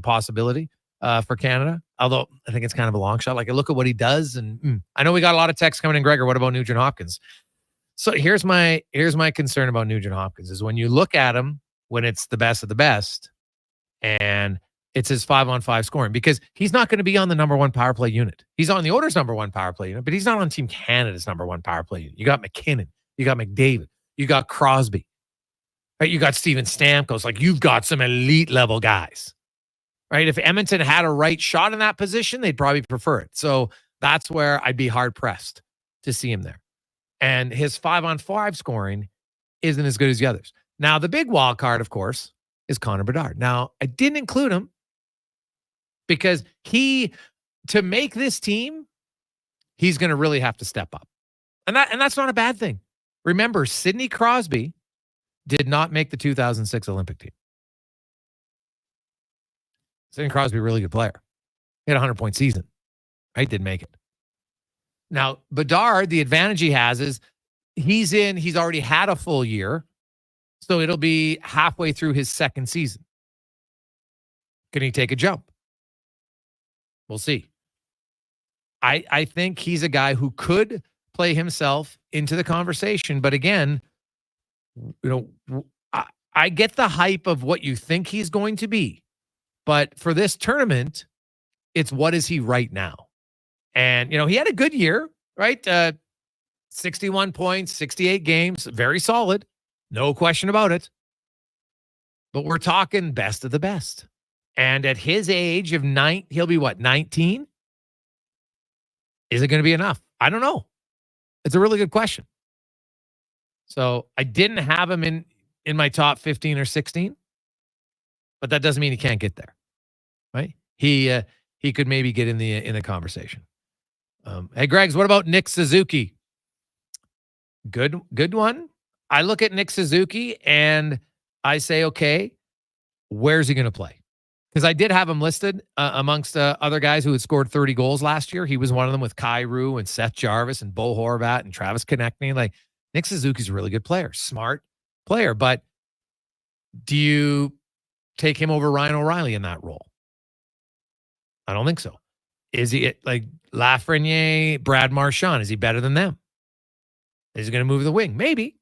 possibility for Canada. Although I think it's kind of a long shot. I look at what he does, and I know we got a lot of texts coming in. Gregor, what about Nugent Hopkins? So here's my concern about Nugent Hopkins is when you look at him when it's the best of the best, and it's his 5-on-5 scoring, because he's not going to be on the number 1 power play unit. He's on the Oilers' number 1 power play unit, but he's not on Team Canada's number 1 power play unit. You got McKinnon, you got McDavid, you got Crosby, right? You got Steven Stamkos. You've got some elite level guys, right? If Edmonton had a right shot in that position, they'd probably prefer it. So that's where I'd be hard pressed to see him there. And his 5-on-5 scoring isn't as good as the others. Now, the big wild card, of course, is Connor Bedard. Now, I didn't include him because to make this team, he's going to really have to step up. And that's not a bad thing. Remember, Sidney Crosby did not make the 2006 Olympic team. Sidney Crosby, a really good player. He had a 100-point season. Right? Didn't make it. Now, Bedard, the advantage he has is he's already had a full year, so it'll be halfway through his 2nd season. Can he take a jump? We'll see. I think he's a guy who could play himself into the conversation, but again, I get the hype of what you think he's going to be, but for this tournament, it's what is he right now? And, he had a good year, right? 61 points, 68 games, very solid. No question about it. But we're talking best of the best. And at his age of 9, he'll be what, 19? Is it going to be enough? I don't know. It's a really good question. So I didn't have him in my top 15 or 16, but that doesn't mean he can't get there, right? He could maybe get in the conversation. Hey, Greggs, what about Nick Suzuki? Good one. I look at Nick Suzuki and I say, okay, where's he going to play? Because I did have him listed amongst other guys who had scored 30 goals last year. He was one of them with Kyrou and Seth Jarvis and Bo Horvat and Travis Konechny. Nick Suzuki's a really good player, smart player. But do you take him over Ryan O'Reilly in that role? I don't think so. Is he Lafreniere, Brad Marchand? Is he better than them? Is he going to move the wing? Maybe.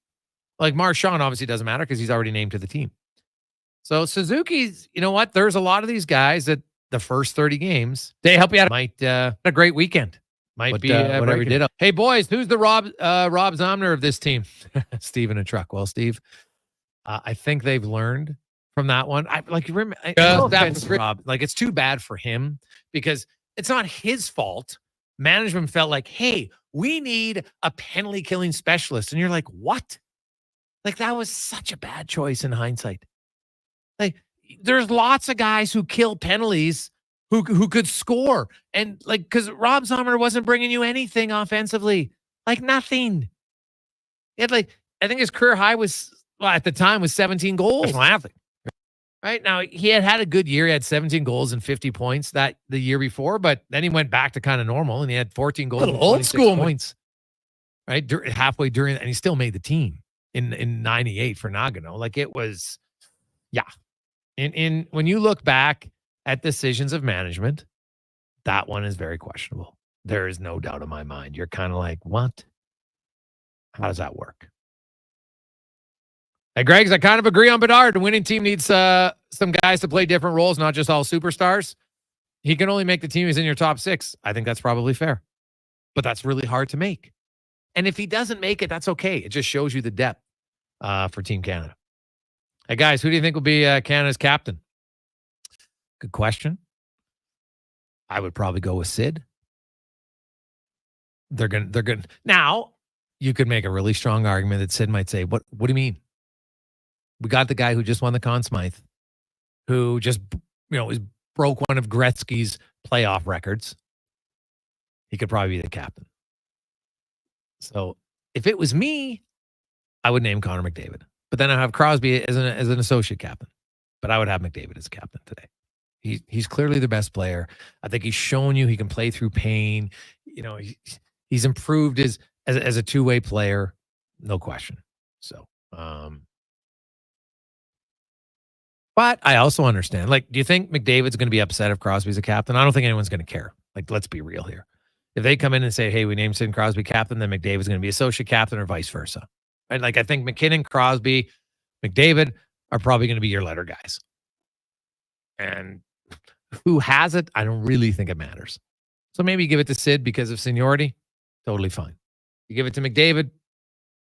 Marchand obviously doesn't matter because he's already named to the team. So Suzuki's, you know what? There's a lot of these guys that the first 30 games, they help you out. Might a great weekend. Might be whatever he did. Hey, boys, who's the Rob Zomner of this team? Steve in a truck. Well, Steve, I think they've learned from that one. Rob, like, it's too bad for him because it's not his fault. Management felt like, hey, we need a penalty killing specialist. And you're like, what? Like, that was such a bad choice in hindsight. Like, there's lots of guys who kill penalties who could score. And like, because Rob Zommer wasn't bringing you anything offensively, like nothing. He had like, I think his career high at the time was 17 goals. Nothing. Right now, he had a good year. He had 17 goals and 50 points the year before, but then he went back to kind of normal and he had 14 goals and 26 points. Right, halfway during, and he still made the team in 98 for Nagano. Like, it was, yeah. In when you look back at decisions of management, that one is very questionable. There is no doubt in my mind. You're kind of like, what? How does that work? Hey, Greg's, I kind of agree on Bedard. The winning team needs some guys to play different roles, not just all superstars. He can only make the team who's in your top 6. I think that's probably fair. But that's really hard to make. And if he doesn't make it, that's okay. It just shows you the depth for Team Canada. Hey, guys, who do you think will be Canada's captain? Good question. I would probably go with Sid. They're gonna. Now, you could make a really strong argument that Sid might say, "What do you mean? We got the guy who just won the Conn Smythe, who just broke one of Gretzky's playoff records. He could probably be the captain." So, if it was me, I would name Connor McDavid. But then I have Crosby as an associate captain. But I would have McDavid as a captain today. He's clearly the best player. I think he's shown you he can play through pain. He's improved as a two-way player, no question. So, but I also understand. Like, do you think McDavid's going to be upset if Crosby's a captain? I don't think anyone's going to care. Like, let's be real here. If they come in and say, "Hey, we named Sidney Crosby captain," then McDavid's going to be associate captain or vice versa. Right? Like, I think McKinnon, Crosby, McDavid are probably going to be your letter guys. And who has it? I don't really think it matters. So maybe you give it to Sid because of seniority. Totally fine. You give it to McDavid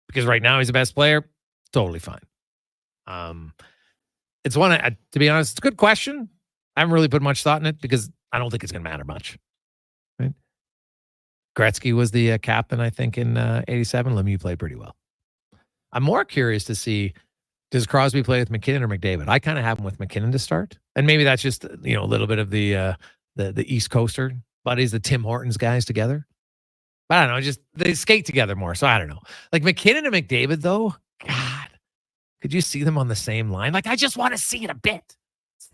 because right now he's the best player. Totally fine. It's one, to be honest, it's a good question. I haven't really put much thought in it because I don't think it's going to matter much. Right? Gretzky was the captain, I think, in 87. Lemieux played pretty well. I'm more curious to see, does Crosby play with McKinnon or McDavid? I kind of have him with McKinnon to start. And maybe that's just, a little bit of the East Coaster buddies, the Tim Hortons guys together. But I don't know, just they skate together more. So I don't know. Like McKinnon and McDavid, though, God, could you see them on the same line? Like, I just want to see it a bit.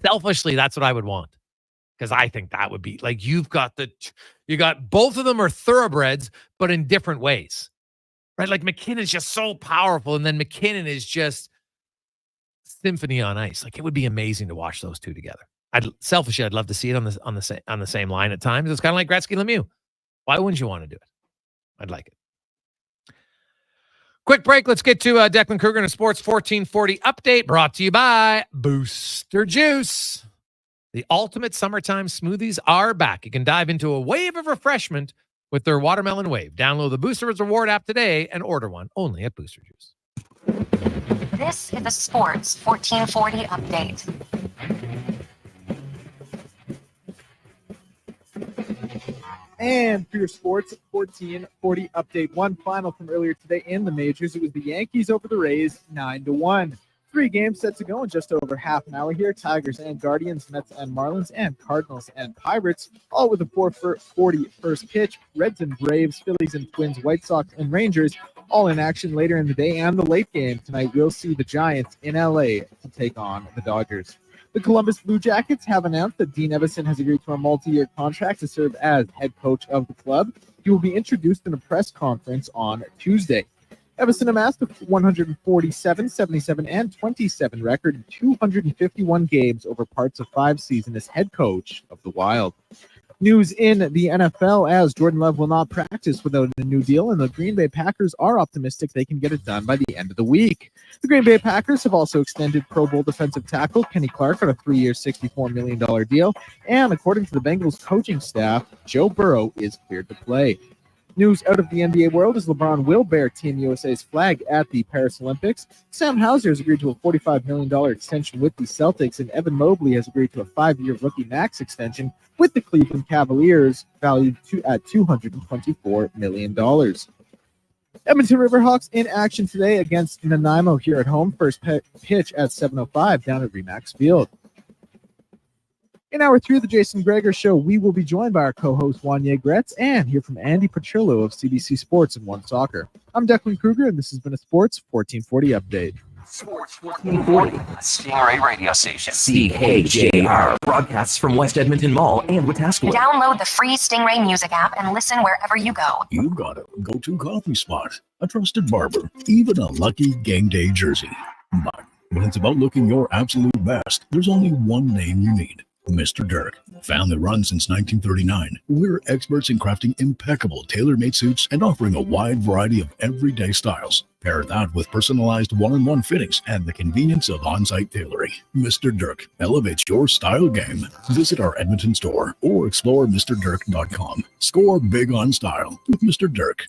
Selfishly, that's what I would want. Because I think that would be like, you got both of them are thoroughbreds, but in different ways. Right? Like McKinnon is just so powerful, and then McKinnon is just symphony on ice. Like, it would be amazing to watch those two together. I'd love to see it on the same line at times. It's kind of like Gretzky Lemieux. Why wouldn't you want to do it? I'd like it. Quick break. Let's get to Declan Kruger and a Sports 1440 update brought to you by Booster Juice. The ultimate summertime smoothies are back. You can dive into a wave of refreshment with their Watermelon Wave. Download the Boosters Reward app today and order one only at Booster Juice. This is the Sports 1440 update. And for your Sports 1440 update, one final from earlier today in the majors. It was the Yankees over the Rays, 9-1. 3 games set to go in just over half an hour here. Tigers and Guardians, Mets and Marlins, and Cardinals and Pirates, all with a 4:40 first pitch. Reds and Braves, Phillies and Twins, White Sox and Rangers, all in action later in the day. And the late game tonight, we'll see the Giants in LA to take on the Dodgers. The Columbus Blue Jackets have announced that Dean Evason has agreed to a multi-year contract to serve as head coach of the club. He will be introduced in a press conference on Tuesday. Evason amassed a 147, 77, and 27 record in 251 games over parts of 5 seasons as head coach of the Wild. News in the NFL as Jordan Love will not practice without a new deal, and the Green Bay Packers are optimistic they can get it done by the end of the week. The Green Bay Packers have also extended Pro Bowl defensive tackle Kenny Clark on a 3-year, $64 million deal. And according to the Bengals coaching staff, Joe Burrow is cleared to play. News out of the NBA world is LeBron will bear Team USA's flag at the Paris Olympics. Sam Hauser has agreed to a $45 million extension with the Celtics, and Evan Mobley has agreed to a 5-year rookie max extension with the Cleveland Cavaliers, valued at $224 million. Edmonton Riverhawks in action today against Nanaimo here at home. First pitch at 7:05 down at Remax Field. In hour 3 of the Jason Gregor Show, we will be joined by our co-host Wanye Gretz and hear from Andi Petrillo of CBC Sports and One Soccer. I'm Declan Kruger, and this has been a Sports 1440 update. Sports 1440, a Stingray radio station. CKJR broadcasts from West Edmonton Mall and Wetaskiwin. Download the free Stingray music app and listen wherever you go. You got a go-to coffee spot, a trusted barber, even a lucky game day jersey. But when it's about looking your absolute best, there's only one name you need. Mr. Dirk. Family run since 1939. We're experts in crafting impeccable tailor-made suits and offering a wide variety of everyday styles. Pair that with personalized one-on-one fittings and the convenience of on-site tailoring. Mr. Dirk elevates your style game. Visit our Edmonton store or explore MrDirk.com. Score big on style with Mr. Dirk.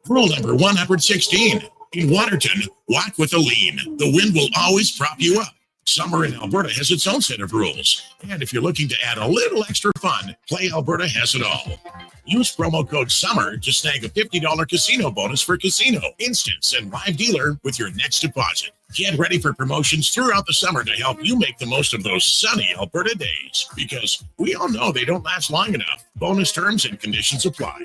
Rule number 116. In Waterton, walk with a lean. The wind will always prop you up. Summer in Alberta has its own set of rules. And if you're looking to add a little extra fun, Play Alberta has it all. Use promo code SUMMER to snag a $50 casino bonus for casino, instance, and live dealer with your next deposit. Get ready for promotions throughout the summer to help you make the most of those sunny Alberta days. Because we all know they don't last long enough. Bonus terms and conditions apply.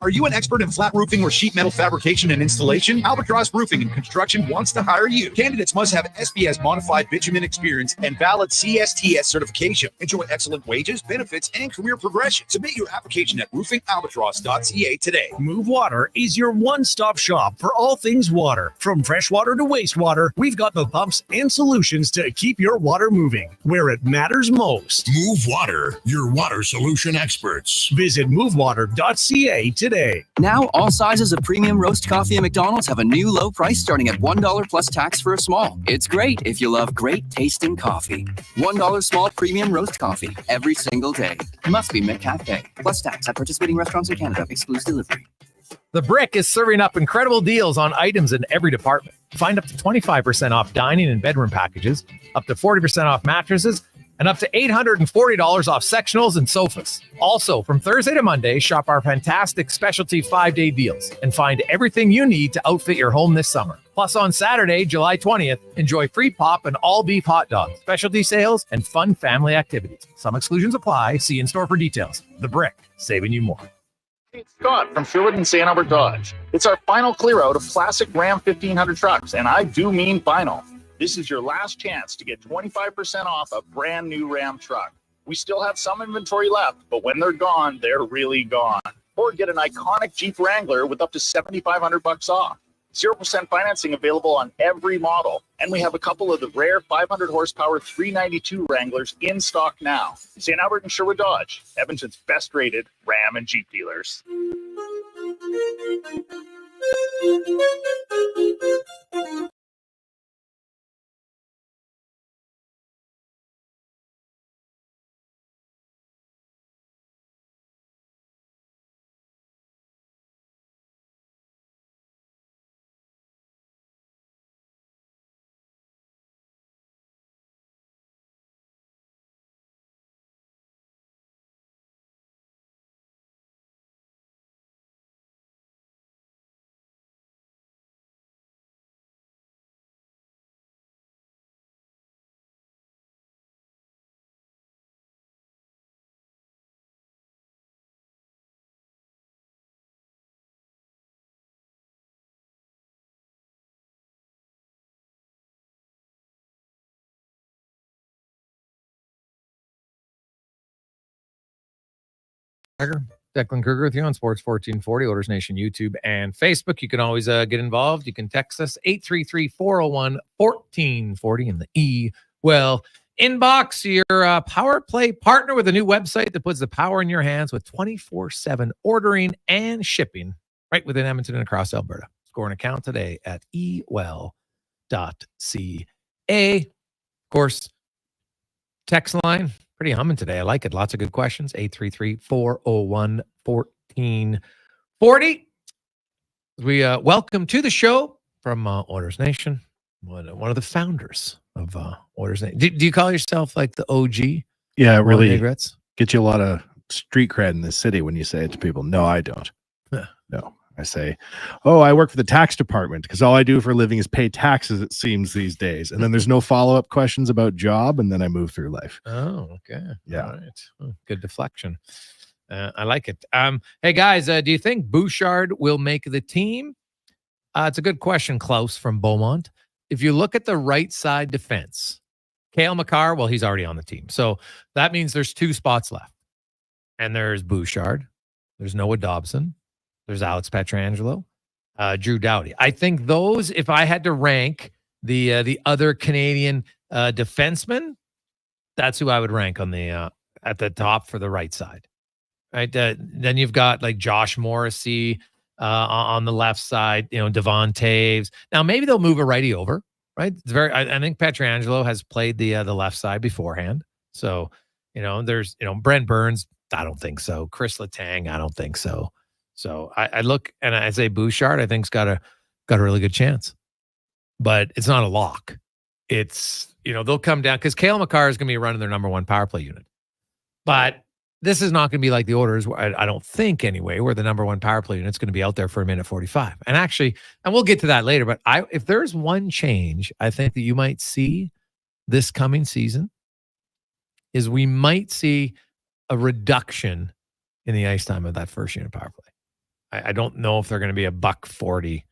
Are you an expert in flat roofing or sheet metal fabrication and installation? Albatross Roofing and Construction wants to hire you. Candidates must have SBS modified bitumen experience and valid CSTS certification. Enjoy excellent wages, benefits, and career progression. Submit your application at roofingalbatross.ca today. Move Water is your one-stop shop for all things water. From freshwater to wastewater, we've got the pumps and solutions to keep your water moving where it matters most. Move Water, your water solution experts. Visit movewater.ca today. Now, all sizes of premium roast coffee at McDonald's have a new low price starting at $1 plus tax for a small. It's great if you love great tasting coffee. $1 small premium roast coffee every single day. Must be McCafe. Plus tax at participating restaurants in Canada. Excludes delivery. The Brick is serving up incredible deals on items in every department. Find up to 25% off dining and bedroom packages, up to 40% off mattresses, and up to $840 off sectionals and sofas. Also, from Thursday to Monday, shop our fantastic specialty 5-day deals and find everything you need to outfit your home this summer. Plus, on Saturday, July 20th, enjoy free pop and all-beef hot dogs, specialty sales, and fun family activities. Some exclusions apply. See in-store for details. The Brick, saving you more. Hey, Scott from Sherwood and St. Albert Dodge. It's our final clear out of classic Ram 1500 trucks, and I do mean final. This is your last chance to get 25% off a brand new Ram truck. We still have some inventory left, but when they're gone, they're really gone. Or get an iconic Jeep Wrangler with up to $7,500 off. 0% financing available on every model. And we have a couple of the rare 500 horsepower 392 Wranglers in stock now. St. Albert and Sherwood Dodge, Edmonton's best rated Ram and Jeep dealers. Declan Kruger with you on Sports 1440, Oilers Nation YouTube and Facebook. You can always get involved. You can text us 833-401-1440 in the inbox. Your Power Play partner with a new website that puts the power in your hands with 24/7 ordering and shipping right within Edmonton and across Alberta. Score an account today at ewell.ca. Of course, text line, pretty humming today. I like it. Lots of good questions. 833-401-1440. We welcome to the show from Oilers Nation, one of the founders of Oilers Nation. Do you call yourself like the OG? Yeah, it really Wanye Gretz? gets you a lot of street cred in this city when you say it to people. No, I don't. Huh. No, I say, oh, I work for the tax department because all I do for a living is pay taxes, it seems these days. And then there's no follow-up questions about job, and then I move through life. Oh, okay. Yeah. All right. Oh, good deflection. I like it. Hey, guys, do you think Bouchard will make the team? It's a good question, Klaus from Beaumont. If you look at the right side defense, Cale Makar, well, he's already on the team. So that means there's 2 spots left. And there's Bouchard. There's Noah Dobson. There's Alex Pietrangelo. Drew Doughty. I think those, if I had to rank the other Canadian defensemen, that's who I would rank on the at the top for the right side. Right. Then you've got like Josh Morrissey on the left side, Devon Taves. Now, maybe they'll move a righty over, right? It's I think Pietrangelo has played the left side beforehand. So, there's, Brent Burns. I don't think so. Chris Letang. I don't think so. So I look and I say Bouchard, I think's got a really good chance, but it's not a lock. It's, they'll come down because Cale Makar is going to be running their number 1 power play unit, but this is not going to be like the Oilers, I don't think anyway, where the number 1 power play unit's going to be out there for a minute 45. And actually, and we'll get to that later, but if there's one change I think that you might see this coming season is we might see a reduction in the ice time of that first unit power play. I don't know if they're going to be a $140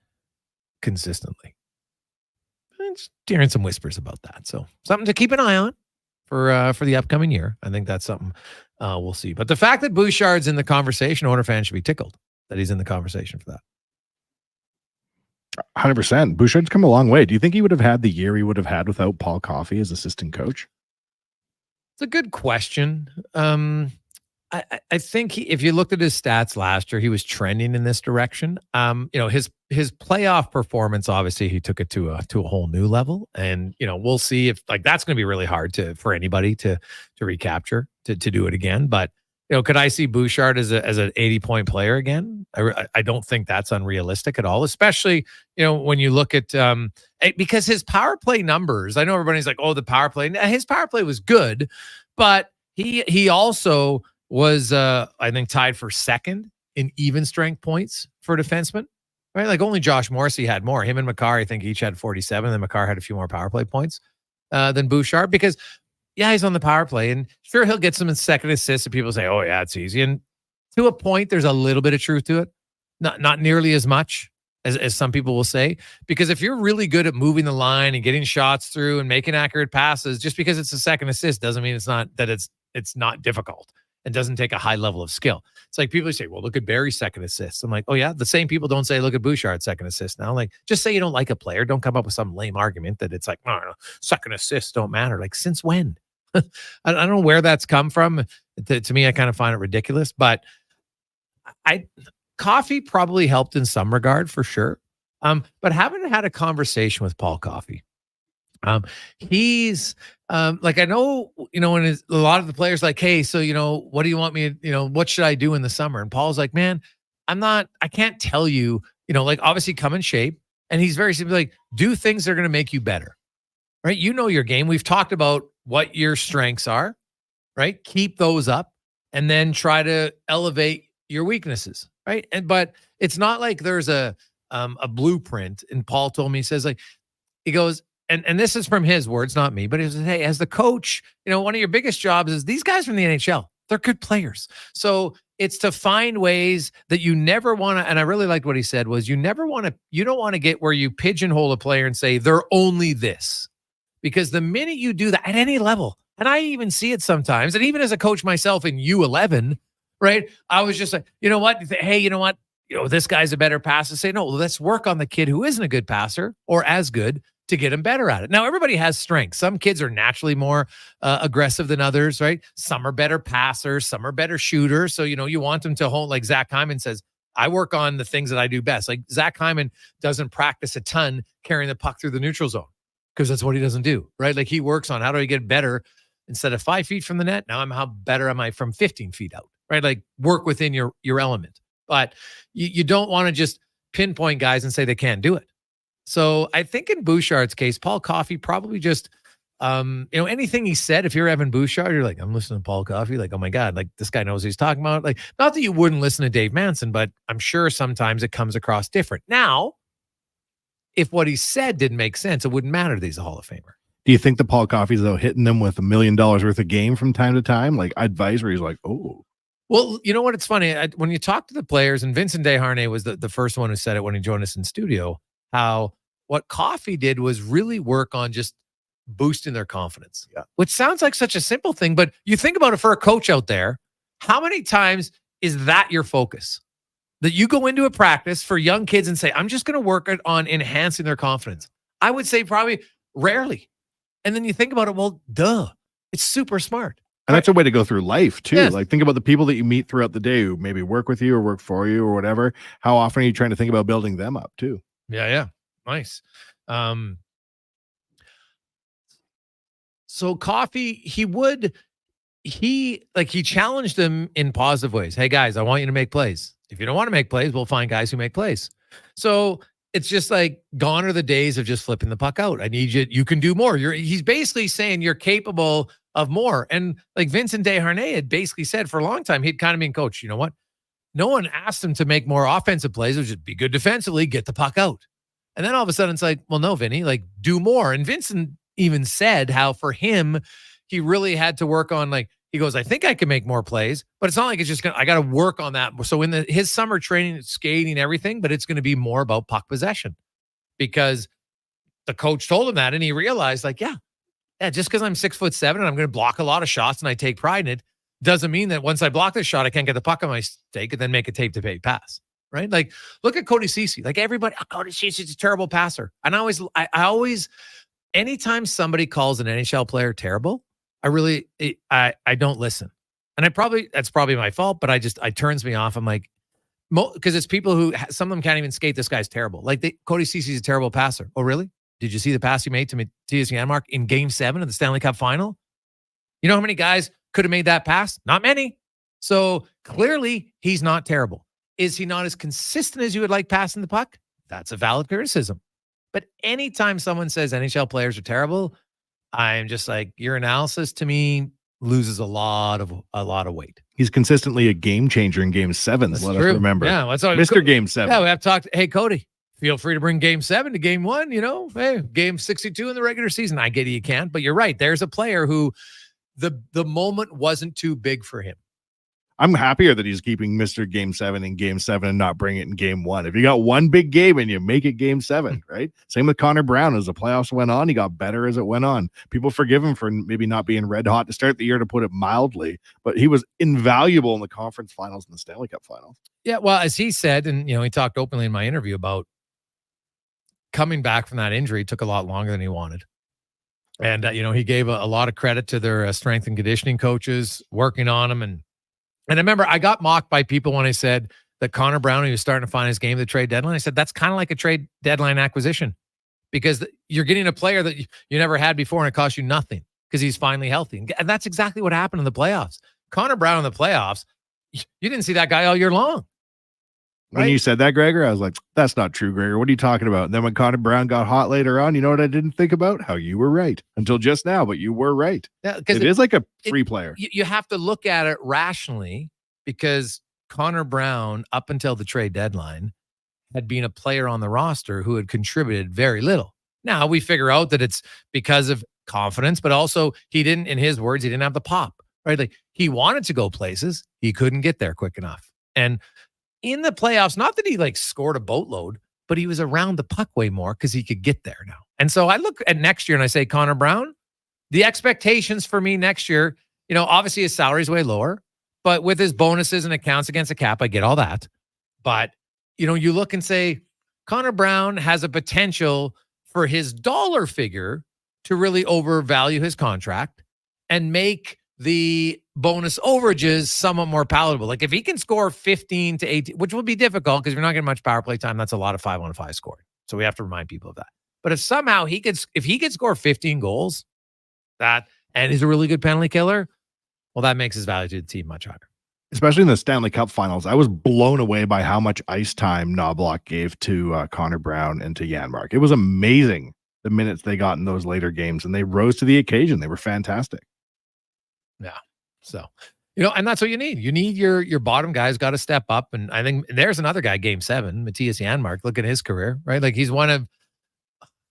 consistently. I'm just hearing some whispers about that. So something to keep an eye on for the upcoming year. I think that's something we'll see. But the fact that Bouchard's in the conversation, Oilers fans should be tickled that he's in the conversation for that. 100%. Bouchard's come a long way. Do you think he would have had the year he would have had without Paul Coffey as assistant coach? It's a good question. I think if you looked at his stats last year, he was trending in this direction. His playoff performance, obviously, he took it to a whole new level, and we'll see if that's going to be really hard for anybody to recapture to do it again. But could I see Bouchard as an 80-point player again? I don't think that's unrealistic at all, especially when you look at because his power play numbers. I know everybody's like, oh, the power play. His power play was good, but he also was I think tied for second in even strength points for defensemen, right? Like only Josh Morrissey had more. Him and Makar, I think each had 47. Then Makar had a few more power play points than Bouchard because, yeah, he's on the power play. And sure, he'll get some second assists and people say, oh, yeah, it's easy. And to a point, there's a little bit of truth to it. Not nearly as much as some people will say. Because if you're really good at moving the line and getting shots through and making accurate passes, just because it's a second assist doesn't mean it's not difficult. It doesn't take a high level of skill. It's like people say, well, look at Barry's second assist. I'm like, oh yeah, the same people don't say, look at Bouchard's second assist now. Like, just say you don't like a player. Don't come up with some lame argument that it's like, no, second assists don't matter. Like, since when? I don't know where that's come from. To me, I kind of find it ridiculous, but Coffey probably helped in some regard for sure. But haven't had a conversation with Paul Coffey. He's like, I know, when a lot of the players like, hey, so, what do you want me to, what should I do in the summer? And Paul's like, man, I can't tell you, like obviously come in shape. And he's very simply like, do things that are going to make you better, right? Your game. We've talked about what your strengths are, right? Keep those up and then try to elevate your weaknesses, right? But it's not like there's a blueprint. And Paul told me, he says like, he goes, and this is from his words, not me, but he says, hey, as the coach, one of your biggest jobs is these guys from the NHL. They're good players. So it's to find ways that you never want to, and I really liked what he said was you don't want to get where you pigeonhole a player and say they're only this. Because the minute you do that at any level, and I even see it sometimes, and even as a coach myself in U11, right? I was just like, hey, this guy's a better passer. Say, no, let's work on the kid who isn't a good passer or as good to get him better at it. Now, everybody has strengths. Some kids are naturally more aggressive than others, right? Some are better passers. Some are better shooters. So, you want them to hold, like Zach Hyman says, I work on the things that I do best. Like Zach Hyman doesn't practice a ton carrying the puck through the neutral zone because that's what he doesn't do, right? Like he works on how do I get better instead of 5 feet from the net. Now how better am I from 15 feet out, right? Like work within your element. But you don't want to just pinpoint guys and say they can't do it. So I think in Bouchard's case, Paul Coffey probably just, anything he said, if you're Evan Bouchard, you're like, I'm listening to Paul Coffey. Like, oh my God, like this guy knows what he's talking about. Like, not that you wouldn't listen to Dave Manson, but I'm sure sometimes it comes across different. Now, if what he said didn't make sense, it wouldn't matter that he's a Hall of Famer. Do you think the Paul Coffey's though hitting them with $1 million worth of game from time to time? Like advice where he's like, oh. Well, you know what? It's funny. When you talk to the players, and Vincent Desharnais was the first one who said it when he joined us in studio, how what Coffey did was really work on just boosting their confidence, which sounds like such a simple thing. But you think about it for a coach out there, how many times is that your focus? That you go into a practice for young kids and say, I'm just going to work on enhancing their confidence. I would say probably rarely. And then you think about it, well, duh, it's super smart. And that's a way to go through life too. Yes. Like think about the people that you meet throughout the day who maybe work with you or work for you or whatever. How often are you trying to think about building them up too? Yeah. Nice. So Coffey, he challenged them in positive ways. Hey guys, I want you to make plays. If you don't want to make plays, we'll find guys who make plays. So it's just like gone are the days of just flipping the puck out. I need you. You can do more. He's basically saying you're capable of more. And like Vincent Desharnais had basically said for a long time, he'd kind of been coach. You know what? No one asked him to make more offensive plays. It was just be good defensively, get the puck out. And then all of a sudden it's like, well, no, Vinny, like do more. And Vincent even said how for him, he really had to work on he goes, I think I can make more plays, but it's not like it's just I got to work on that. So in his summer training, skating, everything, but it's going to be more about puck possession because the coach told him that. And he realized just because I'm 6'7" and I'm going to block a lot of shots and I take pride in it doesn't mean that once I block this shot, I can't get the puck on my stake and then make a tape to pay pass. Right? Like look at Cody Ceci. Like everybody, Cody Ceci's a terrible passer. And I always, anytime somebody calls an NHL player terrible, I don't listen. And that's probably my fault, but it turns me off. I'm like, because it's people who, some of them can't even skate. This guy's terrible. Like Cody Ceci's a terrible passer. Oh, really? Did you see the pass he made to Mattias Janmark in Game 7 of the Stanley Cup Final? You know how many guys could have made that pass? Not many. So clearly he's not terrible. Is he not as consistent as you would like passing the puck? That's a valid criticism. But anytime someone says NHL players are terrible, I'm just like, your analysis to me loses a lot of weight. He's consistently a game changer in Game 7. Let us remember. Yeah, that's all, Mr. Game 7. Yeah, we have talked. Hey, Cody, feel free to bring Game 7 to Game 1. Hey, Game 62 in the regular season. I get it, you can't, but you're right. There's a player who the moment wasn't too big for him. I'm happier that he's keeping Mr. Game 7 in Game 7 and not bringing it in Game 1. If you got one big game and you make it Game 7, right? Same with Connor Brown. As the playoffs went on, he got better as it went on. People forgive him for maybe not being red hot to start the year, to put it mildly, but he was invaluable in the conference finals and the Stanley Cup finals. Yeah, well, as he said, and he talked openly in my interview about coming back from that injury took a lot longer than he wanted. And, he gave a lot of credit to their strength and conditioning coaches working on him. And I remember I got mocked by people when I said that Connor Brown, he was starting to find his game at the trade deadline. I said, that's kind of like a trade deadline acquisition because you're getting a player that you never had before and it costs you nothing because he's finally healthy. And that's exactly what happened in the playoffs. Connor Brown in the playoffs, you didn't see that guy all year long. Right? When you said that, Gregor, I was like, that's not true, Gregor. What are you talking about? And then when Connor Brown got hot later on, you know what I didn't think about? How you were right until just now, but you were right. Yeah, because it is like a free player. You have to look at it rationally because Connor Brown, up until the trade deadline, had been a player on the roster who had contributed very little. Now we figure out that it's because of confidence, but also he didn't, in his words, he didn't have the pop, right? Like he wanted to go places. He couldn't get there quick enough. And in the playoffs, not that he scored a boatload, but he was around the puck way more because he could get there now. And so I look at next year and I say, Connor Brown, the expectations for me next year, obviously his salary is way lower, but with his bonuses and accounts against the cap, I get all that. But, you look and say, Connor Brown has a potential for his dollar figure to really overvalue his contract and make the bonus overages somewhat more palatable. Like if he can score 15 to 18, which will be difficult because you're not getting much power play time. That's a lot of 5-on-5 scoring. So we have to remind people of that. But if somehow if he could score 15 goals, and he's a really good penalty killer, well, that makes his value to the team much higher. Especially in the Stanley Cup Finals, I was blown away by how much ice time Knobloch gave to Connor Brown and to Janmark. It was amazing the minutes they got in those later games, and they rose to the occasion. They were fantastic. Yeah. So, and that's what you need. You need your bottom guys got to step up. And I think there's another guy, Game 7, Matthias Janmark. Look at his career, right? Like he's one of,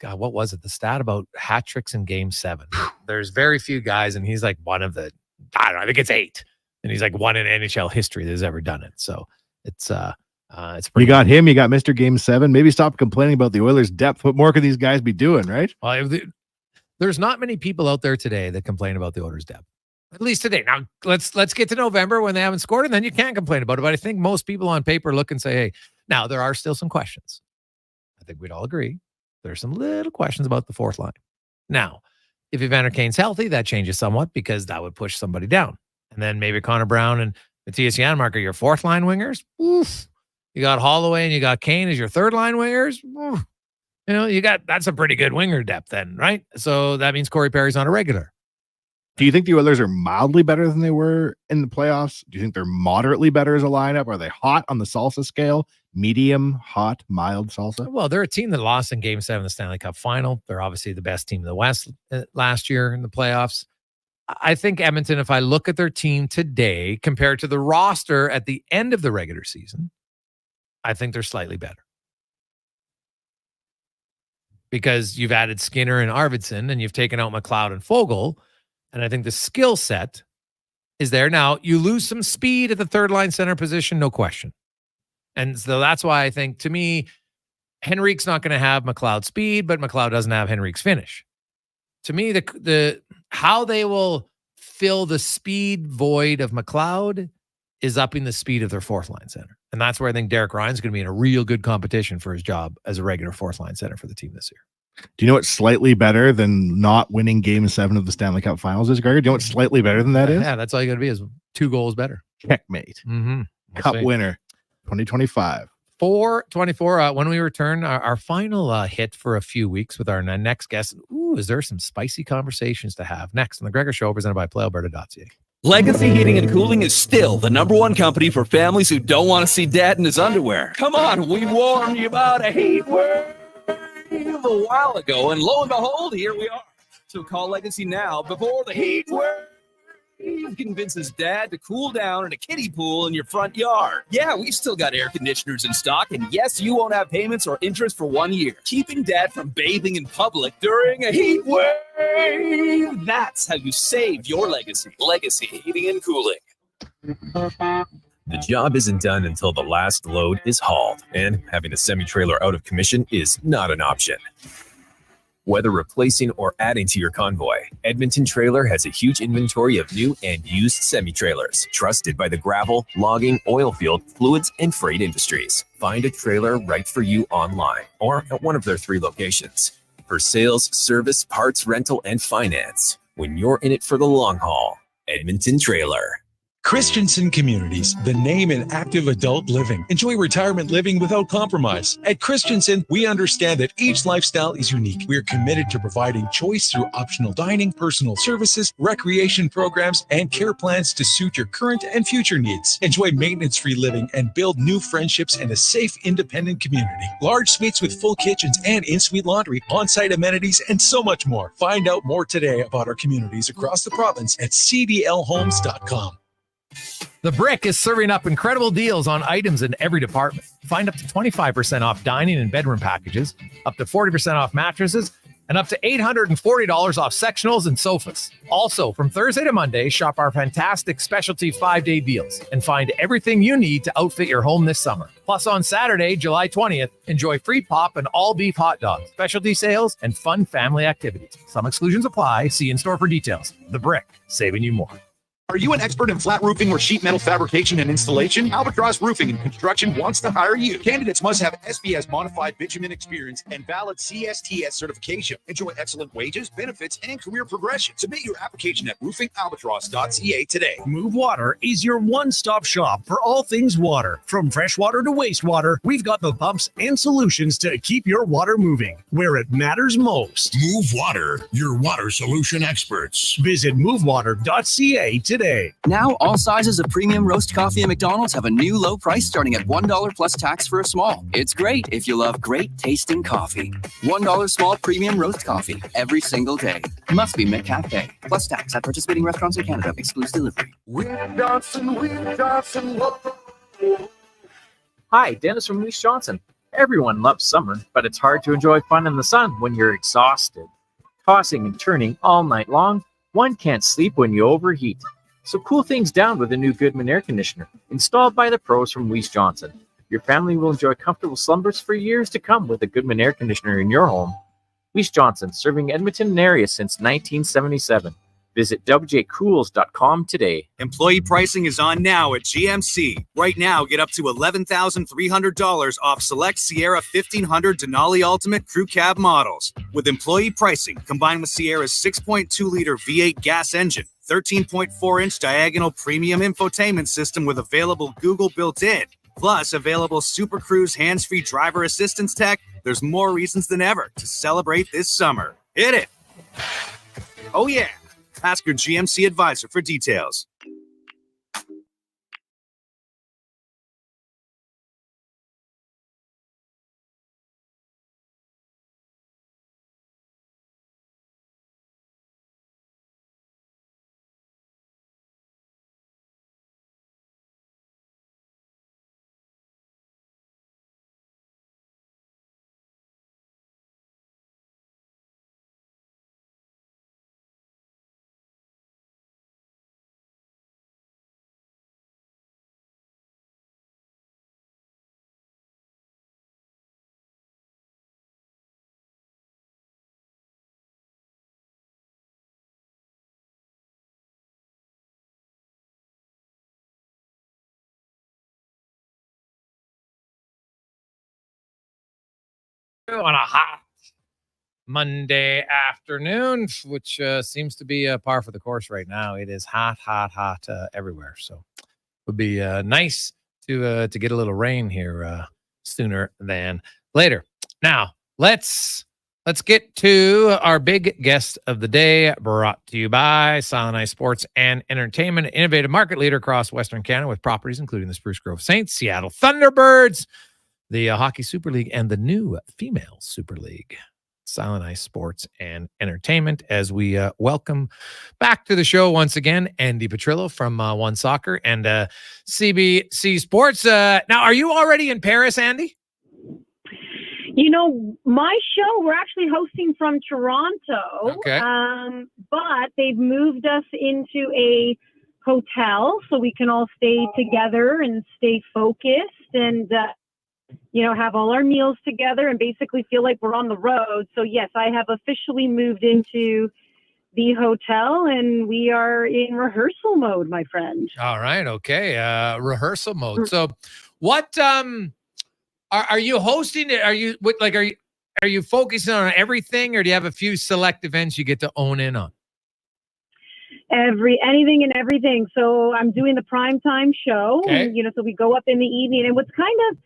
God, what was it? The stat about hat tricks in Game 7. There's very few guys, and he's like one of the, I don't know, I think it's 8. And he's like one in NHL history that has ever done it. So it's pretty. You got him. You got Mr. Game 7. Maybe stop complaining about the Oilers' depth. What more could these guys be doing, right? Well, there's not many people out there today that complain about the Oilers' depth. At least today. Now let's get to November when they haven't scored, and then you can't complain about it. But I think most people on paper look and say, "Hey, now there are still some questions." I think we'd all agree there's some little questions about the fourth line. Now, if Evander Kane's healthy, that changes somewhat because that would push somebody down. And then maybe Connor Brown and Matthias Janmark are your fourth line wingers. Oof. You got Holloway and you got Kane as your third line wingers. Oof. That's a pretty good winger depth then, right? So that means Corey Perry's not a regular. Do you think the Oilers are mildly better than they were in the playoffs? Do you think they're moderately better as a lineup? Are they hot on the salsa scale? Medium, hot, mild salsa? Well, they're a team that lost in Game 7 of the Stanley Cup Final. They're obviously the best team in the West last year in the playoffs. I think Edmonton, if I look at their team today compared to the roster at the end of the regular season, I think they're slightly better. Because you've added Skinner and Arvidsson and you've taken out McLeod and Fogle. And I think the skill set is there. Now, you lose some speed at the third line center position, no question. And so that's why I think, to me, Henrique's not going to have McLeod's speed, but McLeod doesn't have Henrique's finish. To me, the how they will fill the speed void of McLeod is upping the speed of their fourth line center. And that's where I think Derek Ryan's going to be in a real good competition for his job as a regular fourth line center for the team this year. Do you know what's slightly better than not winning Game 7 of the Stanley Cup Finals is, Gregor? Do you know what's slightly better than that is? Yeah, that's all you got to be is 2 goals better. Checkmate. Mm-hmm. Cup winner, 2025. 424. When we return, our final hit for a few weeks with our next guest. Ooh, is there some spicy conversations to have next on the Gregor Show, presented by PlayAlberta.ca. Legacy Heating and Cooling is still the #1 company for families who don't want to see dad in his underwear. Come on, we warned you about a heat wave a while ago, and lo and behold, here we are. So call Legacy now before the heat wave convinces dad to cool down in a kiddie pool in your front yard. Yeah, we've still got air conditioners in stock, and yes, you won't have payments or interest for 1 year. Keeping dad from bathing in public during a heat wave. That's how you save your legacy. Legacy Heating and Cooling. The job isn't done until the last load is hauled, and having a semi-trailer out of commission is not an option. Whether replacing or adding to your convoy, Edmonton Trailer has a huge inventory of new and used semi-trailers, trusted by the gravel, logging, oil field, fluids, and freight industries. Find a trailer right for you online or at one of their 3 locations. For sales, service, parts, rental, and finance, when you're in it for the long haul, Edmonton Trailer. Christensen Communities, the name in active adult living. Enjoy retirement living without compromise. At Christensen, we understand that each lifestyle is unique. We are committed to providing choice through optional dining, personal services, recreation programs, and care plans to suit your current and future needs. Enjoy maintenance-free living and build new friendships in a safe, independent community. Large suites with full kitchens and in-suite laundry, on-site amenities, and so much more. Find out more today about our communities across the province at cdlhomes.com. The Brick is serving up incredible deals on items in every department. Find up to 25% off dining and bedroom packages, up to 40% off mattresses, and up to $840 off sectionals and sofas. Also, from Thursday to Monday, shop our fantastic specialty 5-day deals and find everything you need to outfit your home this summer. Plus, on Saturday, July 20th, enjoy free pop and all beef hot dogs, specialty sales, and fun family activities. Some exclusions apply. See in-store for details. The Brick, saving you more. Are you an expert in flat roofing or sheet metal fabrication and installation? Albatross Roofing and Construction wants to hire you. Candidates must have SBS modified bitumen experience and valid CSTS certification. Enjoy excellent wages, benefits, and career progression. Submit your application at roofingalbatross.ca today. Move Water is your one-stop shop for all things water. From freshwater to wastewater, we've got the pumps and solutions to keep your water moving where it matters most. Move Water, your water solution experts. Visit movewater.ca today. Now, all sizes of premium roast coffee at McDonald's have a new low price starting at $1 plus tax for a small. It's great if you love great tasting coffee. $1 small premium roast coffee every single day. Must be McCafe. Plus tax at participating restaurants in Canada. Excludes delivery. Hi, Dennis from Leash Johnson. Everyone loves summer, but it's hard to enjoy fun in the sun when you're exhausted. Tossing and turning all night long, one can't sleep when you overheat. So cool things down with a new Goodman air conditioner, installed by the pros from Leash Johnson. Your family will enjoy comfortable slumbers for years to come with a Goodman air conditioner in your home. Leash Johnson, serving Edmonton and area since 1977. Visit wjcools.com today. Employee pricing is on now at GMC. Right now, get up to $11,300 off select Sierra 1500 Denali Ultimate Crew Cab models. With employee pricing, combined with Sierra's 6.2-liter V8 gas engine, 13.4-inch diagonal premium infotainment system with available Google built-in, plus available Super Cruise hands-free driver assistance tech, there's more reasons than ever to celebrate this summer. Hit it! Oh yeah! Ask your GMC advisor for details. On a hot Monday afternoon, which seems to be par for the course right now. It is hot everywhere. So it would be nice to get a little rain here sooner than later. Now let's get to our big guest of the day, brought to you by Silent Eye Sports and Entertainment, innovative market leader across Western Canada with properties including the Spruce Grove Saints, Seattle Thunderbirds, the Hockey Super League, and the new Female Super League. Silent Eye Sports and Entertainment, as we welcome back to the show once again, Andi Petrillo from One Soccer and CBC Sports. Now, are you already in Paris, Andi? You know, my show, we're actually hosting from Toronto, okay. But they've moved us into a hotel so we can all stay together and stay focused and have all our meals together and basically feel like we're on the road. So yes, I have officially moved into the hotel and we are in rehearsal mode, my friend. All right. Okay. Rehearsal mode. So what, are you hosting it? Are you focusing on everything, or do you have a few select events you get to own in on? Anything and everything. So I'm doing the primetime show, okay. And, so we go up in the evening, and what's kind of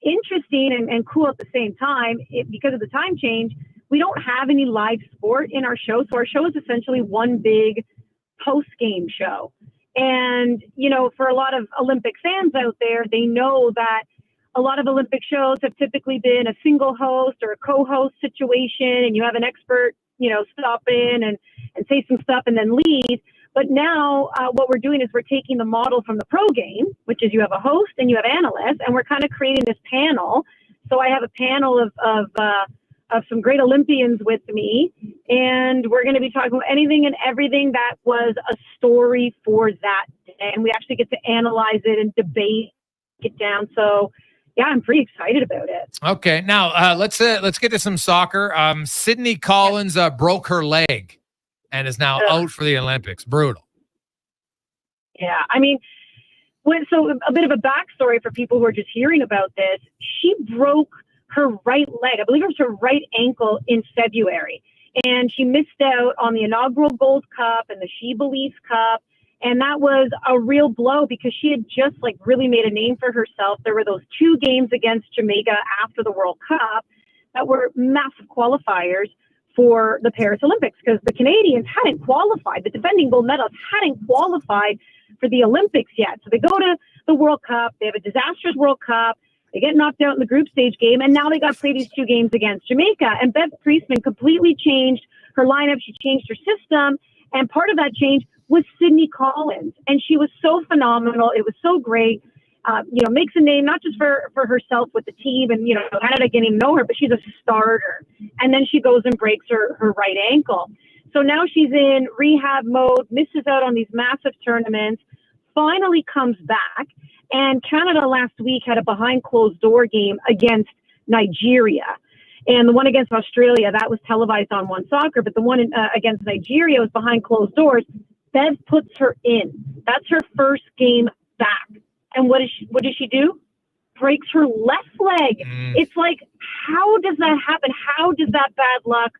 interesting and cool at the same time, because of the time change, we don't have any live sport in our show. So our show is essentially one big post-game show. And, for a lot of Olympic fans out there, they know that a lot of Olympic shows have typically been a single host or a co-host situation, and you have an expert, stop in and say some stuff and then leave. But now what we're doing is we're taking the model from the pro game, which is you have a host and you have analysts, and we're kind of creating this panel. So I have a panel of some great Olympians with me, and we're going to be talking about anything and everything that was a story for that day. And we actually get to analyze it and debate it down. So yeah, I'm pretty excited about it. Okay. Now let's get to some soccer. Sydney Collins broke her leg and is now out for the Olympics. Brutal. Yeah, I mean, so a bit of a backstory for people who are just hearing about this. She broke her right leg. I believe it was her right ankle in February. And she missed out on the inaugural Gold Cup and the She Believes Cup. And that was a real blow because she had just really made a name for herself. There were those 2 games against Jamaica after the World Cup that were massive qualifiers for the Paris Olympics because the Canadians hadn't qualified. The defending gold medalists hadn't qualified for the Olympics yet. So they go to the World Cup. They have a disastrous World Cup. They get knocked out in the group stage game, and now they got to play these 2 games against Jamaica. And Bev Priestman completely changed her lineup. She changed her system, and part of that change was Sydney Collins, and she was so phenomenal. It was so great. Makes a name not just for herself with the team, and Canada didn't even know her, but she's a starter. And then she goes and breaks her right ankle. So now she's in rehab mode, misses out on these massive tournaments, finally comes back. And Canada last week had a behind closed door game against Nigeria. And the one against Australia, that was televised on One Soccer, but the one against Nigeria was behind closed doors. Bev puts her in. That's her first game back. And what does she do? Breaks her left leg. It's like, how does that happen? How does that bad luck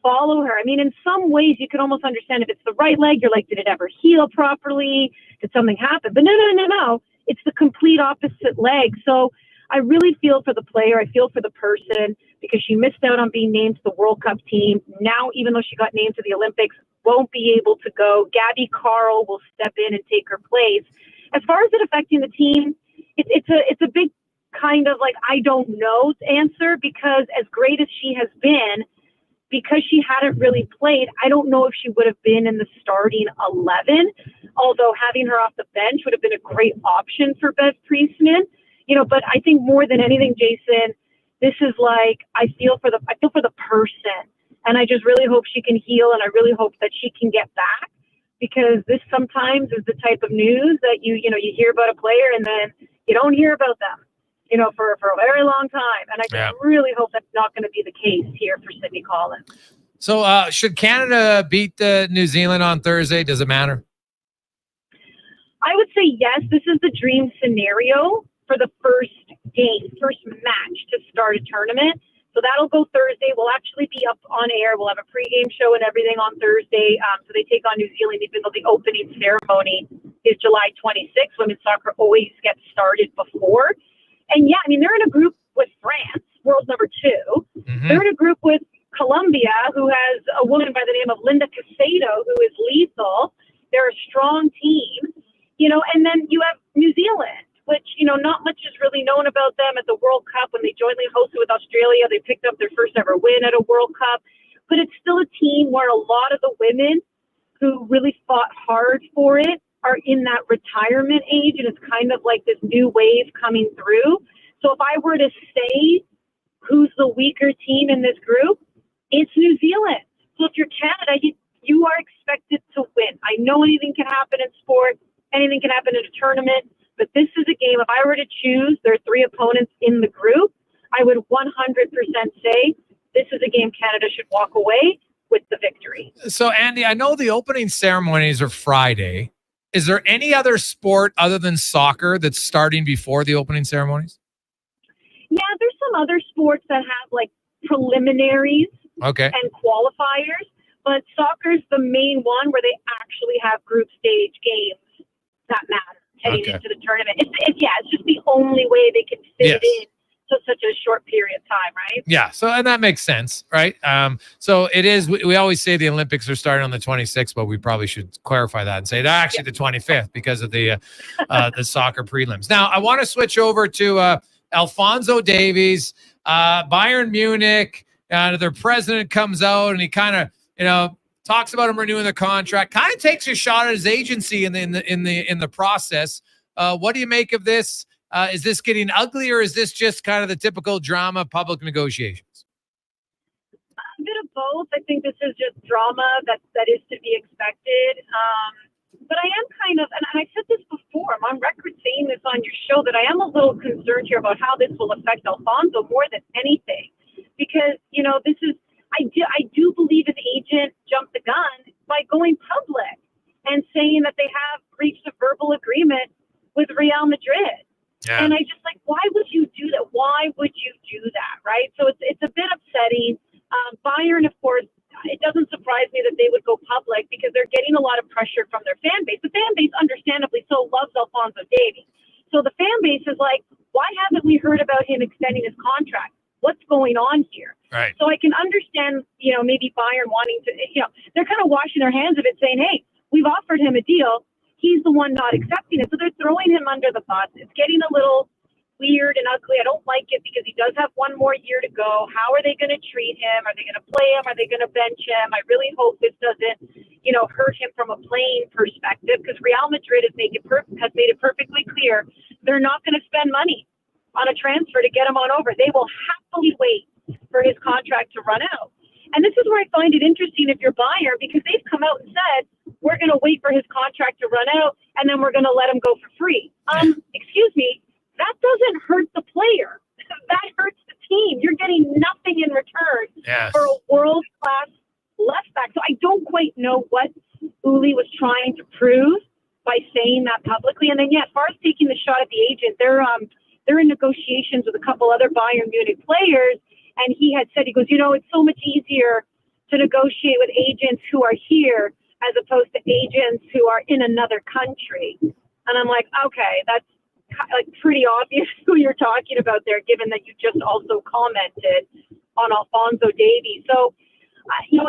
follow her? I mean, in some ways, you could almost understand if it's the right leg, you're like, did it ever heal properly? Did something happen? But no. It's the complete opposite leg. So I really feel for the player. I feel for the person because she missed out on being named to the World Cup team. Now, even though she got named to the Olympics, won't be able to go. Gabby Carl will step in and take her place. As far as it affecting the team, it's a big kind of I don't know answer because as great as she has been, because she hadn't really played, I don't know if she would have been in the starting 11, although having her off the bench would have been a great option for Bev Priestman. But I think more than anything, Jason, this is I feel for the person, and I just really hope she can heal, and I really hope that she can get back, because this sometimes is the type of news that you hear about a player and then you don't hear about them, for a very long time. And I just really hope that's not going to be the case here for Sydney Collins. So should Canada beat New Zealand on Thursday? Does it matter? I would say yes. This is the dream scenario for the first match to start a tournament. So that'll go Thursday. We'll actually be up on air. We'll have a pregame show and everything on Thursday. So they take on New Zealand, even though the opening ceremony is July 26th. Women's soccer always gets started before. And yeah, I mean, they're in a group with France, world number 2. Mm-hmm. They're in a group with Colombia, who has a woman by the name of Linda Casado, who is lethal. They're a strong team, and then you have New Zealand, which, not much is really known about them at the World Cup. When they jointly hosted with Australia, they picked up their first ever win at a World Cup. But it's still a team where a lot of the women who really fought hard for it are in that retirement age, and it's kind of like this new wave coming through. So if I were to say who's the weaker team in this group, it's New Zealand. So if you're Canada, you are expected to win. I know anything can happen in sport, anything can happen in a tournament, but this is a game. If I were to choose their 3 opponents in the group, I would 100% say this is a game Canada should walk away with the victory. So, Andi, I know the opening ceremonies are Friday. Is there any other sport other than soccer that's starting before the opening ceremonies? Yeah, there's some other sports that have preliminaries and qualifiers, but soccer's the main one where they actually have group stage games that matter heading into the tournament. It's just the only way they can fit it in to such a short period of time, right? Yeah, and that makes sense, right? So it is, we always say the Olympics are starting on the 26th, but we probably should clarify that and say they're actually the 25th because of the soccer prelims. Now, I want to switch over to Alphonso Davies, Bayern Munich. Their president comes out and he kind of, talks about him renewing the contract, kind of takes a shot at his agency in the process. What do you make of this? Is this getting ugly, or is this just kind of the typical drama of public negotiations? A bit of both. I think this is just drama that is to be expected. But I am kind of, and I said this before, I'm on record saying this on your show, that I am a little concerned here about how this will affect Alphonso more than anything. Because, this is, I do believe his agent jumped the gun by going public and saying that they have reached a verbal it doesn't surprise me that they would go public because they're getting a lot of pressure from their fan base. The fan base, understandably so, loves Alphonso Davies. So the fan base is like, why haven't we heard about him extending his contract? What's going on here? Right. So I can understand, maybe Bayern wanting to, they're kind of washing their hands of it, saying, hey, we've offered him a deal. He's the one not accepting it. So they're throwing him under the bus. It's getting a little weird and ugly. I don't like it because he does have one more year to go. How are they going to treat him? Are they going to play him? Are they going to bench him? I really hope this doesn't, hurt him from a playing perspective, because Real Madrid has made it perfectly clear they're not going to spend money on a transfer to get him on over. They will happily wait for his contract to run out. And this is where I find it interesting if you're Bayern, because they've come out and said, we're going to wait for his contract to run out, and then we're going to let him go for free. Excuse me, that doesn't hurt the player. That hurts the team. You're getting nothing in return for a world-class left back. So I don't quite know what Uli was trying to prove by saying that publicly. And then, as far as taking the shot at the agent, they're in negotiations with a couple other Bayern Munich players. And he had said, he goes, it's so much easier to negotiate with agents who are here as opposed to agents who are in another country. And I'm like, okay, that's like pretty obvious who you're talking about there, given that you just also commented on Alphonso Davies. So,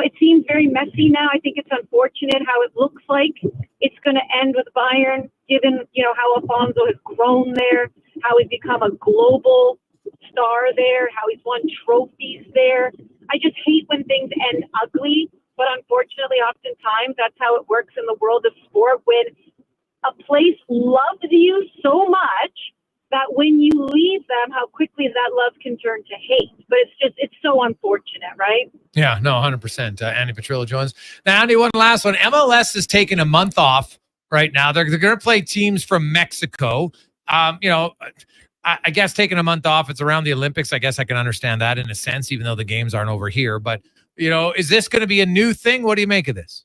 it seems very messy now. I think it's unfortunate how it looks like it's going to end with Bayern, given, how Alphonso has grown there, how he's become a global star there, how he's won trophies there. I just hate when things end ugly, but unfortunately, oftentimes that's how it works in the world of sport, when a place loves you so much that when you leave them, how quickly that love can turn to hate. But it's so unfortunate, right? Yeah, no, 100%. Andi Petrillo joins. Now, Andi, one last one. MLS is taking a month off right now. They're going to play teams from Mexico. I guess taking a month off, it's around the Olympics. I guess I can understand that in a sense, even though the games aren't over here. But, is this going to be a new thing? What do you make of this?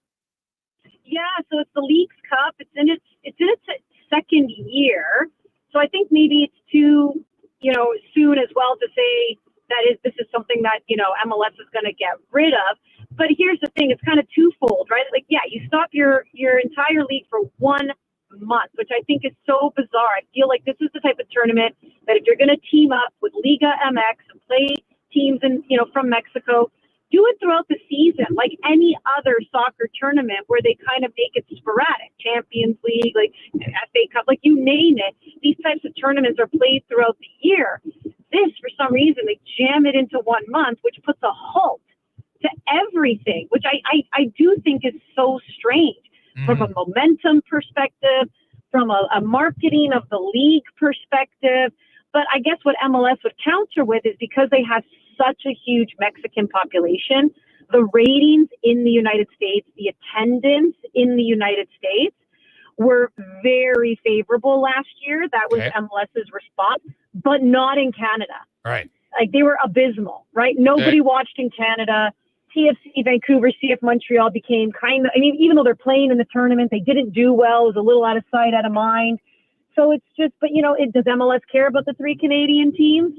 Yeah, so it's the Leagues Cup. It's in its second year. So I think maybe it's too, soon as well to say this is something that, MLS is going to get rid of. But here's the thing, it's kind of twofold, right? Like, you stop your entire league for 1 month, which I think is so bizarre. I feel like this is the type of tournament that if you're going to team up with Liga MX and play teams from Mexico, do it throughout the season, like any other soccer tournament where they kind of make it sporadic. Champions League, like FA Cup, like you name it. These types of tournaments are played throughout the year. This, for some reason, they jam it into 1 month, which puts a halt to everything, which I do think is so strange from a momentum perspective, from a marketing of the league perspective. But I guess what MLS would counter with is because they have such a huge Mexican population, the ratings in the United States, the attendance in the United States were very favorable last year. That was MLS's response, but not in Canada. Right. Like they were abysmal, right? Nobody watched in Canada. TFC Vancouver, CF Montreal became even though they're playing in the tournament, they didn't do well. It was a little out of sight, out of mind. So it's just, but does MLS care about the 3 Canadian teams?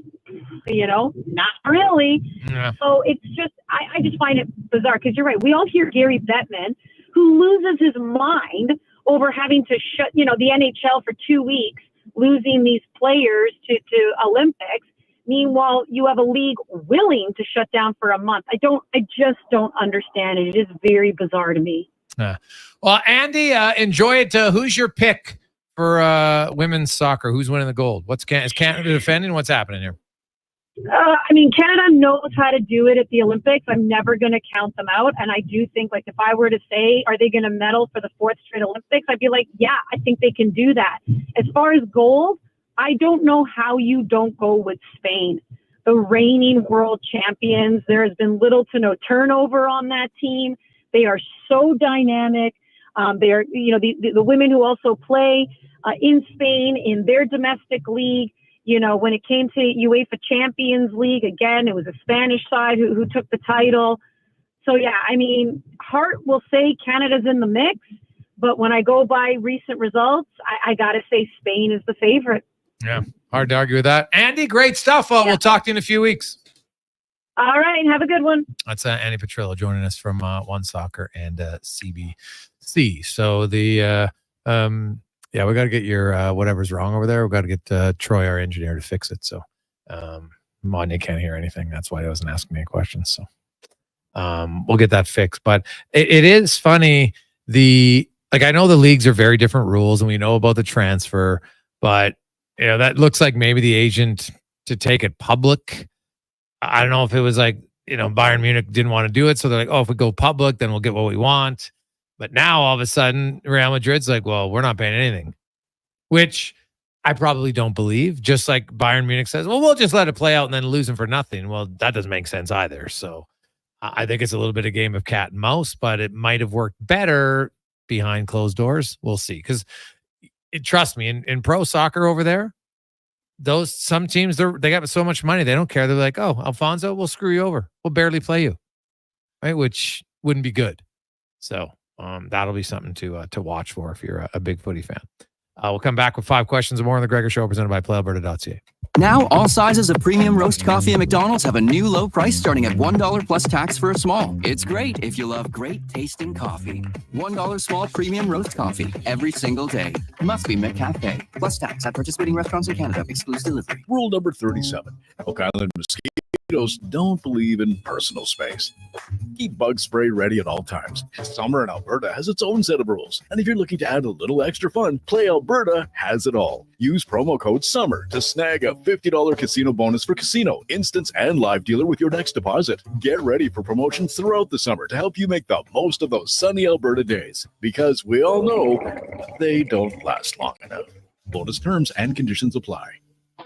Not really. Yeah. So it's just, I just find it bizarre because you're right. We all hear Gary Bettman, who loses his mind over having to shut, the NHL for 2 weeks, losing these players to Olympics. Meanwhile, you have a league willing to shut down for a month. I just don't understand it. It is very bizarre to me. Well, Andi, enjoy it. Who's your pick for women's soccer? Who's winning the gold? Is Canada defending? What's happening here? Canada knows how to do it at the Olympics. I'm never going to count them out. And I do think, if I were to say, are they going to medal for the 4th straight Olympics? I'd be like, yeah, I think they can do that. As far as gold, I don't know how you don't go with Spain, the reigning world champions. There has been little to no turnover on that team. They are so dynamic. They are, the women who also play in Spain in their domestic league. When it came to UEFA Champions League, again, it was a Spanish side who took the title. So, yeah, heart will say Canada's in the mix. But when I go by recent results, I got to say Spain is the favorite. Yeah, hard to argue with that. Andi, great stuff. We'll talk to you in a few weeks. All right. Have a good one. That's Andi Petrillo joining us from One Soccer and CBC. So we got to get your whatever's wrong over there. We got to get Troy, our engineer, to fix it. So Wanye can't hear anything. That's why he wasn't asking me any questions. So we'll get that fixed. But it is funny. I know the leagues are very different rules, and we know about the transfer, but that looks like maybe the agent to take it public. I don't know if it was Bayern Munich didn't want to do it. So they're like, oh, if we go public, then we'll get what we want. But now all of a sudden Real Madrid's like, well, we're not paying anything, which I probably don't believe. Just like Bayern Munich says, well, we'll just let it play out and then lose them for nothing. Well, that doesn't make sense either. So I think it's a little bit of game of cat and mouse, but it might have worked better behind closed doors. We'll see. Because trust me, in pro soccer over there, some teams, they got so much money, they don't care. They're like, oh, Alfonso, we'll screw you over. We'll barely play you, right? Which wouldn't be good. So that'll be something to watch for if you're a big footy fan. We'll come back with 5 questions and more on the Gregor Show, presented by PlayAlberta.ca. Now, all sizes of premium roast coffee at McDonald's have a new low price starting at $1 plus tax for a small. It's great if you love great tasting coffee. $1 small premium roast coffee every single day. Must be McCafe. Plus tax at participating restaurants in Canada. Excludes delivery. Rule number 37. Elk Island mosquitoes don't believe in personal space. Keep bug spray ready at all times. Summer in Alberta has its own set of rules. And if you're looking to add a little extra fun, Play Alberta has it all. Use promo code SUMMER to snag a $50 casino bonus for casino, instance, and live dealer with your next deposit. Get ready for promotions throughout the summer to help you make the most of those sunny Alberta days. Because we all know they don't last long enough. Bonus terms and conditions apply.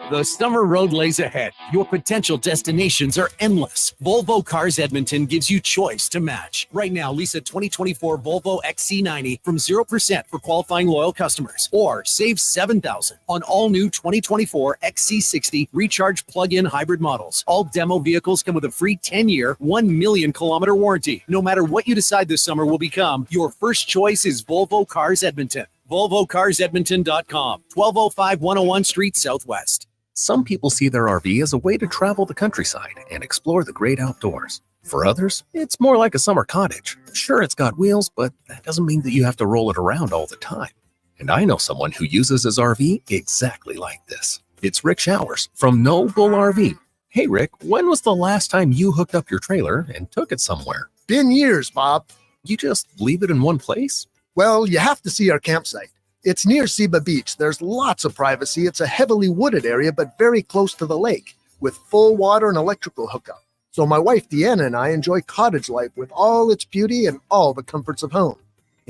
The summer road lays ahead. Your potential destinations are endless. Volvo Cars Edmonton gives you choice to match. Right now, lease a 2024 Volvo XC90 from 0% for qualifying loyal customers. Or save $7,000 on all new 2024 XC60 recharge plug-in hybrid models. All demo vehicles come with a free 10-year, 1 million kilometer warranty. No matter what you decide this summer will become, your first choice is Volvo Cars Edmonton. VolvoCarsEdmonton.com, 1205 101 Street Southwest. Some people see their RV as a way to travel the countryside and explore the great outdoors. For others, it's more like a summer cottage. Sure, it's got wheels, but that doesn't mean that you have to roll it around all the time. And I know someone who uses his RV exactly like this. It's Rick Showers from No Bull RV. Hey Rick, when was the last time you hooked up your trailer and took it somewhere? Been years, Bob. You just leave it in one place? Well, you have to see our campsite. It's near Seba Beach. There's lots of privacy. It's a heavily wooded area, but very close to the lake, with full water and electrical hookup. So my wife, Deanna, and I enjoy cottage life with all its beauty and all the comforts of home.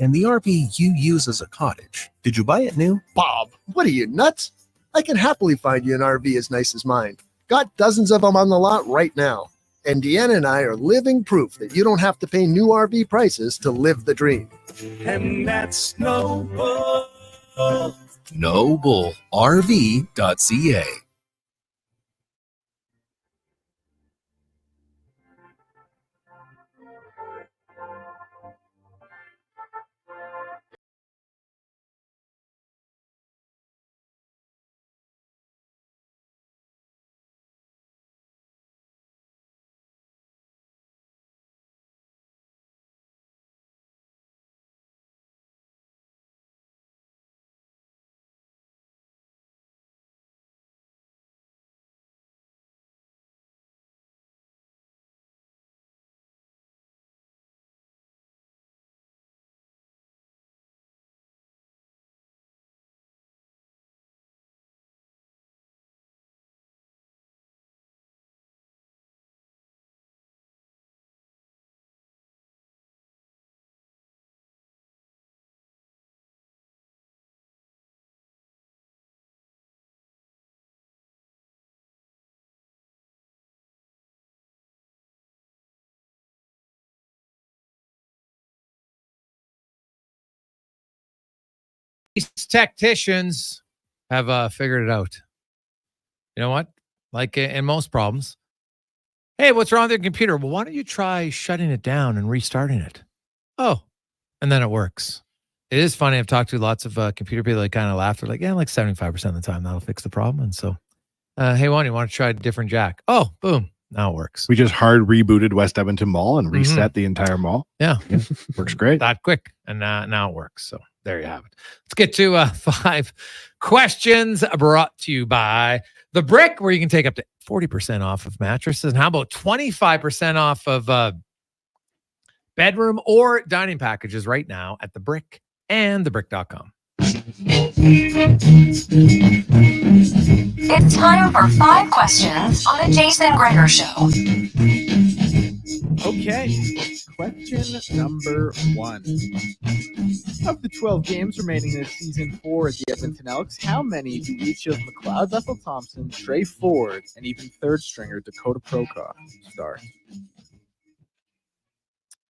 And the RV you use as a cottage, did you buy it new? Bob, what are you, nuts? I can happily find you an RV as nice as mine. Got dozens of them on the lot right now. And Deanna and I are living proof that you don't have to pay new RV prices to live the dream. And that's No Bull. NobleRV.ca. These tacticians have figured it out. You know what? Like in most problems. Hey, what's wrong with your computer? Well, why don't you try shutting it down and restarting it? Oh, and then it works. It is funny. I've talked to lots of computer people that kind of laugh. They're like, yeah, like 75% of the time that'll fix the problem. And so, hey, Wanye, you want to try a different jack? Oh, boom. Now it works. We just hard rebooted West Edmonton Mall and reset the entire mall. Yeah. Works great. That quick. And now it works. So there you have it. Let's get to 5 questions brought to you by The Brick, where you can take up to 40% off of mattresses. And how about 25% off of bedroom or dining packages right now at The Brick and thebrick.com. It's time for 5 questions on the Jason Gregor Show. Okay, question number 1. Of the 12 games remaining this season for the Edmonton Elks, how many do each of McLeod Bethel-Thompson, Trey Ford, and even third stringer Dakota Prokop start?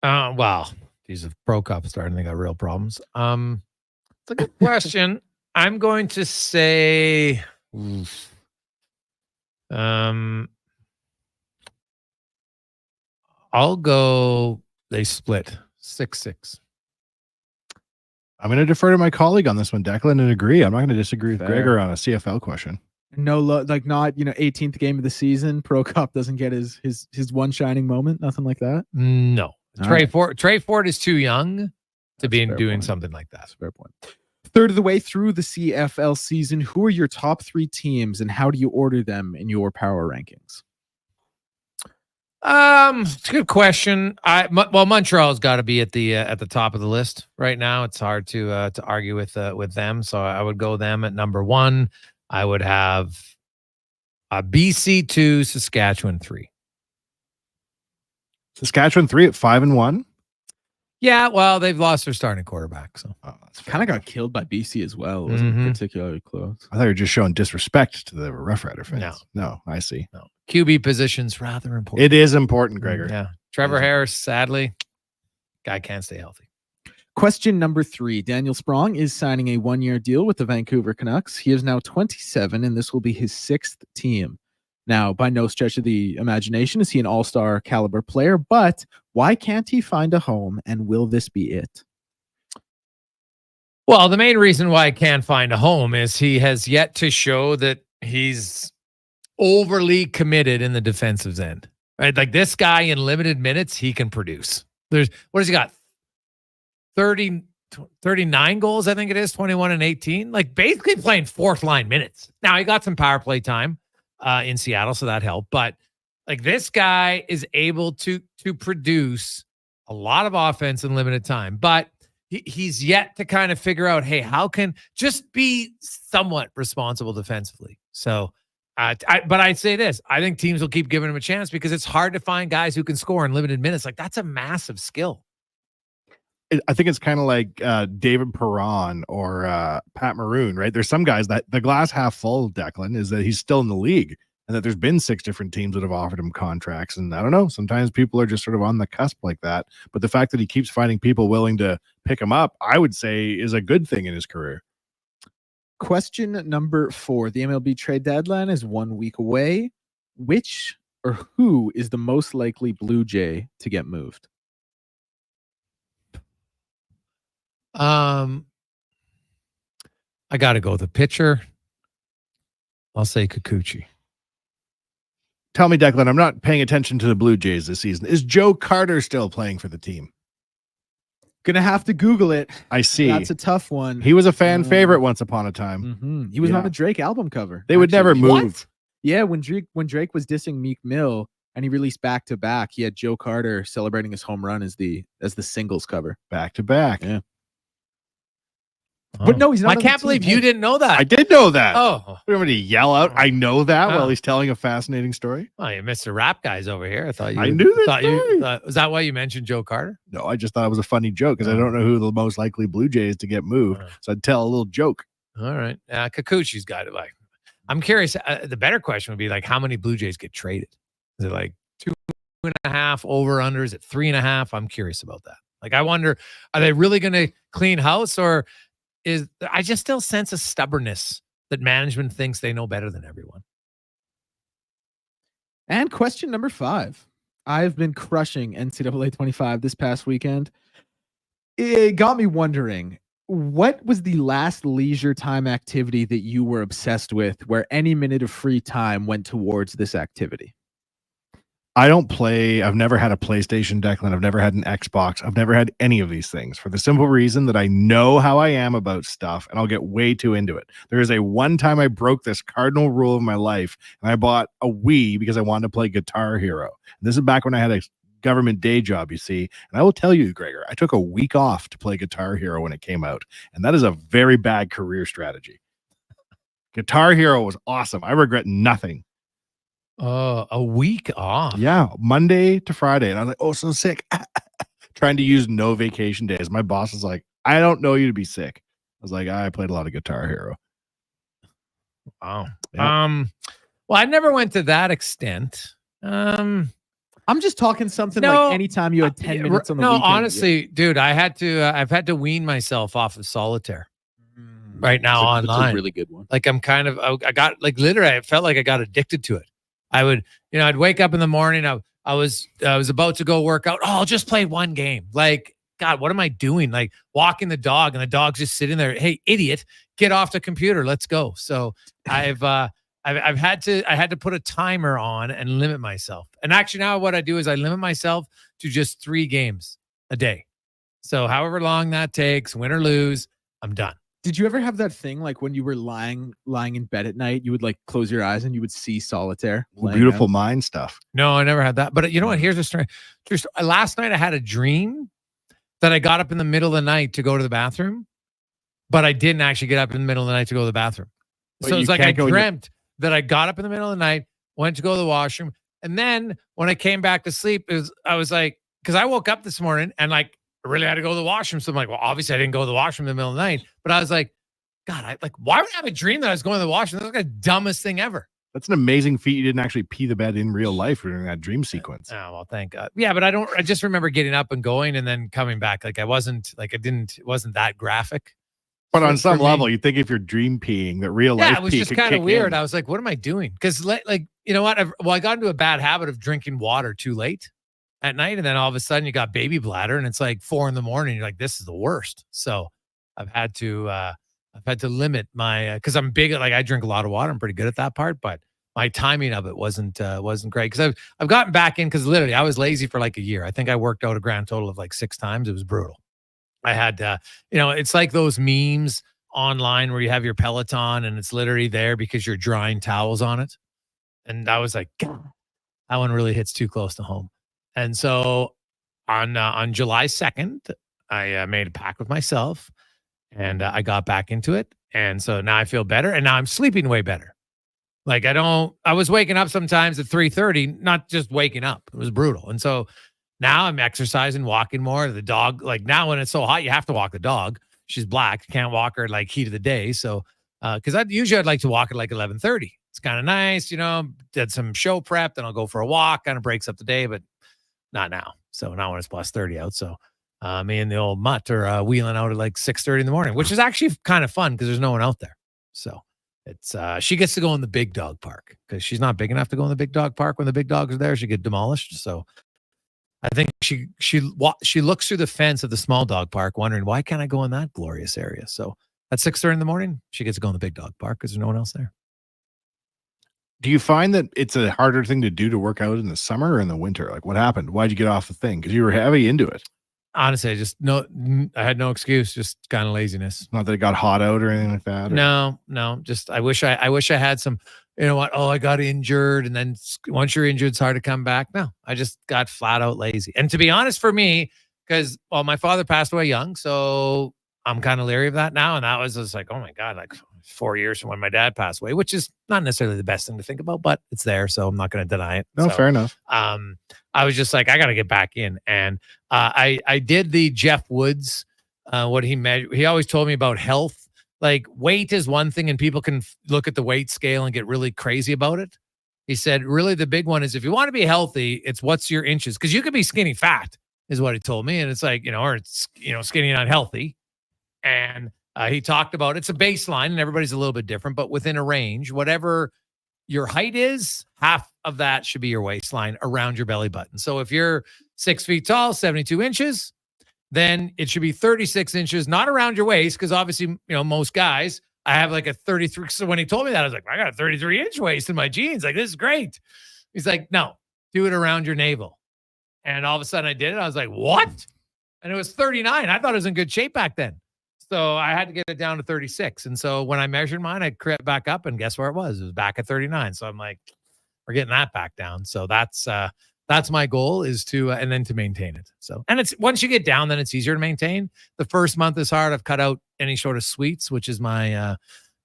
Wow. These if Prokop starting, they got real problems. It's a good question. I'm going to say I'll go they split 6-6. I'm going to defer to my colleague on this one, Declan, and agree. I'm not going to disagree with Fair. Gregor on a CFL question. No, like not 18th game of the season. Prokop doesn't get his one shining moment. Nothing like that. No. All Trey right. Ford is too young to be doing point. something like that. That's a fair point. Third of the way through the CFL season, who are your top 3 teams and how do you order them in your power rankings? It's a good question. Montreal's got to be at the top of the list right now. It's hard to argue with them, so I would go them at number 1. I would have BC 2, Saskatchewan 3. Saskatchewan 3 at 5-1. Yeah, well, they've lost their starting quarterback, so Kind of got killed by BC as well. It wasn't particularly close. I thought you were just showing disrespect to the Rough Rider fans. No, I see. No. QB position's rather important. It is important, Gregor. Yeah. Trevor Harris, sadly, guy can't stay healthy. Question number 3. Daniel Sprong is signing a 1-year deal with the Vancouver Canucks. He is now 27, and this will be his 6th team. Now, by no stretch of the imagination is he an all-star caliber player, but why can't he find a home, and will this be it? Well, the main reason why I can't find a home is he has yet to show that he's overly committed in the defensive end. Right? Like this guy in limited minutes, he can produce. What has he got? 39 goals, I think it is, 21 and 18. Like basically playing 4th line minutes. Now he got some power play time in Seattle, so that helped. But like this guy is able to produce a lot of offense in limited time. But he's yet to kind of figure out, hey, how can just be somewhat responsible defensively. So, but I'd say this, I think teams will keep giving him a chance because it's hard to find guys who can score in limited minutes. Like that's a massive skill. I think it's kind of like David Perron or Pat Maroon, right? There's some guys that the glass half full, Declan, is that he's still in the league and that there's been 6 different teams that have offered him contracts. And I don't know, sometimes people are just sort of on the cusp like that. But the fact that he keeps finding people willing to pick him up, I would say is a good thing in his career. Question number 4. The MLB trade deadline is 1 week away. Which or who is the most likely Blue Jay to get moved? I got to go with the pitcher. I'll say Kikuchi. Tell me, Declan, I'm not paying attention to the Blue Jays this season. Is Joe Carter still playing for the team? Gonna have to Google it. I see. That's a tough one. He was a fan favorite once upon a time. He was on a Drake album cover. They would never move. What? Yeah, when Drake was dissing Meek Mill and he released back to back, he had Joe Carter celebrating his home run as the singles cover. Back to back. Yeah. But no, he's not. I can't believe you didn't know that. I did know that. Oh, you want me to yell out? I know that while he's telling a fascinating story. Oh, you Mr. Rap guys over here. I thought you. I knew this. Was that why you mentioned Joe Carter? No, I just thought it was a funny joke because I don't know who the most likely Blue Jays to get moved. So I'd tell a little joke. All right, Kikuchi's got it. Like, I'm curious. The better question would be like, how many Blue Jays get traded? Is it like 2.5 over unders at 3.5? I'm curious about that. Like, I wonder, are they really going to clean house or? I just still sense a stubbornness that management thinks they know better than everyone. And question number 5. I've been crushing NCAA 25 this past weekend. It got me wondering, what was the last leisure time activity that you were obsessed with where any minute of free time went towards this activity? I don't play. I've never had a PlayStation, Declan. I've never had an Xbox. I've never had any of these things for the simple reason that I know how I am about stuff and I'll get way too into it. There is a one time I broke this cardinal rule of my life and I bought a Wii because I wanted to play Guitar Hero. And this is back when I had a government day job, you see. And I will tell you, Gregor, I took a week off to play Guitar Hero when it came out. And that is a very bad career strategy. Guitar Hero was awesome. I regret nothing. A week off. Yeah, Monday to Friday. And I was like, oh, so sick. Trying to use no vacation days. My boss is like, I don't know you to be sick. I was like, I played a lot of Guitar Hero. Wow. Yeah. Well, I never went to that extent. I'm just talking something like anytime you had 10 minutes on the weekend. Honestly, dude, I've had to wean myself off of solitaire right now online. That's a really good one. Like I got like literally, I felt like I got addicted to it. I would, I'd wake up in the morning. I was about to go work out. Oh, I'll just play one game. Like, God, what am I doing? Like walking the dog and the dog's just sitting there. Hey, idiot, get off the computer. Let's go. So I had to put a timer on and limit myself. And actually now what I do is I limit myself to just 3 games a day. So however long that takes, win or lose, I'm done. Did you ever have that thing like when you were lying in bed at night, you would like close your eyes and you would see solitaire? Beautiful mind stuff. No, I never had that. But you know what? Here's a story. Last night I had a dream that I got up in the middle of the night to go to the bathroom, but I didn't actually get up in the middle of the night to go to the bathroom. So it's like I dreamt that I got up in the middle of the night, went to go to the washroom, and then when I came back to sleep, I was like, because I woke up this morning and like I really had to go to the washroom. So I'm like, well, obviously I didn't go to the washroom in the middle of the night, but I was like, God, why would I have a dream that I was going to the washroom? That's like the dumbest thing ever. That's an amazing feat. You didn't actually pee the bed in real life during that dream sequence. Oh, well, thank God. Yeah, but I just remember getting up and going and then coming back. Like it wasn't that graphic. But on some level, you think if you're dream peeing, that real life. Yeah, it was just kind of weird. I was like, what am I doing? Because like, you know what? I got into a bad habit of drinking water too late at night. And then all of a sudden you got baby bladder and it's like 4 a.m. You're like, this is the worst. So I've had to limit my, cause I'm big, like I drink a lot of water. I'm pretty good at that part, but my timing of it wasn't great. Cause I've gotten back in cause literally I was lazy for like a year. I think I worked out a grand total of like 6 times. It was brutal. I had, it's like those memes online where you have your Peloton and it's literally there because you're drying towels on it. And I was like, God, that one really hits too close to home. And so on July 2nd, I made a pact with myself and I got back into it. And so now I feel better and now I'm sleeping way better. Like I was waking up sometimes at 3:30, not just waking up. It was brutal. And so now I'm exercising, walking more. The dog, like now when it's so hot, you have to walk the dog. She's black. You can't walk her like heat of the day. So, because I'd like to walk at like 11:30. It's kind of nice, did some show prep, then I'll go for a walk, kind of breaks up the day, but not now. So not when it's plus 30 out. So me and the old mutt are wheeling out at like 6:30 in the morning, which is actually kind of fun because there's no one out there. So it's she gets to go in the big dog park because she's not big enough to go in the big dog park. When the big dogs are there, she get demolished. So I think she looks through the fence of the small dog park wondering, why can't I go in that glorious area? So at 6:30 in the morning, she gets to go in the big dog park because there's no one else there. Do you find that it's a harder thing to do to work out in the summer or in the winter? Like what happened? Why'd you get off the thing? Because you were heavy into it. Honestly, I had no excuse, just kind of laziness. Not that it got hot out or anything like that. Or? No, just I wish I had some, you know what? Oh, I got injured. And then once you're injured, it's hard to come back. No, I just got flat out lazy. And to be honest, for me, because my father passed away young, so I'm kind of leery of that now. And that was just like, oh my God, like 4 years from when my dad passed away, which is not necessarily the best thing to think about, but it's there. So I'm not going to deny it. No, so, fair enough. I was just like, I got to get back in. And I did the Jeff Woods, what he measured. He always told me about health. Like weight is one thing and people can look at the weight scale and get really crazy about it. He said, really the big one is if you want to be healthy, it's what's your inches. Cause you could be skinny fat is what he told me. And it's like, or it's, skinny, not healthy. And he talked about it's a baseline and everybody's a little bit different, but within a range, whatever your height is, half of that should be your waistline around your belly button. So if you're 6 feet tall, 72 inches, then it should be 36 inches, not around your waist. Cause obviously, most guys, I have like a 33. So when he told me that, I was like, I got a 33-inch waist in my jeans. Like, this is great. He's like, no, do it around your navel. And all of a sudden I did it. I was like, what? And it was 39. I thought it was in good shape back then. So I had to get it down to 36. And so when I measured mine, I crept back up and guess where it was? It was back at 39. So I'm like, we're getting that back down. So that's my goal is to, and then to maintain it. So, and it's, once you get down, then it's easier to maintain. The first month is hard. I've cut out any sort of sweets, which is my,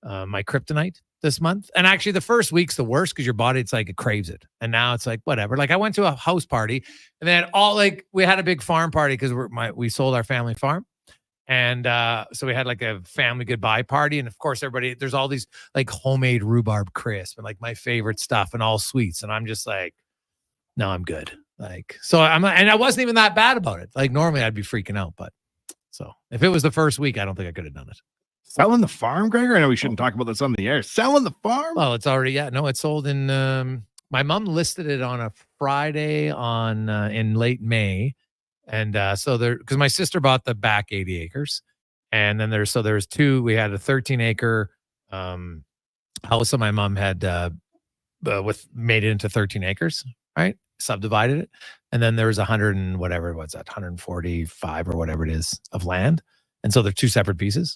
my kryptonite this month. And actually the first week's the worst because your body, it's like it craves it. And now it's like, whatever. Like I went to a house party and then we had a big farm party because we sold our family farm. And so we had like a family goodbye party. And of course, everybody, there's all these like homemade rhubarb crisp and like my favorite stuff and all sweets. And I'm just like, no, I'm good. Like, so and I wasn't even that bad about it. Like normally I'd be freaking out, but so if it was the first week, I don't think I could have done it. Selling the farm, Gregor? I know we shouldn't talk about this on the air. Selling the farm? Well, it's already, it's sold in, my mom listed it on a Friday in late May. And so because my sister bought the back 80 acres. And then there's 2, we had a 13-acre house that my mom had made it into 13 acres, right? Subdivided it. And then there was 100 and whatever, what's that, 145 or whatever it is of land. And so they're 2 separate pieces.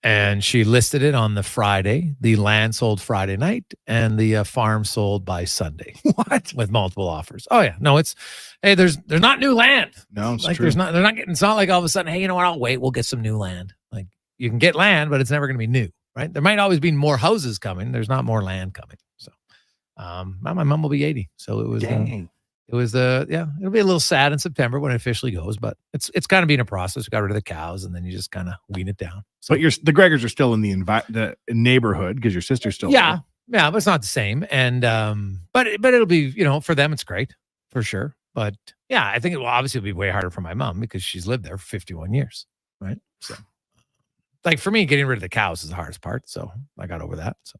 And she listed it on the Friday. The land sold Friday night, and the farm sold by Sunday. What? With multiple offers. Oh yeah, no, there's not new land. No, it's like true. It's not like all of a sudden, hey, you know what? I'll wait. We'll get some new land. Like you can get land, but it's never going to be new, right? There might always be more houses coming. There's not more land coming. So, my mom will be 80. So it was. Dang. It was it'll be a little sad in September when it officially goes, but it's kind of been a process. We got rid of the cows and then you just kind of wean it down. So, but the Gregors are still in the neighborhood because your sister's still there. Yeah, but it's not the same. And but it'll be, for them it's great for sure. But yeah, I think it will obviously be way harder for my mom because she's lived there for 51 years, right? So like for me, getting rid of the cows is the hardest part. So I got over that. So.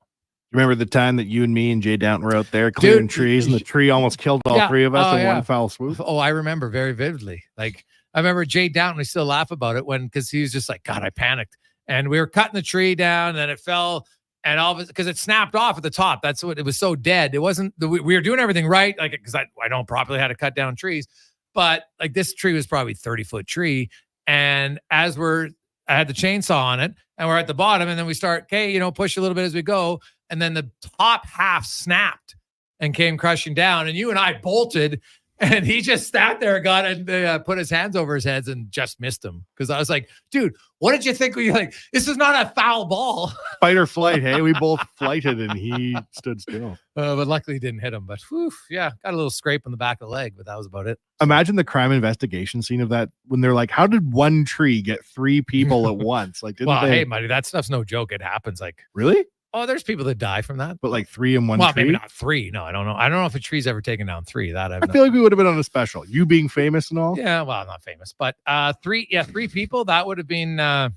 Remember the time that you and me and Jay Downton were out there clearing trees and the tree almost killed all 3 of us in one foul swoop? Oh, I remember very vividly. Like I remember Jay Downton, we still laugh about it because he was just like, God, I panicked. And we were cutting the tree down and then it fell and all of it, because it snapped off at the top. That's what it was, so dead. It wasn't, we were doing everything right. Like, because I don't properly how to cut down trees, but like this tree was probably 30-foot tree. And I had the chainsaw on it and we're at the bottom and then we start, push a little bit as we go. And then the top half snapped and came crushing down. And you and I bolted and he just sat there, got and put his hands over his heads and just missed him. Because I was like, dude, what did you think? Were you like, this is not a foul ball. Fight or flight. Hey, we both flighted and he stood still. But luckily he didn't hit him. But got a little scrape on the back of the leg, but that was about it. Imagine the crime investigation scene of that when they're like, how did one tree get 3 people at once? Like, hey, buddy, that stuff's no joke. It happens. Like, really? Oh, there's people that die from that. But like 3 in one well, tree? Maybe not 3. No, I don't know. I don't know if a tree's ever taken down 3. That I feel like we would have been on a special. You being famous and all? Yeah, well, I'm not famous. But 3 people, that would have been that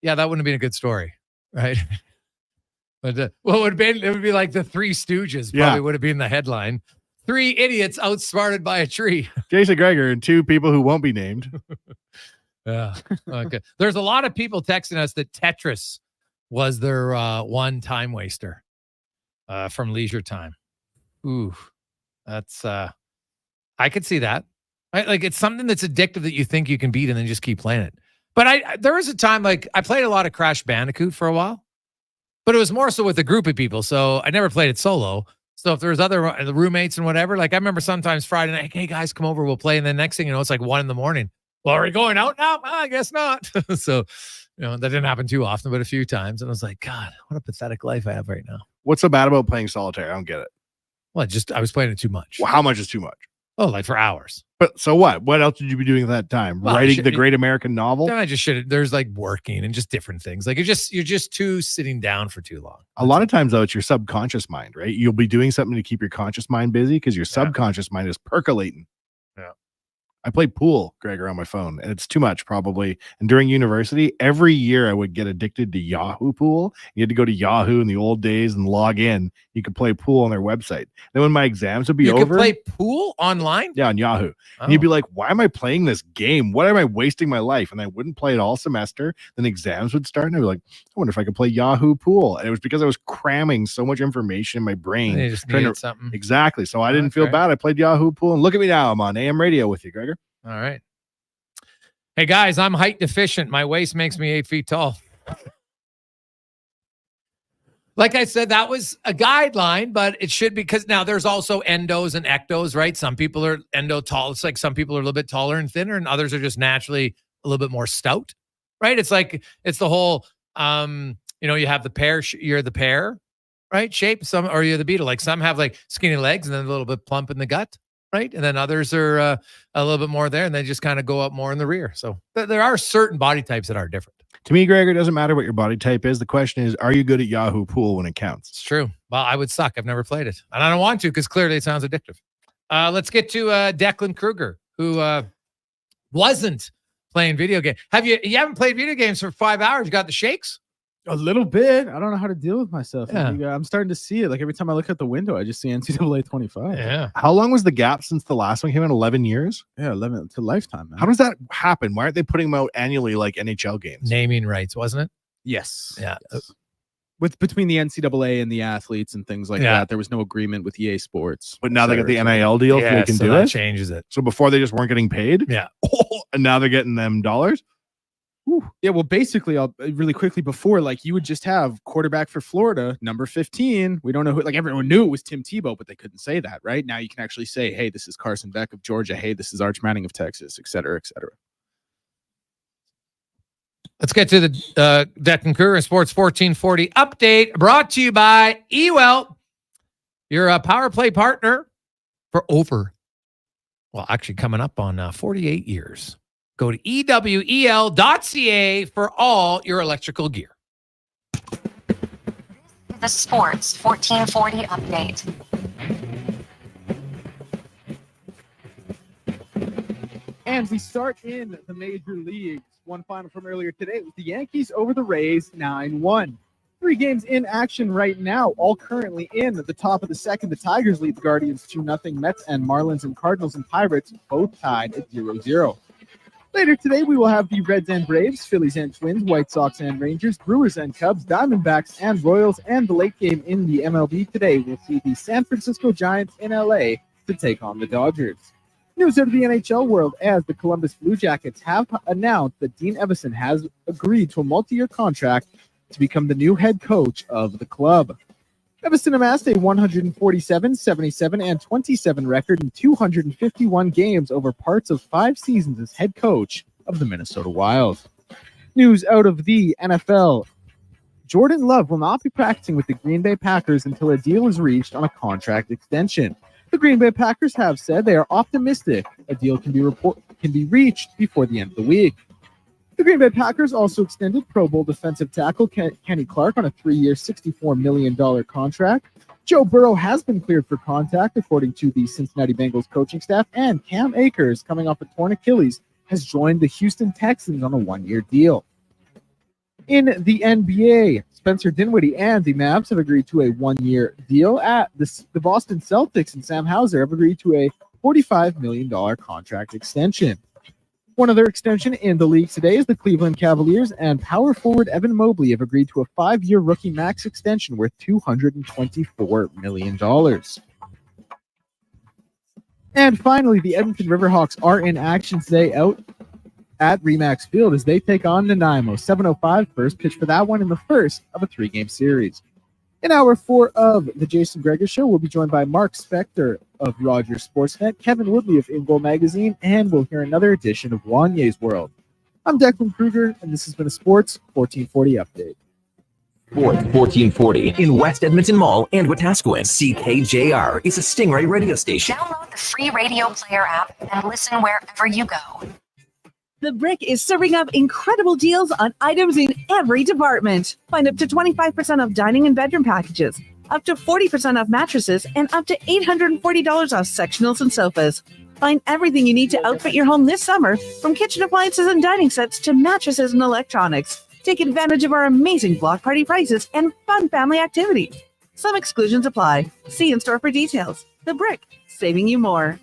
wouldn't have been a good story, right? But it would be like the 3 Stooges probably would have been the headline. 3 idiots outsmarted by a tree. Jason Gregor and 2 people who won't be named. Yeah. Okay. There's a lot of people texting us that Tetris was their one time waster from leisure time. Ooh, that's I could see that. Right? Like it's something that's addictive that you think you can beat and then just keep playing it. But there was a time like I played a lot of Crash Bandicoot for a while, but it was more so with a group of people. So I never played it solo. So if there was other roommates and whatever, like I remember sometimes Friday night, hey guys, come over, we'll play. And then next thing you know, it's like 1 a.m. Well, are we going out now? Well, I guess not. So, that didn't happen too often, but a few times. And I was like, God, what a pathetic life I have right now. What's so bad about playing solitaire? I don't get it. Well, I was playing it too much. Well, how much is too much? Oh, like for hours. But so what? What else did you be doing at that time? Well, writing the great American novel? Then I just should. There's like working and just different things. Like you're just too sitting down for too long. A lot of times though, it's your subconscious mind, right? You'll be doing something to keep your conscious mind busy because your subconscious mind is percolating. Yeah. I play pool, Gregor, on my phone, and it's too much probably. And during university, every year I would get addicted to Yahoo Pool. You had to go to Yahoo in the old days and log in. You could play pool on their website. Then when my exams would be over, you could play pool online? Yeah, on Yahoo. Oh. And you'd be like, why am I playing this game? What am I wasting my life? And I wouldn't play it all semester. Then exams would start, and I'd be like, I wonder if I could play Yahoo Pool. And it was because I was cramming so much information in my brain. You just trying needed to, something. Exactly. So I didn't feel Okay. bad. I played Yahoo Pool, and look at me now. I'm on AM radio with you, Gregor. All right. Hey, guys, I'm height deficient. My waist makes me 8 feet tall. Like I said, that was a guideline, but it should be, because now there's also endos and ectos, right? Some people are endo tall. It's like some people are a little bit taller and thinner, and others are just naturally a little bit more stout, right? It's like, it's the whole, you have the pear, you're the pear, right? Shape, some, or you're the beetle. Like some have like skinny legs and then a little bit plump in the gut, right? And then others are a little bit more there, and they just kind of go up more in the rear. So there are certain body types that are different. To me, Gregor, it doesn't matter what your body type is. The question is, are you good at Yahoo Pool when it counts? It's true. Well, I would suck. I've never played it, and I don't want to, because clearly it sounds addictive. Let's get to Declan Kruger, who wasn't playing video games. You haven't played video games for 5 hours? You got the shakes? A little bit. I don't know how to deal with myself. Yeah. I'm starting to see it. Like every time I look out the window, I just see NCAA 25. Yeah. How long was the gap since the last one came out? 11 years? Yeah, 11 to lifetime, man. How does that happen? Why aren't they putting them out annually like NHL games? Naming rights, wasn't it? Yes. Yeah. Between the NCAA and the athletes and things like that, there was no agreement with EA Sports. But now they got the NIL deal, so they can do that it. changes it. So before they just weren't getting paid? Yeah. And now they're getting them dollars? Yeah, well, basically, I'll really quickly before, like you would just have quarterback for Florida, number 15. We don't know who, like everyone knew it was Tim Tebow, but they couldn't say that, right? Now you can actually say, hey, this is Carson Beck of Georgia. Hey, this is Arch Manning of Texas, et cetera, et cetera. Let's get to the Declan Kruger Sports 1440 update, brought to you by Ewell, your power play partner for actually coming up on 48 years. Go to ewel.ca for all your electrical gear. The Sports 1440 update. And we start in the major leagues. One final from earlier today was the Yankees over the Rays 9-1. 3 games in action right now, all currently in at the top of the second. The Tigers lead the Guardians 2-0. Mets and Marlins and Cardinals and Pirates both tied at 0-0. Later today, we will have the Reds and Braves, Phillies and Twins, White Sox and Rangers, Brewers and Cubs, Diamondbacks and Royals, and the late game in the MLB today. We'll see the San Francisco Giants in LA to take on the Dodgers. News out of the NHL world, as the Columbus Blue Jackets have announced that Dean Evison has agreed to a multi-year contract to become the new head coach of the club. Evison amassed a 147, 77, and 27 record in 251 games over parts of 5 seasons as head coach of the Minnesota Wild. News out of the NFL. Jordan Love will not be practicing with the Green Bay Packers until a deal is reached on a contract extension. The Green Bay Packers have said they are optimistic a deal can be reached before the end of the week. The Green Bay Packers also extended Pro Bowl defensive tackle Kenny Clark on a 3-year, $64 million contract. Joe Burrow has been cleared for contact, according to the Cincinnati Bengals coaching staff, and Cam Akers, coming off a torn Achilles, has joined the Houston Texans on a 1-year deal. In the NBA, Spencer Dinwiddie and the Mavs have agreed to a 1-year deal. The Boston Celtics and Sam Hauser have agreed to a $45 million contract extension. One other extension in the league today is the Cleveland Cavaliers and power forward Evan Mobley have agreed to a 5-year rookie max extension worth $224 million. And finally, the Edmonton Riverhawks are in action today out at Remax Field as they take on Nanaimo. 7:05 first pitch for that one in the first of a 3-game series. In hour 4 of the Jason Gregor Show, we'll be joined by Mark Spectre of Rogers Sportsnet, Kevin Woodley of In Goal Magazine, and we'll hear another edition of Wanye's World. I'm Declan Kruger, and this has been a Sports 1440 update. Sports 1440 in West Edmonton Mall and Wetaskiwin. CKJR is a Stingray radio station. Download the free radio player app and listen wherever you go. The Brick is serving up incredible deals on items in every department. Find up to 25% off dining and bedroom packages, up to 40% off mattresses, and up to $840 off sectionals and sofas. Find everything you need to outfit your home this summer, from kitchen appliances and dining sets to mattresses and electronics. Take advantage of our amazing block party prices and fun family activities. Some exclusions apply. See in-store for details. The Brick, saving you more.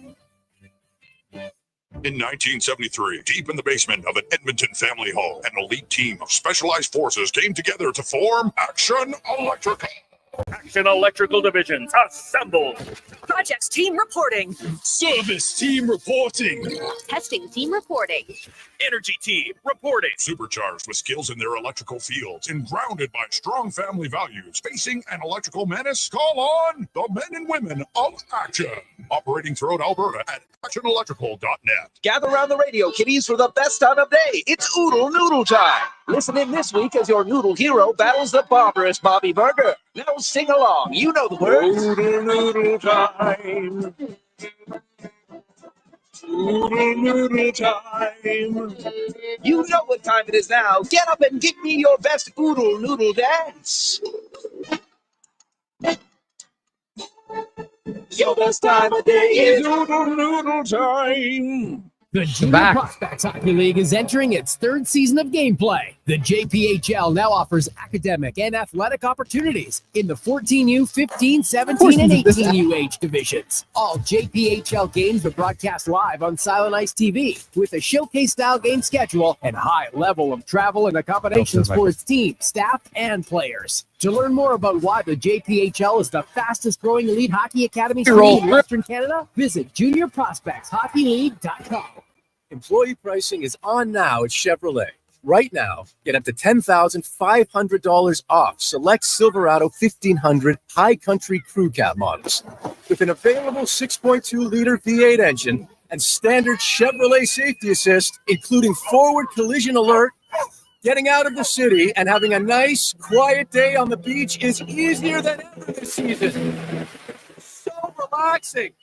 In 1973, deep in the basement of an Edmonton family home, an elite team of specialized forces came together to form Action Electrical. Action Electrical Divisions, assemble! Projects team reporting. Service team reporting. Testing team reporting. Energy team reporting. Supercharged with skills in their electrical fields and grounded by strong family values, facing an electrical menace, call on the men and women of Action. Operating throughout Alberta at actionelectrical.net. Gather around the radio, kiddies, for the best time of day. It's Oodle Noodle time. Listen in this week as your noodle hero battles the barbarous Bobby Burger. Now sing along. You know the words. Oodle Noodle time. Oodle Noodle time. You know what time it is now. Get up and give me your best Oodle Noodle dance. Your best time of day is Oodle Noodle time. The Junior Prospects Hockey League is entering its third season of gameplay. The JPHL now offers academic and athletic opportunities in the 14U, 15, 17, and 18U age divisions. All JPHL games are broadcast live on Silent Ice TV with a showcase-style game schedule and high level of travel and accommodations for its team, staff, and players. To learn more about why the JPHL is the fastest-growing elite hockey academy in Western Canada, visit juniorprospectshockeyleague.com. Employee pricing is on now at Chevrolet. Right now, get up to $10,500 off select Silverado 1500 High Country Crew Cab models. With an available 6.2-liter V8 engine and standard Chevrolet safety assist, including forward collision alert, getting out of the city and having a nice, quiet day on the beach is easier than ever this season. So relaxing.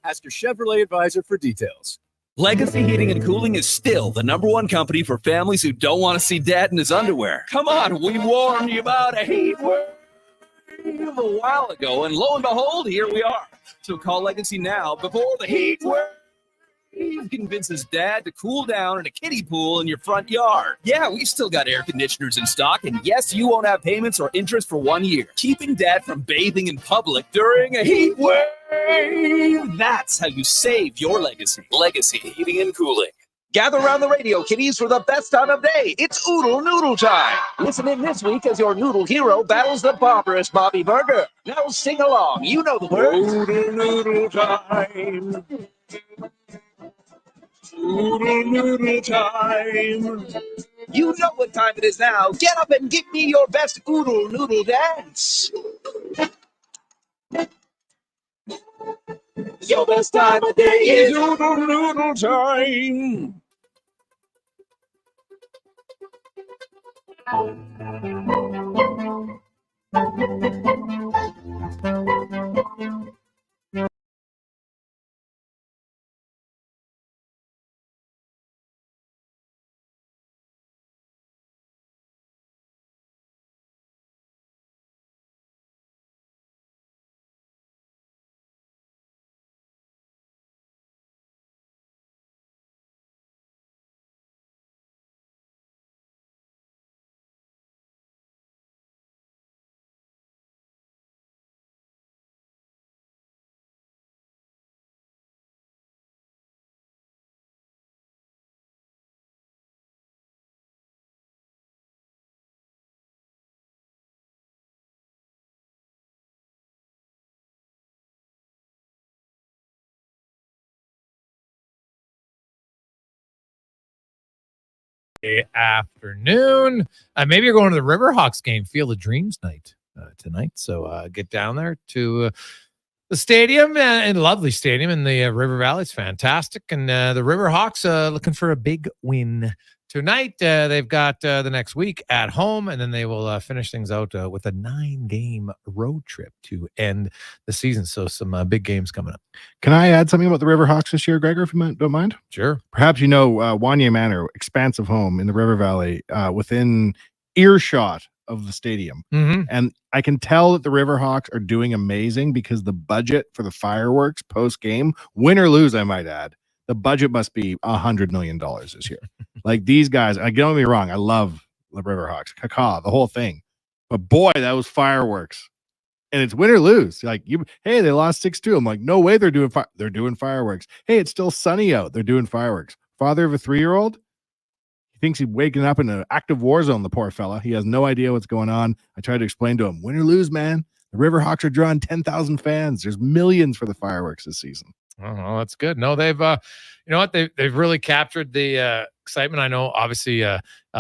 Ask your Chevrolet advisor for details. Legacy Heating and Cooling is still the #1 company for families who don't want to see dad in his underwear. Come on, we warned you about a heat wave a while ago, and lo and behold, here we are. So call Legacy now before the heat wave convinces dad to cool down in a kiddie pool in your front yard. Yeah, we still got air conditioners in stock, and yes, you won't have payments or interest for 1 year. Keeping dad from bathing in public during a heat wave. That's how you save your legacy. Legacy Heating and Cooling. Gather around the radio, kiddies, for the best time of day. It's Oodle Noodle time. Listen in this week as your noodle hero battles the barbarous Bobby Burger. Now sing along. You know the words. Oodle Noodle time. Oodle Noodle time. You know what time it is now. Get up and give me your best Oodle Noodle dance. Your best time of day is Oodle Noodle time. Afternoon. Maybe you're going to the Riverhawks game, Field of Dreams night tonight. So get down there to the stadium, and lovely stadium in the River Valley. It's fantastic. And the Riverhawks looking for a big win tonight. They've got the next week at home, and then they will finish things out with a 9-game road trip to end the season. So some big games coming up. Can I add something about the Riverhawks this year, Gregor, if you don't mind? Sure. Perhaps you know Wanye Manor, expansive home in the River Valley, within earshot of the stadium. Mm-hmm. And I can tell that the Riverhawks are doing amazing because the budget for the fireworks post-game, win or lose, I might add, the budget must be $100 million this year. Like these guys, don't get me wrong, I love the Riverhawks, Kaka, the whole thing. But boy, that was fireworks. And it's win or lose. Like hey, they lost 6-2. I'm like, no way they're doing fireworks. Hey, it's still sunny out. They're doing fireworks. Father of a 3-year-old, he thinks he's waking up in an active war zone, the poor fella. He has no idea what's going on. I tried to explain to him, win or lose, man. The Riverhawks are drawing 10,000 fans. There's millions for the fireworks this season. Oh, that's good. No, they've, you know what? They've really captured the excitement. I know, obviously,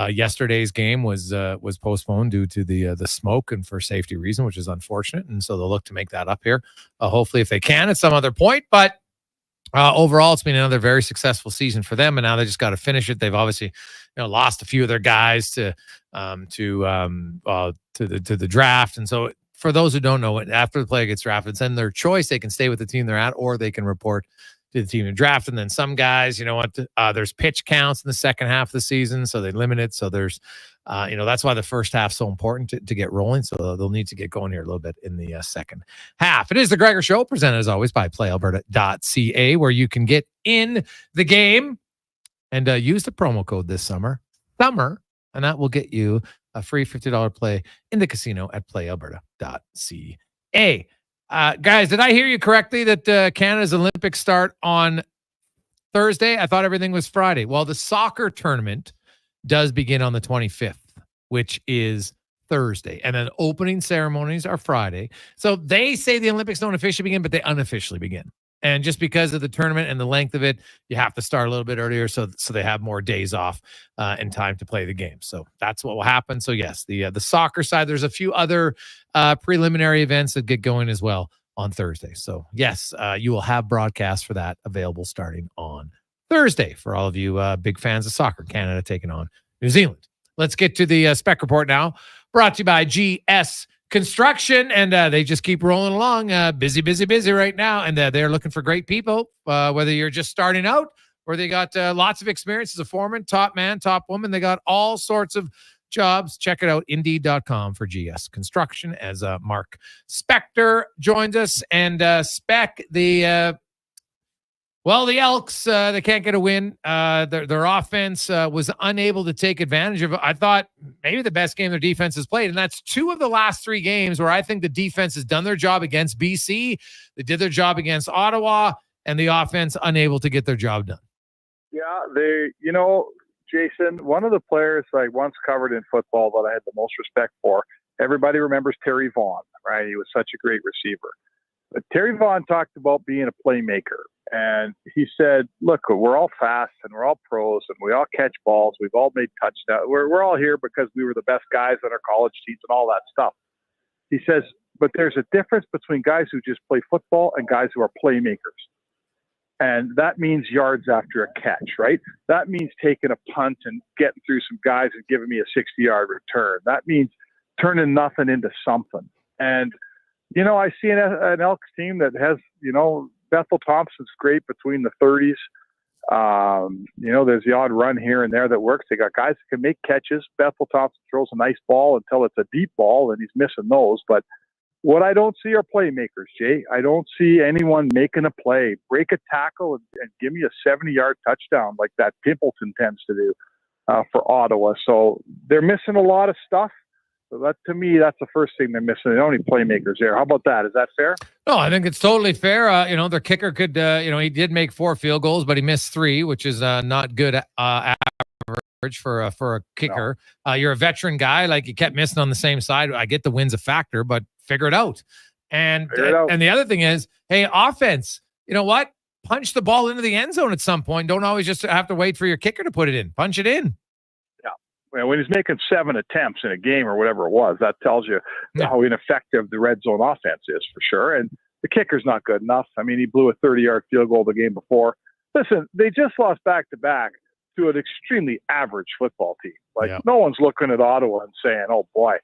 yesterday's game was postponed due to the smoke and for safety reason, which is unfortunate. And so they'll look to make that up here, hopefully, if they can at some other point. But overall, it's been another very successful season for them, and now they just got to finish it. They've obviously, lost a few of their guys to the draft, and so. For those who don't know, after the player gets drafted, it's then their choice. They can stay with the team they're at, or they can report to the team in draft. And then some guys, there's pitch counts in the second half of the season, so they limit it. So there's, that's why the first half's so important to get rolling. So they'll need to get going here a little bit in the second half. It is the Gregor Show, presented as always by PlayAlberta.ca, where you can get in the game and use the promo code this summer, and that will get you a free $50 play in the casino at playalberta.ca. Guys, did I hear you correctly that Canada's Olympics start on Thursday? I thought everything was Friday. Well, the soccer tournament does begin on the 25th, which is Thursday. And then opening ceremonies are Friday. So they say the Olympics don't officially begin, but they unofficially begin. And just because of the tournament and the length of it, you have to start a little bit earlier so they have more days off and time to play the game. So that's what will happen. So yes, the soccer side, there's a few other preliminary events that get going as well on Thursday. So yes, you will have broadcasts for that available starting on Thursday for all of you big fans of soccer. Canada taking on New Zealand. Let's get to the Spec Report now, brought to you by GS Construction, and they just keep rolling along. Busy right now, and they're looking for great people, whether you're just starting out or they got lots of experience as a foreman, top man, top woman. They got all sorts of jobs. Check it out, Indeed.com for GS Construction, as Mark Spectre joins us. And Spec, the Elks, they can't get a win. Their offense was unable to take advantage of it. I thought maybe the best game their defense has played, and that's 2 of the last 3 games where I think the defense has done their job against BC. They did their job against Ottawa, and the offense unable to get their job done. Yeah, Jason, one of the players I once covered in football that I had the most respect for, everybody remembers Terry Vaughan, right? He was such a great receiver. But Terry Vaughan talked about being a playmaker. And he said, look, we're all fast and we're all pros and we all catch balls. We've all made touchdowns. We're all here because we were the best guys on our college teams and all that stuff. He says, but there's a difference between guys who just play football and guys who are playmakers. And that means yards after a catch, right? That means taking a punt and getting through some guys and giving me a 60-yard return. That means turning nothing into something. And, I see an Elks team that has, Bethel Thompson's great between the 30s. There's the odd run here and there that works. They got guys that can make catches. Bethel Thompson throws a nice ball until it's a deep ball, and he's missing those. But what I don't see are playmakers, Jay. I don't see anyone making a play, break a tackle, and give me a 70-yard touchdown like that Pimpleton tends to do for Ottawa. So they're missing a lot of stuff. So to me, that's the first thing they're missing. They don't need playmakers there. How about that? Is that fair? No, I think it's totally fair. Their kicker could, he did make 4 field goals, but he missed 3, which is not good average for a kicker. No. You're a veteran guy. Like, you kept missing on the same side. I get the win's a factor, but figure it out. And the other thing is, hey, offense, you know what? Punch the ball into the end zone at some point. Don't always just have to wait for your kicker to put it in. Punch it in. When he's making 7 attempts in a game or whatever it was, that tells you how ineffective the red zone offense is for sure. And the kicker's not good enough. I mean, he blew a 30-yard field goal the game before. Listen, they just lost back-to-back to an extremely average football team. No one's looking at Ottawa and saying, oh, boy,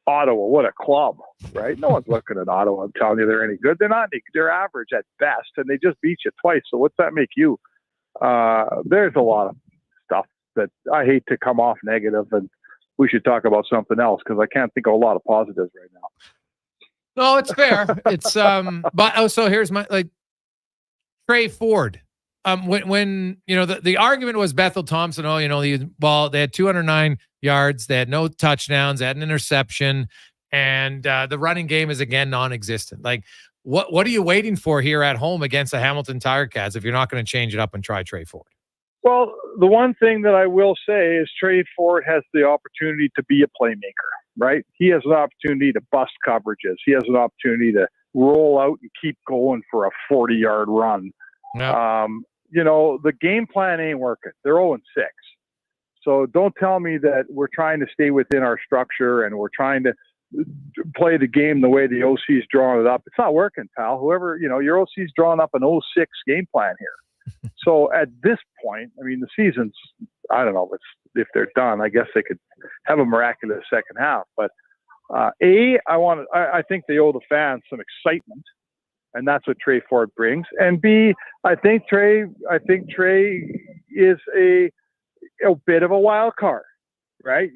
Ottawa, what a club, right? No one's looking at Ottawa and telling you they're any good. They're not. They're average at best, and they just beat you twice. So what's that make you? There's a lot of stuff that I hate to come off negative, and we should talk about something else because I can't think of a lot of positives right now. No, it's fair. It's but so here's my Trey Ford. When the argument was Bethel Thompson. Oh, they had 209 yards, they had no touchdowns, they had an interception, and the running game is again non-existent. Like, what are you waiting for here at home against the Hamilton Tiger Cats if you're not going to change it up and try Trey Ford? Well, the one thing that I will say is Trey Ford has the opportunity to be a playmaker, right? He has an opportunity to bust coverages. He has an opportunity to roll out and keep going for a 40-yard run. Yep. The game plan ain't working. They're 0-6. So don't tell me that we're trying to stay within our structure and we're trying to play the game the way the OC's drawing it up. It's not working, pal. Whoever, your OC's drawing up an 0-6 game plan here. So at this point, I mean, the season's, I don't know if they're done. I guess they could have a miraculous second half. But I think they owe the fans some excitement. And that's what Trey Ford brings. And B, I think Trey is a bit of a wild card, right?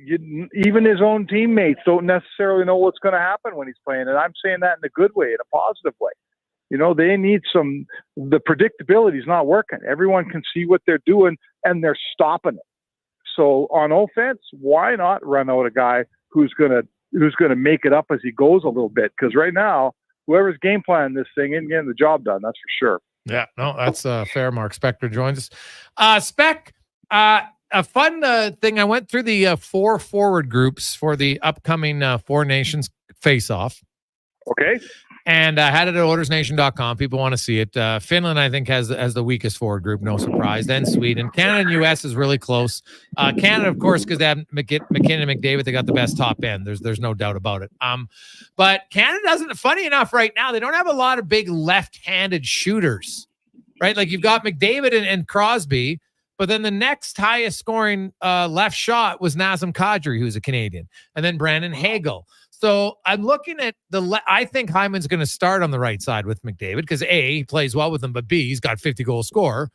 Even his own teammates don't necessarily know what's going to happen when he's playing. And I'm saying that in a good way, in a positive way. They need the predictability is not working. Everyone can see what they're doing and they're stopping it. So on offense, why not run out a guy who's going to make it up as he goes a little bit? Because right now, whoever's game planning this thing isn't getting the job done. That's for sure. Yeah, no, that's fair. Mark Spectre joins us. Spec, a fun thing. I went through the 4 forward groups for the upcoming 4 Nations face-off. Okay. And I had it at ordersnation.com. People want to see it. Finland, I think, has the weakest forward group. No surprise. Then Sweden. Canada and U.S. is really close. Canada, of course, because they have McKinnon and McDavid, they got the best top end. There's no doubt about it. But Canada doesn't, funny enough, right now, they don't have a lot of big left-handed shooters, right? Like you've got McDavid and Crosby, but then the next highest scoring left shot was Nazem Kadri, who's a Canadian, and then Brandon Hagel. So I'm looking at I think Hyman's going to start on the right side with McDavid because A, he plays well with him, but B, he's got 50-goal scorer.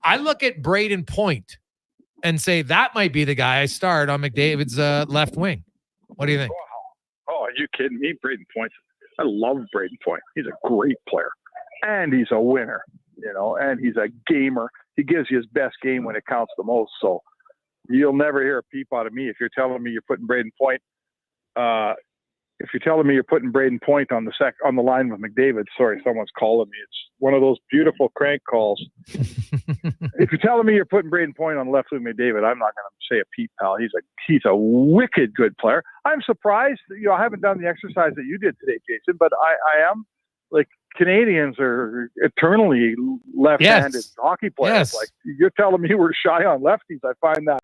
I look at Braden Point and say that might be the guy I start on McDavid's left wing. What do you think? Oh, are you kidding me? Braden Point. I love Braden Point. He's a great player. And he's a winner, and he's a gamer. He gives you his best game when it counts the most. So you'll never hear a peep out of me if you're telling me you're putting Braden Point. If you're telling me you're putting Braden Point on the line with McDavid, sorry, someone's calling me. It's one of those beautiful crank calls. If you're telling me you're putting Braden Point on the left with McDavid, I'm not going to say a peep, pal. He's a wicked good player. I'm surprised. I haven't done the exercise that you did today, Jason, but I am. Like, Canadians are eternally left-handed hockey players. Yes. Like, you're telling me we're shy on lefties. I find that,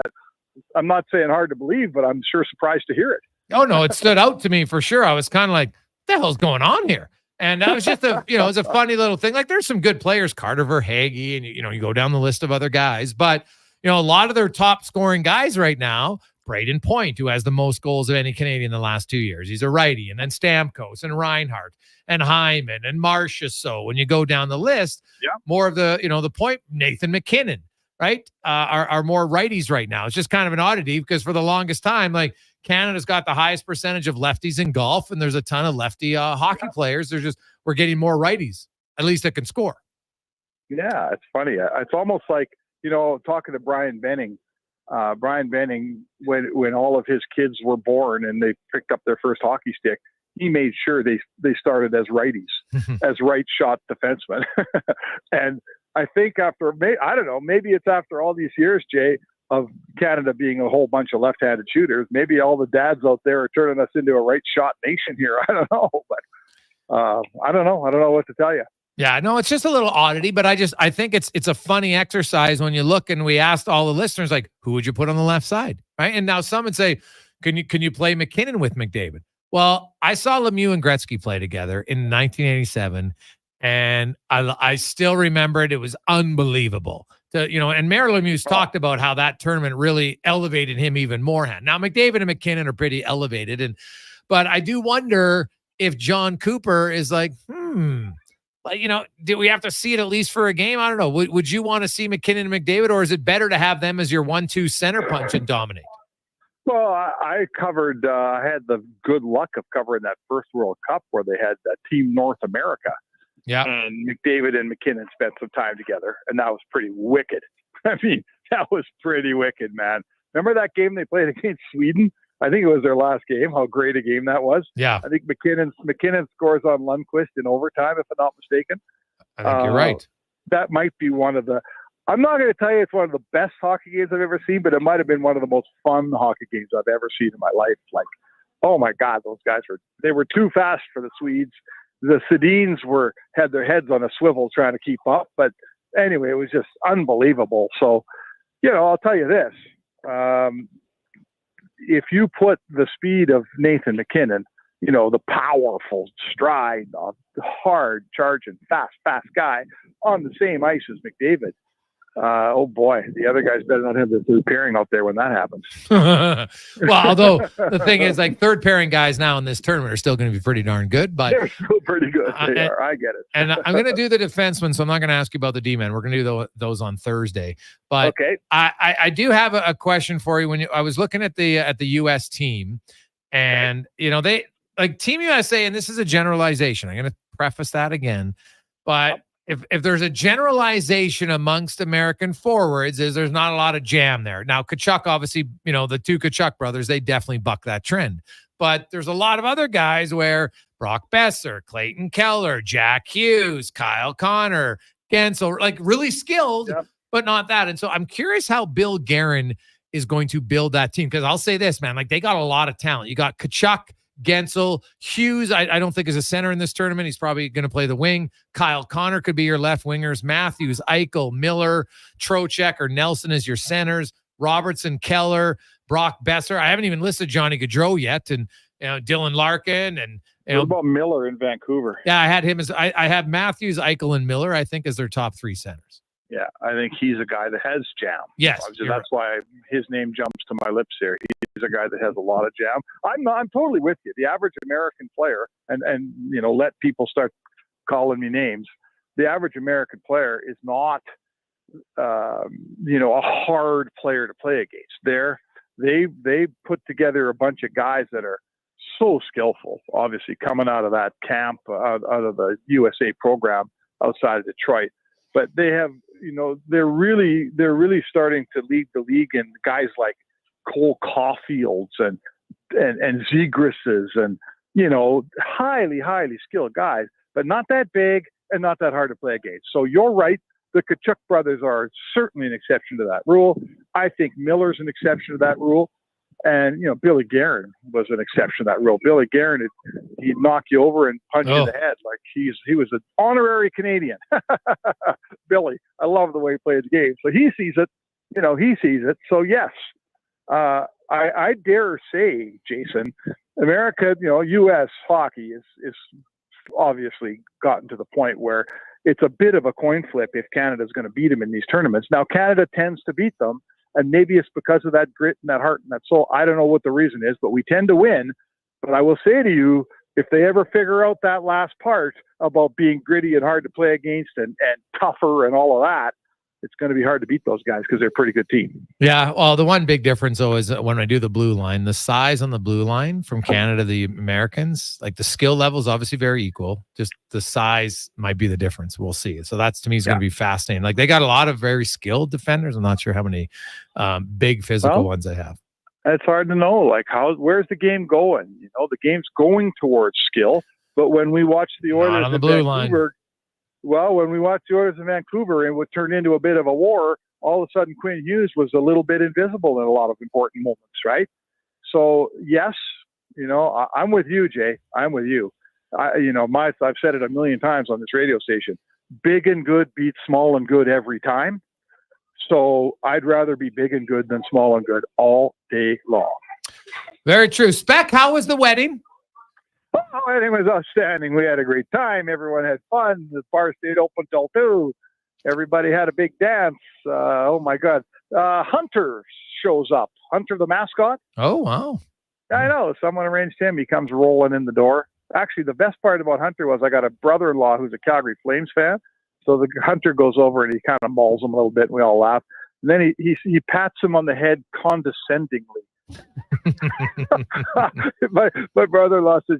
I'm not saying hard to believe, but I'm sure surprised to hear it. Oh, no, it stood out to me for sure. I was kind of like, what the hell's going on here? And that was just it was a funny little thing. Like, there's some good players, Carter Verhaeghe, and, you go down the list of other guys. But, a lot of their top scoring guys right now, Braden Point, who has the most goals of any Canadian in the last 2 years. He's a righty. And then Stamkos and Reinhart and Hyman and Marcia. So when you go down the list, more of the, the point, Nathan McKinnon, right, are more righties right now. It's just kind of an oddity because for the longest time, like, Canada's got the highest percentage of lefties in golf, and there's a ton of lefty hockey players. We're getting more righties, at least that can score. Yeah, it's funny. It's almost like, talking to Brian Benning. Brian Benning, when all of his kids were born and they picked up their first hockey stick, he made sure they started as righties, as right shot defensemen. And I think maybe it's after all these years, Jay, of Canada being a whole bunch of left-handed shooters. Maybe all the dads out there are turning us into a right shot nation here. I don't know, but I don't know. I don't know what to tell you. Yeah, no, it's just a little oddity, but I think it's a funny exercise when you look, and we asked all the listeners, like, who would you put on the left side, right? And now some would say, can you play McKinnon with McDavid? Well, I saw Lemieux and Gretzky play together in 1987, and I still remember it. It was unbelievable. And Mario Lemieux talked about how that tournament really elevated him even more. Now, McDavid and McKinnon are pretty elevated, but I do wonder if John Cooper is like, do we have to see it at least for a game? I don't know. Would you want to see McKinnon and McDavid, or is it better to have them as your 1-2 center punch and dominate? Well, I covered. I had the good luck of covering that first World Cup where they had Team North America. Yeah. And McDavid and McKinnon spent some time together, and that was pretty wicked. I mean, that was pretty wicked, man. Remember that game they played against Sweden? I think it was their last game. How great a game that was. Yeah. I think McKinnon scores on Lundqvist in overtime, if I'm not mistaken. I think you're right. That might be one of the. I'm not going to tell you it's one of the best hockey games I've ever seen, but it might have been one of the most fun hockey games I've ever seen in my life. Like, oh my God, those guys were too fast for the Swedes. The Sedins had their heads on a swivel trying to keep up. But anyway, it was just unbelievable. So, I'll tell you this. If you put the speed of Nathan McKinnon, the powerful stride, the hard charging, fast guy on the same ice as McDavid, oh boy, the other guys better not have the third pairing out there when that happens. Well, although the thing is, like, third pairing guys now in this tournament are still going to be pretty darn good, but they're still pretty good. They are. I get it. And I'm going to do the defenseman, so I'm not going to ask you about the D-men. We're going to do those on Thursday. But okay. I do have a question for you. I was looking at the U.S. team, and they like Team USA, and this is a generalization. I'm going to preface that again, but. If there's a generalization amongst American forwards, is there's not a lot of jam there. Now, Tkachuk, obviously, the two Tkachuk brothers, they definitely buck that trend. But there's a lot of other guys where Brock Besser, Clayton Keller, Jack Hughes, Kyle Connor, Gensel, like really skilled, but not that. And so I'm curious how Bill Guerin is going to build that team. Because I'll say this, man, like they got a lot of talent. You got Tkachuk, Gensel, Hughes, I don't think is a center in this tournament. He's probably going to play the wing. Kyle Connor could be your left wingers. Matthews, Eichel, Miller, Trocheck, or Nelson as your centers. Robertson, Keller, Brock Besser. I haven't even listed Johnny Gaudreau yet, and Dylan Larkin, and what about Miller in Vancouver? Yeah, I had him as I have Matthews, Eichel, and Miller. I think as their top three centers. Yeah, I think he's a guy that has jam. Yes, that's why his name jumps to my lips here. He's a guy that has a lot of jam. I'm totally with you. The average American player, and let people start calling me names. The average American player is not, a hard player to play against. They put together a bunch of guys that are so skillful. Obviously, coming out of that camp, out of the USA program outside of Detroit, but they have. They're really starting to lead the league in guys like Cole Caulfields and Zegris's and highly skilled guys, but not that big and not that hard to play against. So you're right. The Tkachuk brothers are certainly an exception to that rule. I think Miller's an exception to that rule. And, Billy Guerin was an exception to that rule. Billy Guerin, he'd knock you over and punch you in the head. Like he was an honorary Canadian. Billy, I love the way he played the game. So he sees it, he sees it. So yes, I dare say, Jason, America, U.S. hockey is obviously gotten to the point where it's a bit of a coin flip if Canada's going to beat them in these tournaments. Now, Canada tends to beat them. And maybe it's because of that grit and that heart and that soul. I don't know what the reason is, but we tend to win. But I will say to you, if they ever figure out that last part about being gritty and hard to play against and tougher and all of that, it's going to be hard to beat those guys because they're a pretty good team. Yeah. Well, the one big difference, though, is when I do the blue line, the size on the blue line from Canada to the Americans, like the skill level is obviously very equal. Just the size might be the difference. We'll see. So that's, to me, is going to be fascinating. Like they got a lot of very skilled defenders. I'm not sure how many big physical ones they have. It's hard to know. Like where's the game going? The game's going towards skill. But when we watch the Oilers on the blue line. Well, when we watched the Oilers in Vancouver and would turn into a bit of a war, all of a sudden Quinn Hughes was a little bit invisible in a lot of important moments, right? So, yes, I'm with you, Jay. I'm with you. I've said it a million times on this radio station. Big and good beats small and good every time. So I'd rather be big and good than small and good all day long. Very true. Spec, how was the wedding? Oh, wedding was outstanding. We had a great time. Everyone had fun. The bar stayed open till 2. Everybody had a big dance. Oh, my God. Hunter shows up. Hunter, the mascot. Oh, wow. I know. Someone arranged him. He comes rolling in the door. Actually, the best part about Hunter was I got a brother-in-law who's a Calgary Flames fan. So the Hunter goes over and he kind of mauls him a little bit, and we all laugh. And then he pats him on the head condescendingly my brother-in-law says,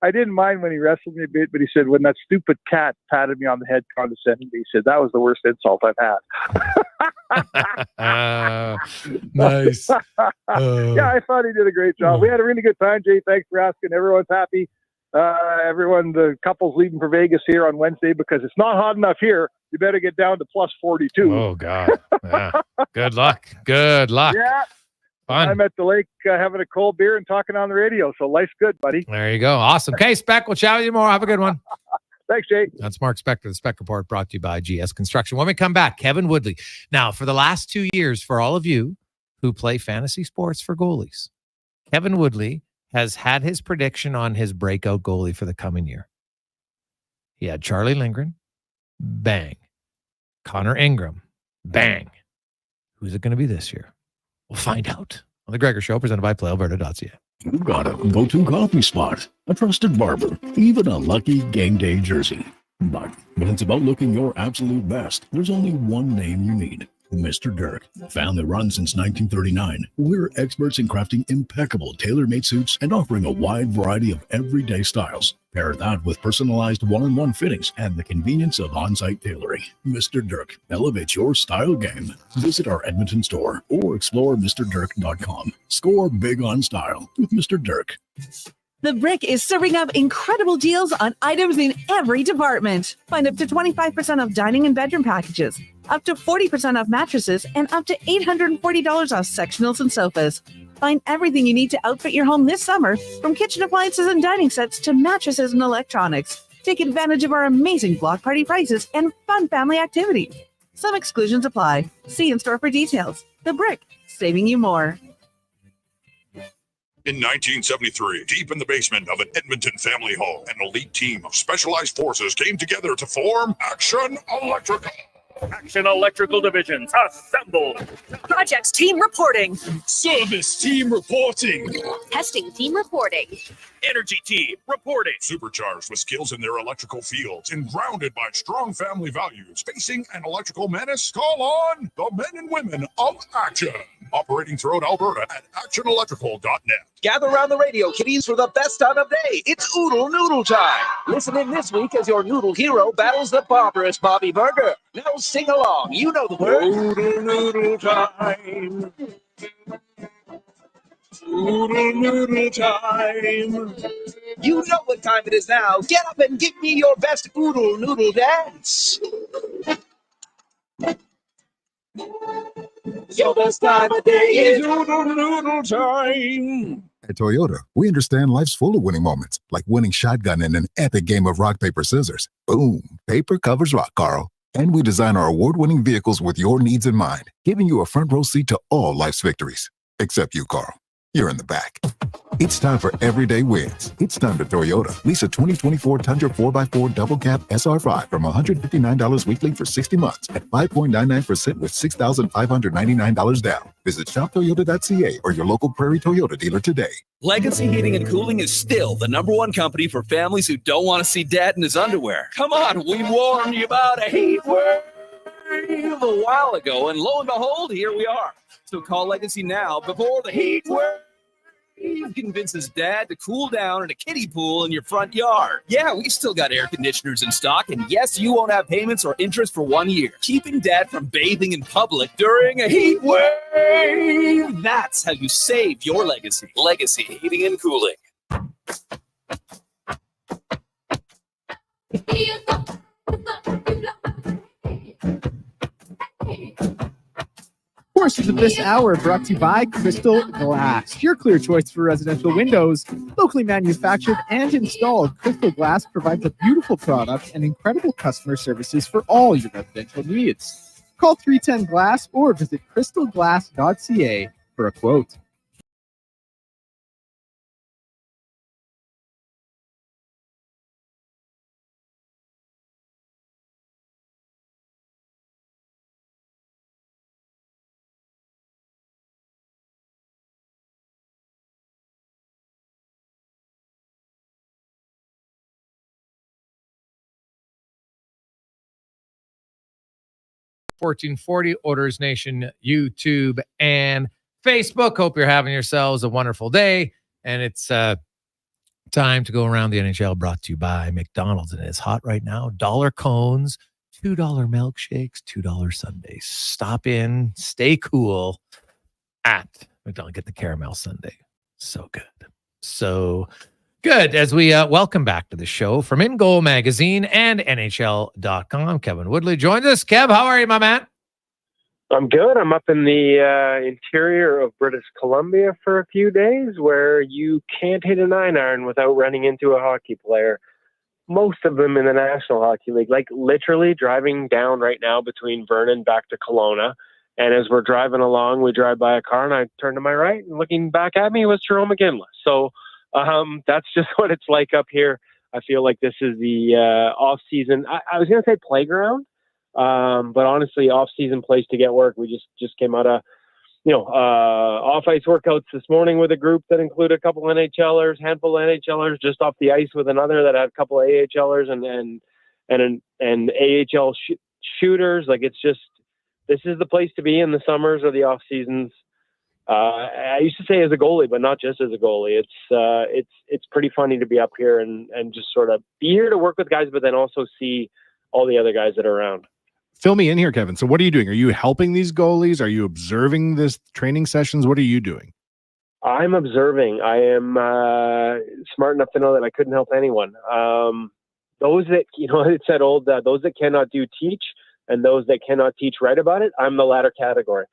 I didn't mind when he wrestled me a bit, but he said, when that stupid cat patted me on the head condescendingly, he said, that was the worst insult I've had. Nice. Yeah, I thought he did a great job. We had a really good time, Jay. Thanks for asking. Everyone's happy. The couple's leaving for Vegas here on Wednesday because it's not hot enough here. You better get down to plus 42. Oh, God. Yeah. Good luck. Good luck. Yeah. Fun. I'm at the lake having a cold beer and talking on the radio, so life's good, buddy. There you go. Awesome. Okay, Spec, we'll chat with you more. Have a good one. Thanks, Jay. That's Mark Spectre, the Spec Report, brought to you by GS Construction. When we come back, Kevin Woodley. Now, for the last 2 years, for all of you who play fantasy sports for goalies, Kevin Woodley has had his prediction on his breakout goalie for the coming year. He had Charlie Lindgren. Bang. Connor Ingram. Bang. Who's it going to be this year? We'll find out on the Gregor Show, presented by PlayAlberta.ca. You got a go-to coffee spot, a trusted barber, even a lucky game day jersey. But when it's about looking your absolute best, there's only one name you need. Mr. Dirk. Family run since 1939, we're experts in crafting impeccable tailor-made suits and offering a wide variety of everyday styles. Pair that with personalized one-on-one fittings and the convenience of on-site tailoring. Mr. Dirk elevates your style game. Visit our Edmonton store or explore MrDirk.com. Score big on style with Mr. Dirk. The Brick is serving up incredible deals on items in every department. Find up to 25% off dining and bedroom packages, up to 40% off mattresses, and up to $840 off sectionals and sofas. Find everything you need to outfit your home this summer, from kitchen appliances and dining sets to mattresses and electronics. Take advantage of our amazing block party prices and fun family activities. Some exclusions apply. See in-store for details. The Brick, saving you more. In 1973, deep in the basement of an Edmonton family home, an elite team of specialized forces came together to form Action Electrical. Action Electrical Divisions, assemble! Projects team reporting. Service team reporting. Testing team reporting. Energy team reporting. Supercharged with skills in their electrical fields and grounded by strong family values. Facing an electrical menace? Call on the men and women of Action. Operating throughout Alberta at actionelectrical.net. Gather around the radio, kiddies, for the best time of day. It's Oodle Noodle time. Listen in this week as your noodle hero battles the barbarous Bobby Burger. Now sing along. You know the words. Oodle Noodle time. Oodle Noodle time. You know what time it is now. Get up and give me your best Oodle Noodle dance. Your best time of day is Oodle Noodle time. At Toyota, we understand life's full of winning moments, like winning shotgun in an epic game of rock, paper, scissors. Boom. Paper covers rock, Carl. And we design our award-winning vehicles with your needs in mind, giving you a front row seat to all life's victories. Except you, Carl. You're in the back. It's time for everyday wins. It's time to Toyota. Lease a 2024 Tundra 4x4 double cab SR5 from $159 weekly for 60 months at 5.99% with $6,599 down. Visit shoptoyota.ca or your local Prairie Toyota dealer today. Legacy Heating and Cooling is still the #1 company for families who don't want to see dad in his underwear. Come on, we warned you about a heat wave a while ago, and lo and behold, here we are. So call Legacy now before the heat wave convinces dad to cool down in a kiddie pool in your front yard. Yeah, we still got air conditioners in stock, and yes, you won't have payments or interest for 1 year. Keeping dad from bathing in public during a heat wave. That's how you save your legacy. Legacy Heating and Cooling. Portions of this hour brought to you by Crystal Glass, your clear choice for residential windows. Locally manufactured and installed, Crystal Glass provides a beautiful product and incredible customer services for all your residential needs. Call 310 Glass or visit crystalglass.ca for a quote. $14.40, Orders Nation, YouTube, and Facebook. Hope you're having yourselves a wonderful day. And it's time to go around the NHL, brought to you by McDonald's. And it's hot right now. $1 cones, $2 milkshakes, $2 sundaes. Stop in, stay cool at McDonald's. Get the caramel sundae. So good. So good. As we welcome back to the show from In Goal Magazine and NHL.com, Kevin Woodley joins us. Kev, how are you, my man? I'm good. I'm up in the interior of British Columbia for a few days where you can't hit a 9-iron without running into a hockey player. Most of them in the National Hockey League, like literally driving down right now between Vernon back to Kelowna. And as we're driving along, we drive by a car and I turn to my right and looking back at me was Jerome McGinley. So that's just what it's like up here. I feel like this is the off-season. I was going to say playground. But honestly, off-season place to get work. We just came out of, off-ice workouts this morning with a group that included a couple NHLers, handful of NHLers, just off the ice with another that had a couple of AHLers and AHL shooters. Like this is the place to be in the summers or the off-seasons. I used to say as a goalie, but not just as a goalie. It's pretty funny to be up here and just sort of be here to work with guys, but then also see all the other guys that are around. Fill me in here, Kevin. So what are you doing? Are you helping these goalies? Are you observing this training sessions? What are you doing? I'm observing. I am smart enough to know that I couldn't help anyone. Those that, it's that old, those that cannot do teach, and those that cannot teach write about it. I'm the latter category.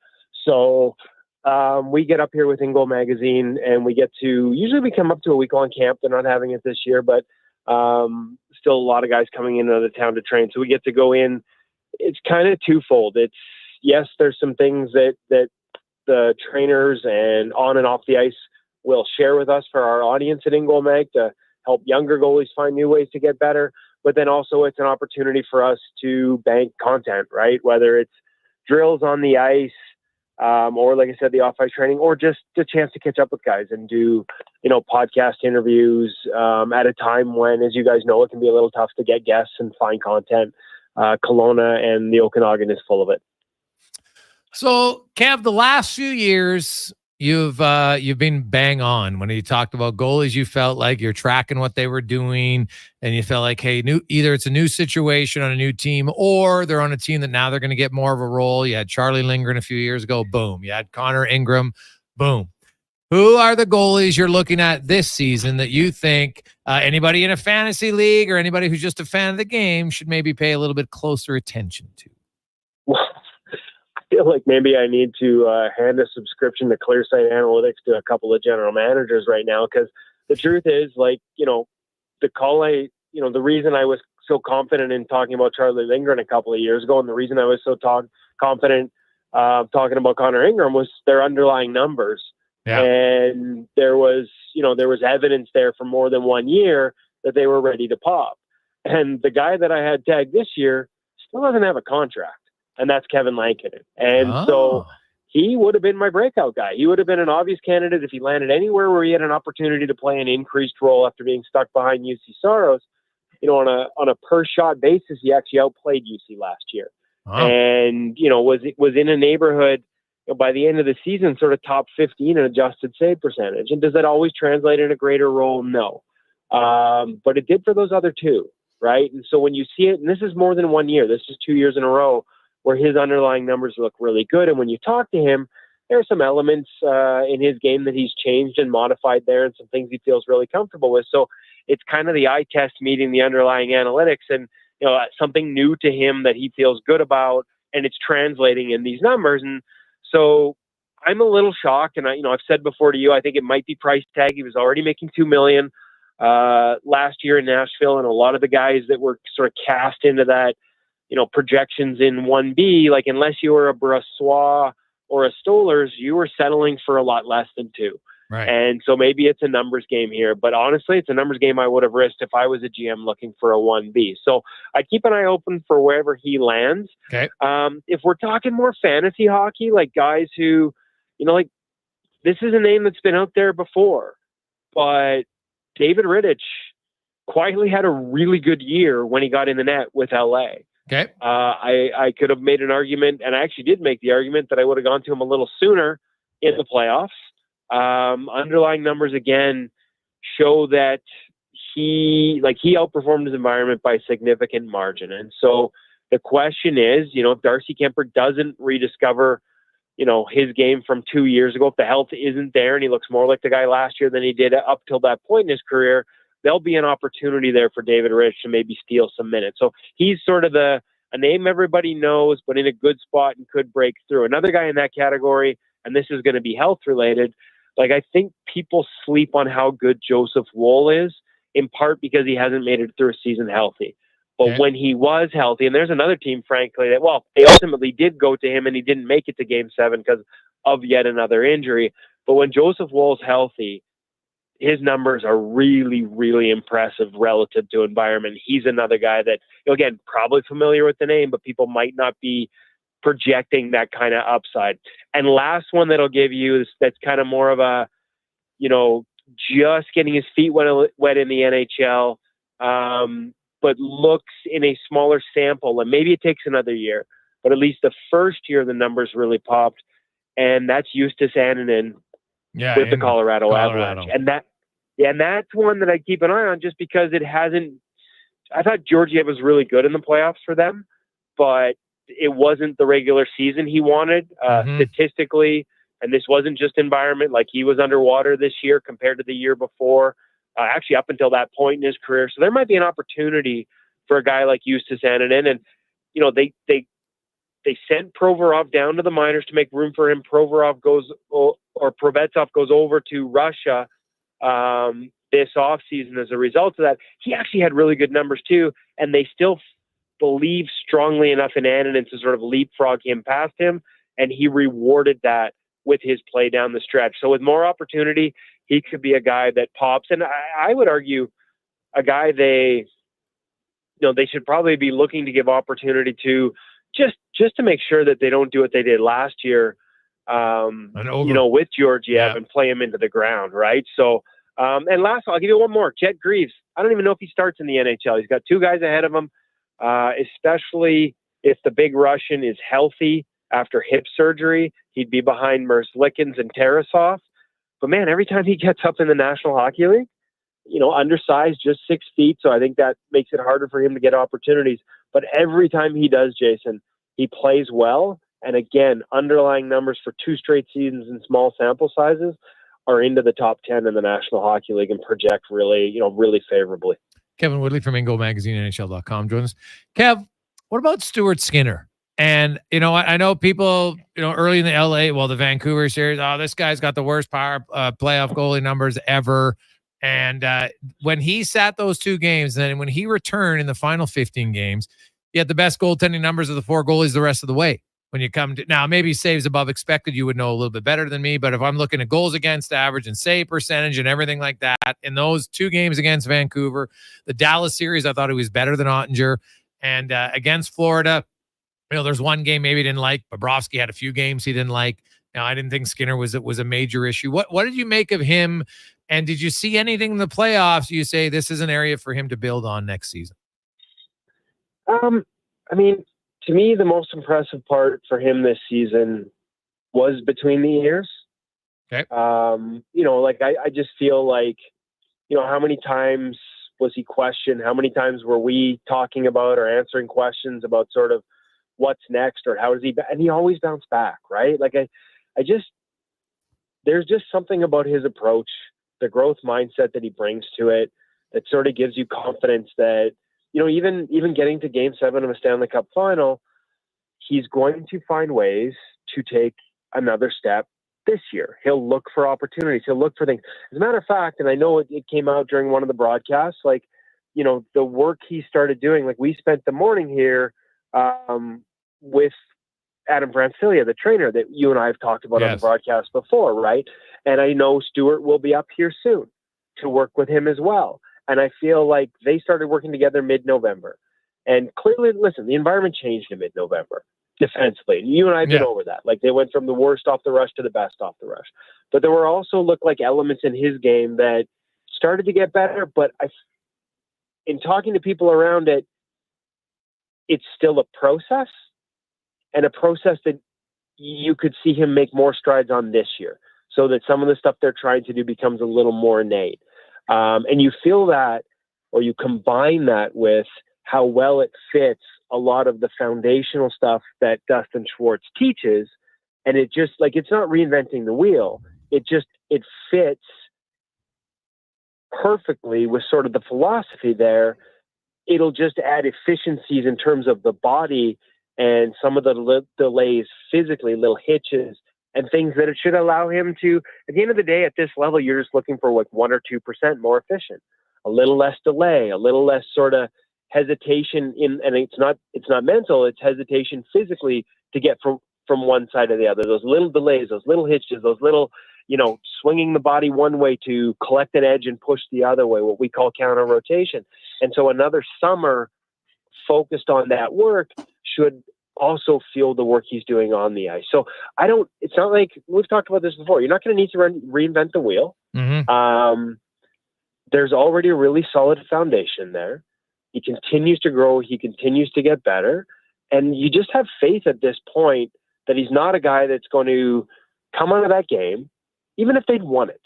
So we get up here with In Goal Magazine and usually we come up to a week-long camp. They're not having it this year, but still a lot of guys coming into the town to train. So we get to go in. It's kind of twofold. Yes, there's some things that the trainers and on and off the ice will share with us for our audience at In Goal Mag to help younger goalies find new ways to get better. But then also it's an opportunity for us to bank content, right? Whether it's drills on the ice, or like I said, the off-ice training, or just a chance to catch up with guys and do, podcast interviews at a time when, as you guys know, it can be a little tough to get guests and find content. Kelowna and the Okanagan is full of it. So, Kev, the last few years, you've been bang on. When you talked about goalies, you felt like you're tracking what they were doing, and you felt like, hey, either it's a new situation on a new team, or they're on a team that now they're going to get more of a role. You had Charlie Lindgren a few years ago, boom. You had Connor Ingram, boom. Who are the goalies you're looking at this season that you think anybody in a fantasy league or anybody who's just a fan of the game should maybe pay a little bit closer attention to? Well, I feel like maybe I need to hand a subscription to ClearSight Analytics to a couple of general managers right now, because the truth is, the reason I was so confident in talking about Charlie Lindgren a couple of years ago, and the reason I was so confident talking about Connor Ingram was their underlying numbers. Yeah. And there was evidence there for more than 1 year that they were ready to pop. And the guy that I had tagged this year still doesn't have a contract, and that's Kevin Lankinen. And so he would have been my breakout guy. He would have been an obvious candidate if he landed anywhere where he had an opportunity to play an increased role after being stuck behind UC Saros. On a per shot basis, he actually outplayed UC last year, and was in a neighborhood by the end of the season, sort of top 15 in adjusted save percentage. And does that always translate in a greater role? No. But it did for those other two, right? And so when you see it, and this is more than 1 year, this is 2 years in a row where his underlying numbers look really good. And when you talk to him, there are some elements in his game that he's changed and modified there, and some things he feels really comfortable with. So it's kind of the eye test meeting the underlying analytics, and something new to him that he feels good about, and it's translating in these numbers. And so I'm a little shocked, and I've said before to you, I think it might be price tag. He was already making $2 million last year in Nashville, and a lot of the guys that were sort of cast into that, projections in 1B, like unless you were a Brassois or a Stollers, you were settling for a lot less than 2. Right. And so maybe it's a numbers game here, but honestly, it's a numbers game I would have risked if I was a GM looking for a 1B. So I keep an eye open for wherever he lands. Okay. If we're talking more fantasy hockey, like guys who, this is a name that's been out there before, but David Rittich quietly had a really good year when he got in the net with LA. Okay. I could have made an argument, and I actually did make the argument that I would have gone to him a little sooner in the playoffs. Underlying numbers again show that he outperformed his environment by a significant margin. And so the question is, if Darcy Kemper doesn't rediscover, his game from 2 years ago, if the health isn't there and he looks more like the guy last year than he did up till that point in his career, there'll be an opportunity there for David Rich to maybe steal some minutes. So he's sort of a name everybody knows, but in a good spot and could break through. Another guy in that category, and this is going to be health related, I think people sleep on how good Joseph Woll is, in part because he hasn't made it through a season healthy. But when he was healthy, and there's another team, frankly, they ultimately did go to him and he didn't make it to Game 7 because of yet another injury. But when Joseph Woll's healthy, his numbers are really, really impressive relative to environment. He's another guy that, again, probably familiar with the name, but people might not be projecting that kind of upside. And last one that I'll give you is that's kind of more of a, just getting his feet wet in the NHL, but looks in a smaller sample, and maybe it takes another year, but at least the first year the numbers really popped, and that's Justus Annunen with the Colorado Avalanche. And that's one that I keep an eye on just because it hasn't. I thought Georgiev was really good in the playoffs for them, but it wasn't the regular season he wanted statistically. And this wasn't just environment. He was underwater this year compared to the year before, actually up until that point in his career. So there might be an opportunity for a guy like Justus Annunen. And, they sent Provorov down to the minors to make room for him. Provorov Provetov goes over to Russia this offseason as a result of that. He actually had really good numbers too. And they still believe strongly enough in Annunen to sort of leapfrog him past him. And he rewarded that with his play down the stretch. So with more opportunity, he could be a guy that pops. And I would argue a guy they should probably be looking to give opportunity to just to make sure that they don't do what they did last year, with Georgiev and play him into the ground. Right. So, and last, I'll give you one more. Jet Greaves. I don't even know if he starts in the NHL. He's got two guys ahead of him, especially if the big Russian is healthy after hip surgery. He'd be behind Merzlikins and Tarasov. But man, every time he gets up in the National Hockey League, undersized, just 6 feet. So I think that makes it harder for him to get opportunities. But every time he does, Jason, he plays well. And again, underlying numbers for 2 straight seasons in small sample sizes are into the top 10 in the National Hockey League and project really, really favorably. Kevin Woodley from Ingo Magazine, NHL.com joins us. Kev, what about Stuart Skinner? And, I know people, early in the the Vancouver series, this guy's got the worst playoff goalie numbers ever. And when he sat those 2 games, then when he returned in the final 15 games, he had the best goaltending numbers of the 4 goalies the rest of the way. When you come to now, maybe saves above expected, you would know a little bit better than me. But if I'm looking at goals against average and save percentage and everything like that, in those 2 games against Vancouver, the Dallas series, I thought he was better than Ottinger. And against Florida, there's one game maybe he didn't like. Bobrovsky had a few games he didn't like. I didn't think Skinner was a major issue. What did you make of him? And did you see anything in the playoffs you say this is an area for him to build on next season? To me, the most impressive part for him this season was between the ears. Okay. I just feel like, how many times was he questioned? How many times were we talking about or answering questions about sort of what's next or how does he, and he always bounced back, right? There's just something about his approach, the growth mindset that he brings to it that sort of gives you confidence that, even getting to Game 7 of a Stanley Cup final, he's going to find ways to take another step this year. He'll look for opportunities. He'll look for things. As a matter of fact, and I know it came out during one of the broadcasts, the work he started doing, we spent the morning here with Adam Branfilia, the trainer that you and I have talked about on the broadcast before, right? And I know Stuart will be up here soon to work with him as well. And I feel like they started working together mid-November. And clearly, listen, the environment changed in mid-November defensively. And you and I have been over that. They went from the worst off the rush to the best off the rush. But there were also looked like elements in his game that started to get better. But in talking to people around it, it's still a process, and a process that you could see him make more strides on this year, so that some of the stuff they're trying to do becomes a little more innate. And you feel that, or you combine that with how well it fits a lot of the foundational stuff that Dustin Schwartz teaches. And it just, like, it's not reinventing the wheel. It fits perfectly with sort of the philosophy there. It'll just add efficiencies in terms of the body and some of the delays physically, little hitches and things that it should allow him to, at the end of the day, at this level, you're just looking for like 1 or 2% more efficient, a little less delay, a little less sort of hesitation and it's not mental, it's hesitation physically to get from one side to the other. Those little delays, those little hitches, those little, swinging the body one way to collect an edge and push the other way, what we call counter rotation. And so another summer focused on that work should also fuel the work he's doing on the ice. So it's not like, we've talked about this before, you're not going to need to reinvent the wheel. Mm-hmm. There's already a really solid foundation there. He continues to grow. He continues to get better. And you just have faith at this point that he's not a guy that's going to come out of that game, even if they'd won it,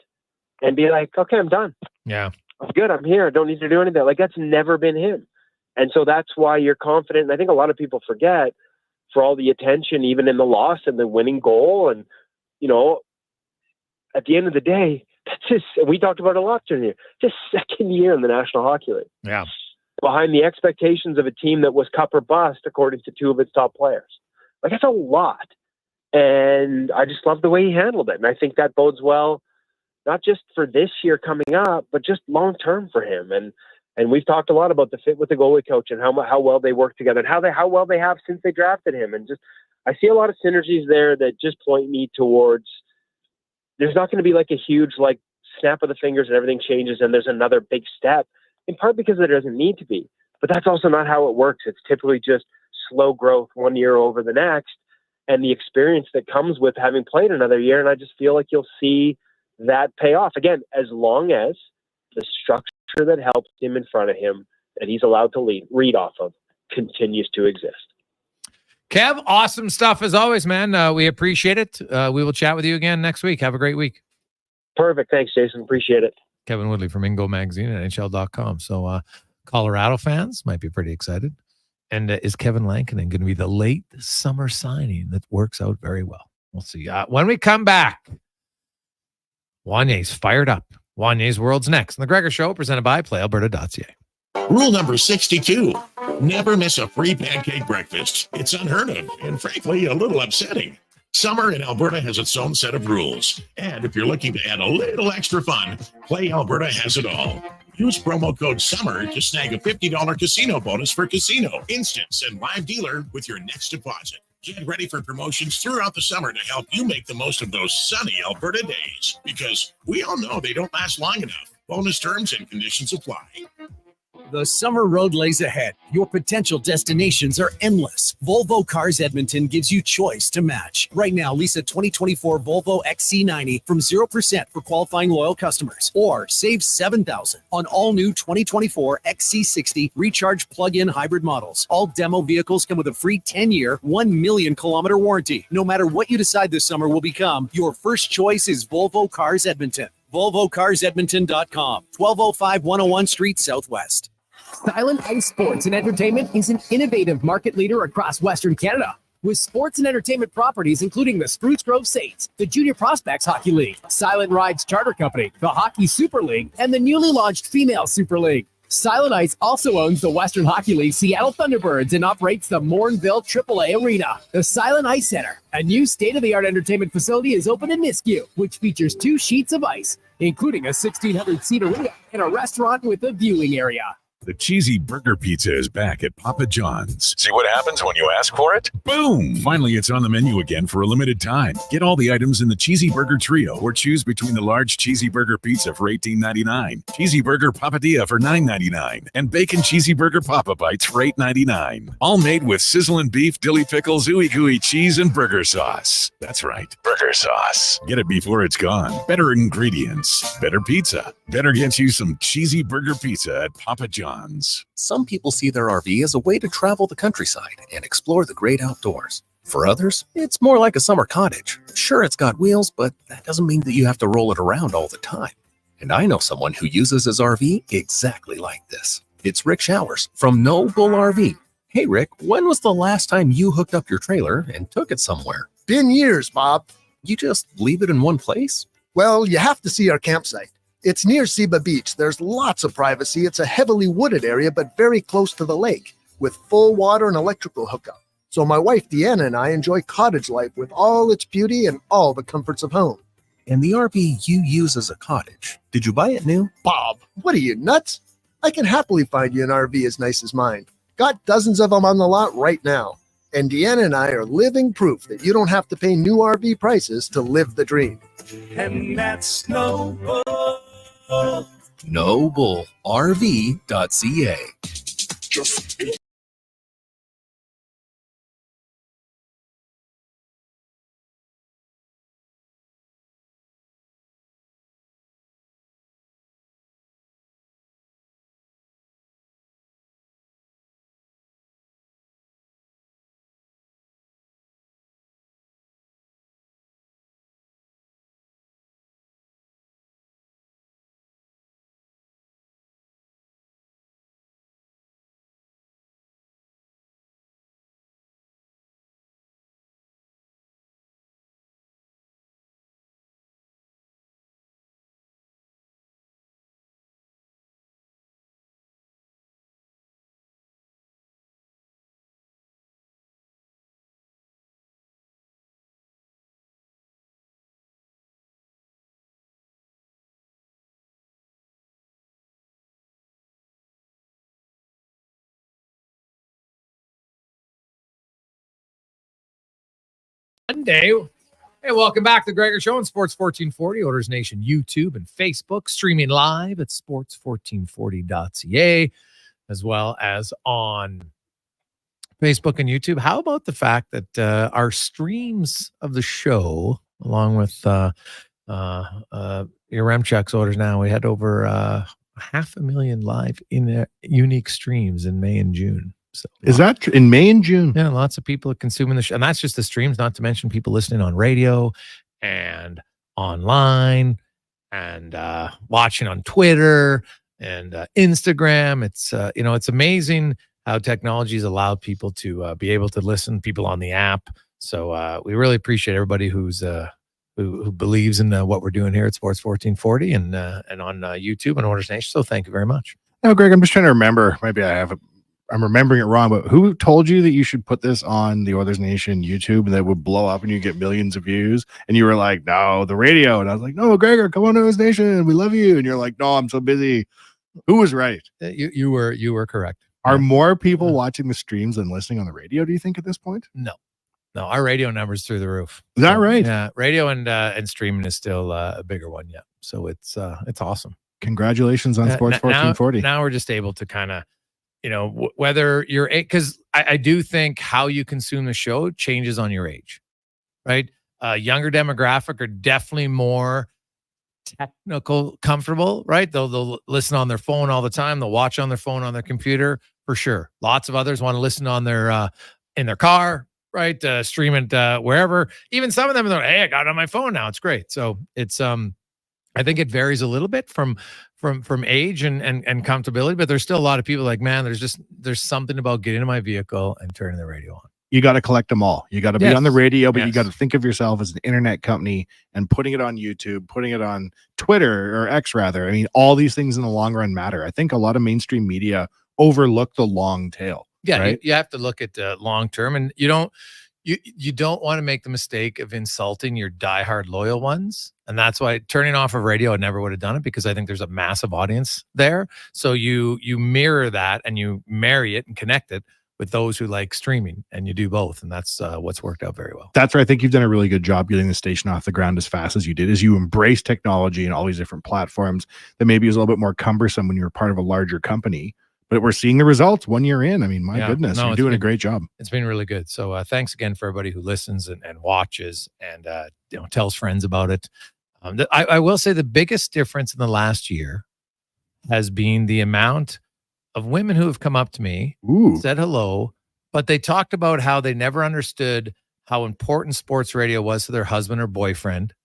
and be like, okay, I'm done. Yeah. I'm good. I'm here. I don't need to do anything. Like, that's never been him. And so that's why you're confident. And I think a lot of people forget, for all the attention, even in the loss and the winning goal. And, at the end of the day, we talked about it a lot during the year, just second year in the National Hockey League. Yeah. Behind the expectations of a team that was cup or bust, according to 2 of its top players. Like, that's a lot. And I just love the way he handled it. And I think that bodes well, not just for this year coming up, but just long-term for him. And we've talked a lot about the fit with the goalie coach and how well they work together and how well they have since they drafted him. And just, I see a lot of synergies there that just point me towards, there's not going to be like a huge, like, snap of the fingers and everything changes and there's another big step, in part because there doesn't need to be. But that's also not how it works. It's typically just slow growth 1 year over the next, and the experience that comes with having played another year. And I just feel like you'll see that pay off again, as long as the structure that helps him in front of him, that he's allowed to read off of, continues to exist. Kev, awesome stuff as always, man. We appreciate it. We will chat with you again next week. Have a great week. Perfect. Thanks, Jason. Appreciate it. Kevin Woodley from Ingo Magazine at NHL.com. So Colorado fans might be pretty excited. And is Kevin Lankinen going to be the late summer signing that works out very well? We'll see. When we come back, Wanye's fired up. Wanye's World's next. And the Gregor Show, presented by PlayAlberta.ca. Rule number 62. Never miss a free pancake breakfast. It's unheard of and, frankly, a little upsetting. Summer in Alberta has its own set of rules. And if you're looking to add a little extra fun, Play Alberta has it all. Use promo code SUMMER to snag a $50 casino bonus for casino, instants, and live dealer with your next deposit. Get ready for promotions throughout the summer to help you make the most of those sunny Alberta days. Because we all know they don't last long enough. Bonus terms and conditions apply. The summer road lays ahead. Your potential destinations are endless. Volvo Cars Edmonton gives you choice to match. Right now, lease a 2024 Volvo XC90 from 0% for qualifying loyal customers. Or save $7,000 on all new 2024 XC60 recharge plug-in hybrid models. All demo vehicles come with a free 10-year, 1 million kilometer warranty. No matter what you decide this summer will become, your first choice is Volvo Cars Edmonton. VolvoCarsEdmonton.com, 1205 101 Street Southwest. Silent Ice Sports and Entertainment is an innovative market leader across Western Canada, with sports and entertainment properties including the Spruce Grove Saints, the Junior Prospects Hockey League, Silent Rides Charter Company, the Hockey Super League, and the newly launched Female Super League. Silent Ice also owns the Western Hockey League Seattle Thunderbirds and operates the Morinville AAA Arena. The Silent Ice Center, a new state-of-the-art entertainment facility, is open in Nisku, which features 2 sheets of ice, including a 1,600-seat arena and a restaurant with a viewing area. The Cheesy Burger Pizza is back at Papa John's. See what happens when you ask for it? Boom! Finally, it's on the menu again for a limited time. Get all the items in the Cheesy Burger Trio or choose between the large Cheesy Burger Pizza for $18.99, Cheesy Burger Papadilla for $9.99, and Bacon Cheesy Burger Papa Bites for $8.99. All made with sizzling beef, dilly pickles, ooey gooey cheese, and burger sauce. That's right, burger sauce. Get it before it's gone. Better ingredients, better pizza. Better get you some Cheesy Burger Pizza at Papa John's. Some people see their RV as a way to travel the countryside and explore the great outdoors. For others, it's more like a summer cottage. Sure, it's got wheels, but that doesn't mean that you have to roll it around all the time. And I know someone who uses his RV exactly like this. It's Rick Showers from No Bull RV. Hey, Rick, when was the last time you hooked up your trailer and took it somewhere? Been years, Bob. You just leave it in one place? Well, you have to see our campsite. It's near Seba Beach. There's lots of privacy. It's a heavily wooded area, but very close to the lake, with full water and electrical hookup. So my wife, Deanna, and I enjoy cottage life with all its beauty and all the comforts of home. And the RV you use as a cottage, did you buy it new? Bob, what are you, nuts? I can happily find you an RV as nice as mine. Got dozens of them on the lot right now. And Deanna and I are living proof that you don't have to pay new RV prices to live the dream. And that's No Bull. NobleRV.ca. Just Monday. Hey, welcome back to the Gregor Show on Sports 1440, Oilers Nation YouTube and Facebook, streaming live at sports1440.ca, as well as on Facebook and YouTube. How about the fact that our streams of the show, along with your Remchuk's Oilers Now, we had over 500,000 live in unique streams in May and June. So is that in May and June? Yeah, lots of people are consuming the show, and that's just the streams, not to mention people listening on radio and online and watching on Twitter and Instagram. It's it's amazing how technology has allowed people to be able to listen, people on the app. So we really appreciate everybody who believes in what we're doing here at Sports 1440 and on YouTube and Oilers Nation. So thank you very much. Now, Greg, I'm just trying to remember. Maybe I'm remembering it wrong, but who told you that you should put this on the Oilers Nation YouTube and that would blow up and you get millions of views? And you were like, no, the radio. And I was like, no, Gregor, come on to Oilers Nation. We love you. And you're like, no, I'm so busy. Who was right? You were correct. Are more people watching the streams than listening on the radio, do you think, at this point? No, our radio numbers through the roof. Is that right? Yeah, radio and streaming is still a bigger one yet. So it's awesome. Congratulations on Sports 1440. Now we're just able to kind of, whether you're, because I do think how you consume the show changes on your age, right? Younger demographic are definitely more technical comfortable, right? They'll listen on their phone all the time. They'll watch on their phone, on their computer, for sure. Lots of others want to listen on their in their car, right? Stream it wherever. Even some of them are, hey, I got it on my phone now. It's great. So it's I think it varies a little bit from age and comfortability, but there's still a lot of people like, man, there's something about getting in my vehicle and turning the radio on. You got to collect them all. You got to be on the radio, but you got to think of yourself as an internet company and putting it on YouTube, putting it on Twitter or X rather. I mean, all these things in the long run matter. I think a lot of mainstream media overlook the long tail. Yeah, right? you have to look at long term, and you don't want to make the mistake of insulting your diehard loyal ones. And that's why turning off of radio, I never would have done it, because I think there's a massive audience there. So you mirror that and you marry it and connect it with those who like streaming, and you do both. And that's what's worked out very well. That's where I think you've done a really good job getting the station off the ground as fast as you did, as you embrace technology and all these different platforms that maybe is a little bit more cumbersome when you're part of a larger company. But we're seeing the results 1 year in. I mean, my goodness, you're doing a great job. It's been really good. So thanks again for everybody who listens and watches and tells friends about it. I will say the biggest difference in the last year has been the amount of women who have come up to me, said hello, but they talked about how they never understood how important sports radio was to their husband or boyfriend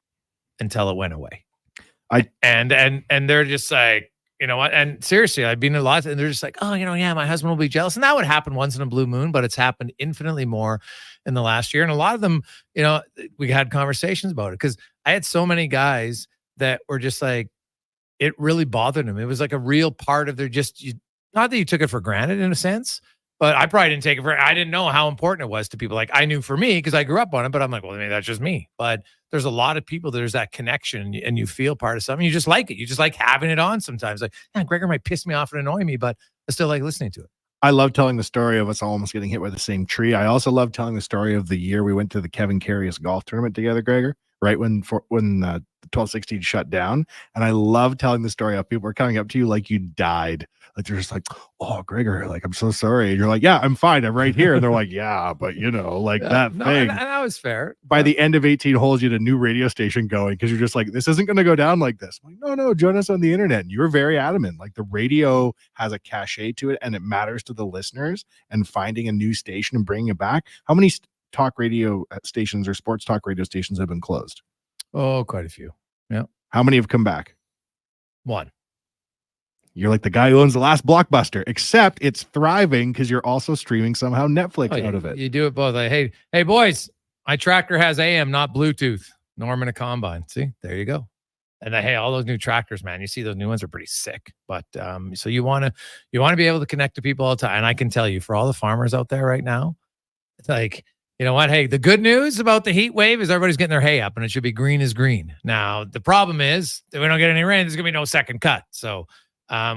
until it went away. And they're just like, you know what? And seriously, I've been in lots, and they're just like, oh, yeah, my husband will be jealous. And that would happen once in a blue moon, but it's happened infinitely more in the last year. And a lot of them, we had conversations about it because I had so many guys that were just like, it really bothered them. It was like a real part of their not that you took it for granted in a sense, but I probably didn't take it for, I didn't know how important it was to people. Like I knew for me, because I grew up on it, but I'm like, well, maybe that's just me. But there's a lot of people, there's that connection and you feel part of something. You just like it. You just like having it on sometimes. Like, Gregor might piss me off and annoy me, but I still like listening to it. I love telling the story of us almost getting hit by the same tree. I also love telling the story of the year we went to the Kevin Carius golf tournament together, Gregor, right when the 1216 shut down. And I love telling the story of people are coming up to you like you died. Like they're just like, oh, Gregor, like, I'm so sorry. And you're like, yeah, I'm fine. I'm right here. And they're like, yeah, but that thing. And that was fair. By the end of 18 holes, you had a new radio station going because you're just like, this isn't going to go down like this. I'm like, no, join us on the internet. And you were very adamant. Like the radio has a cachet to it and it matters to the listeners, and finding a new station and bringing it back. How many talk radio stations or sports talk radio stations have been closed? Oh, quite a few. Yeah. How many have come back? One. You're like the guy who owns the last Blockbuster, except it's thriving because you're also streaming somehow Netflix out of it. You do it both. Like, hey, boys, my tractor has AM, not Bluetooth. Norman a combine. See, there you go. And hey, all those new tractors, man, you see those new ones are pretty sick. But so you want to be able to connect to people all the time. And I can tell you, for all the farmers out there right now, it's like, you know what? Hey, the good news about the heat wave is everybody's getting their hay up, and it should be green as green. Now the problem is that we don't get any rain. There's gonna be no second cut. So.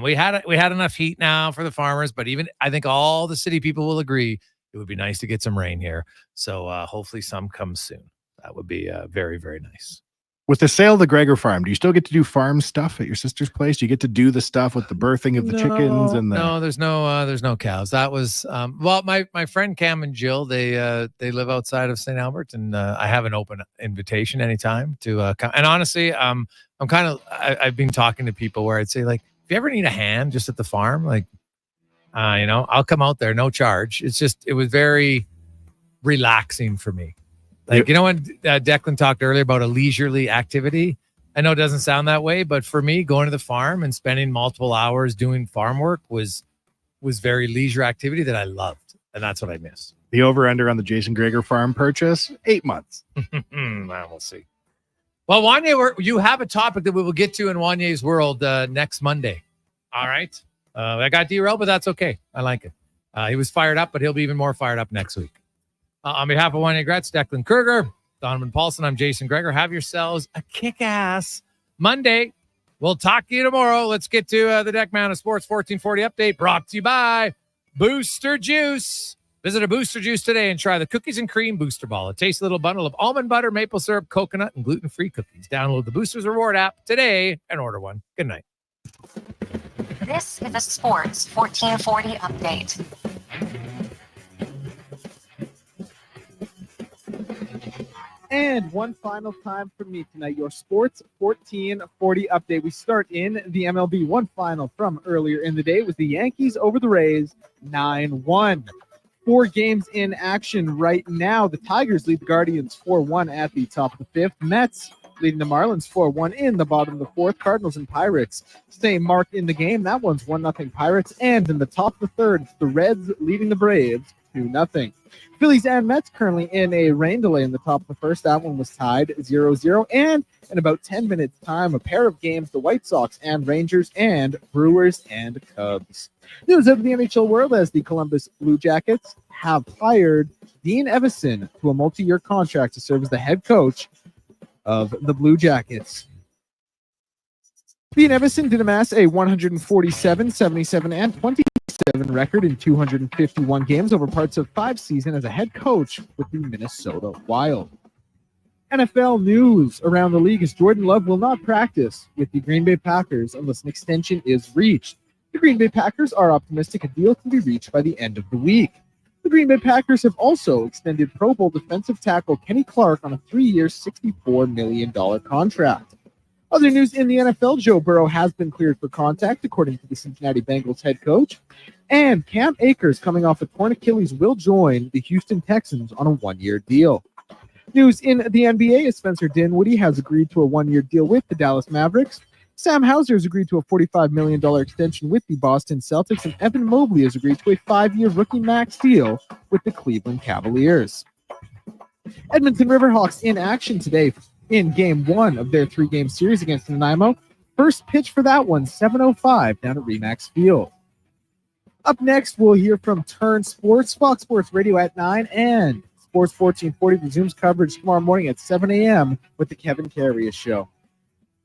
We had enough heat now for the farmers, but even I think all the city people will agree it would be nice to get some rain here. So hopefully some comes soon. That would be very, very nice. With the sale of the Gregor farm, do you still get to do farm stuff at your sister's place? Do you get to do the stuff with the birthing of the chickens and the? No, there's no cows. That was my friend Cam and Jill. They live outside of St. Albert, and I have an open invitation anytime to come. And honestly, I've been talking to people where I'd say like, if you ever need a hand just at the farm, like, I'll come out there, no charge. It was very relaxing for me. Like, when Declan talked earlier about a leisurely activity, I know it doesn't sound that way, but for me, going to the farm and spending multiple hours doing farm work was very leisure activity that I loved. And that's what I miss. The over-under on the Jason Gregor farm purchase, 8 months. Well, we'll see. Well, Wanye, you have a topic that we will get to in Wanye's world next Monday. All right. I got derailed, but that's okay. I like it. He was fired up, but he'll be even more fired up next week. On behalf of Wanye Gretz, Declan Kruger, Donovan Paulson, I'm Jason Gregor. Have yourselves a kick-ass Monday. We'll talk to you tomorrow. Let's get to the Deck Mountain Sports 1440 update brought to you by Booster Juice. Visit a Booster Juice today and try the Cookies and Cream Booster Ball. A tasty little bundle of almond butter, maple syrup, coconut, and gluten-free cookies. Download the Boosters Reward app today and order one. Good night. This is a Sports 1440 update. And one final time for me tonight, your Sports 1440 update. We start in the MLB. One final from earlier in the day was the Yankees over the Rays, 9-1. 4 games in action right now. The Tigers lead the Guardians 4-1 at the top of the 5th. Mets leading the Marlins 4-1 in the bottom of the 4th. Cardinals and Pirates same mark in the game. That one's 1-0 Pirates. And in the top of the 3rd, the Reds leading the Braves 2-0. Phillies and Mets currently in a rain delay in the top of the 1st. That one was tied 0-0. And in about 10 minutes' time, a pair of games, the White Sox and Rangers, and Brewers and Cubs. News out of the NHL world as the Columbus Blue Jackets have hired Dean Evison to a multi-year contract to serve as the head coach of the Blue Jackets. Dean Evison did amass a 147, 77, and 27 record in 251 games over parts of 5 seasons as a head coach with the Minnesota Wild. NFL news around the league as Jordan Love will not practice with the Green Bay Packers unless an extension is reached. The Green Bay Packers are optimistic a deal can be reached by the end of the week. The Green Bay Packers have also extended Pro Bowl defensive tackle Kenny Clark on a 3-year, $64 million contract. Other news in the NFL, Joe Burrow has been cleared for contact, according to the Cincinnati Bengals head coach. And Cam Akers, coming off a torn Achilles, will join the Houston Texans on a 1-year deal. News in the NBA is Spencer Dinwiddie has agreed to a one-year deal with the Dallas Mavericks. Sam Hauser has agreed to a $45 million extension with the Boston Celtics, and Evan Mobley has agreed to a 5-year rookie max deal with the Cleveland Cavaliers. Edmonton Riverhawks in action today in Game 1 of their 3-game series against Nanaimo. First pitch for that one, 7:05 down at Remax Field. Up next, we'll hear from Turn Sports, Fox Sports Radio at 9, and Sports 1440 resumes coverage tomorrow morning at 7 a.m. with the Kevin Carrier Show.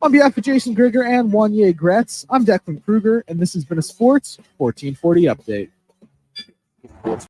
On behalf of Jason Gregor and Wanye Gretz, I'm Declan Kruger, and this has been a Sports 1440 update.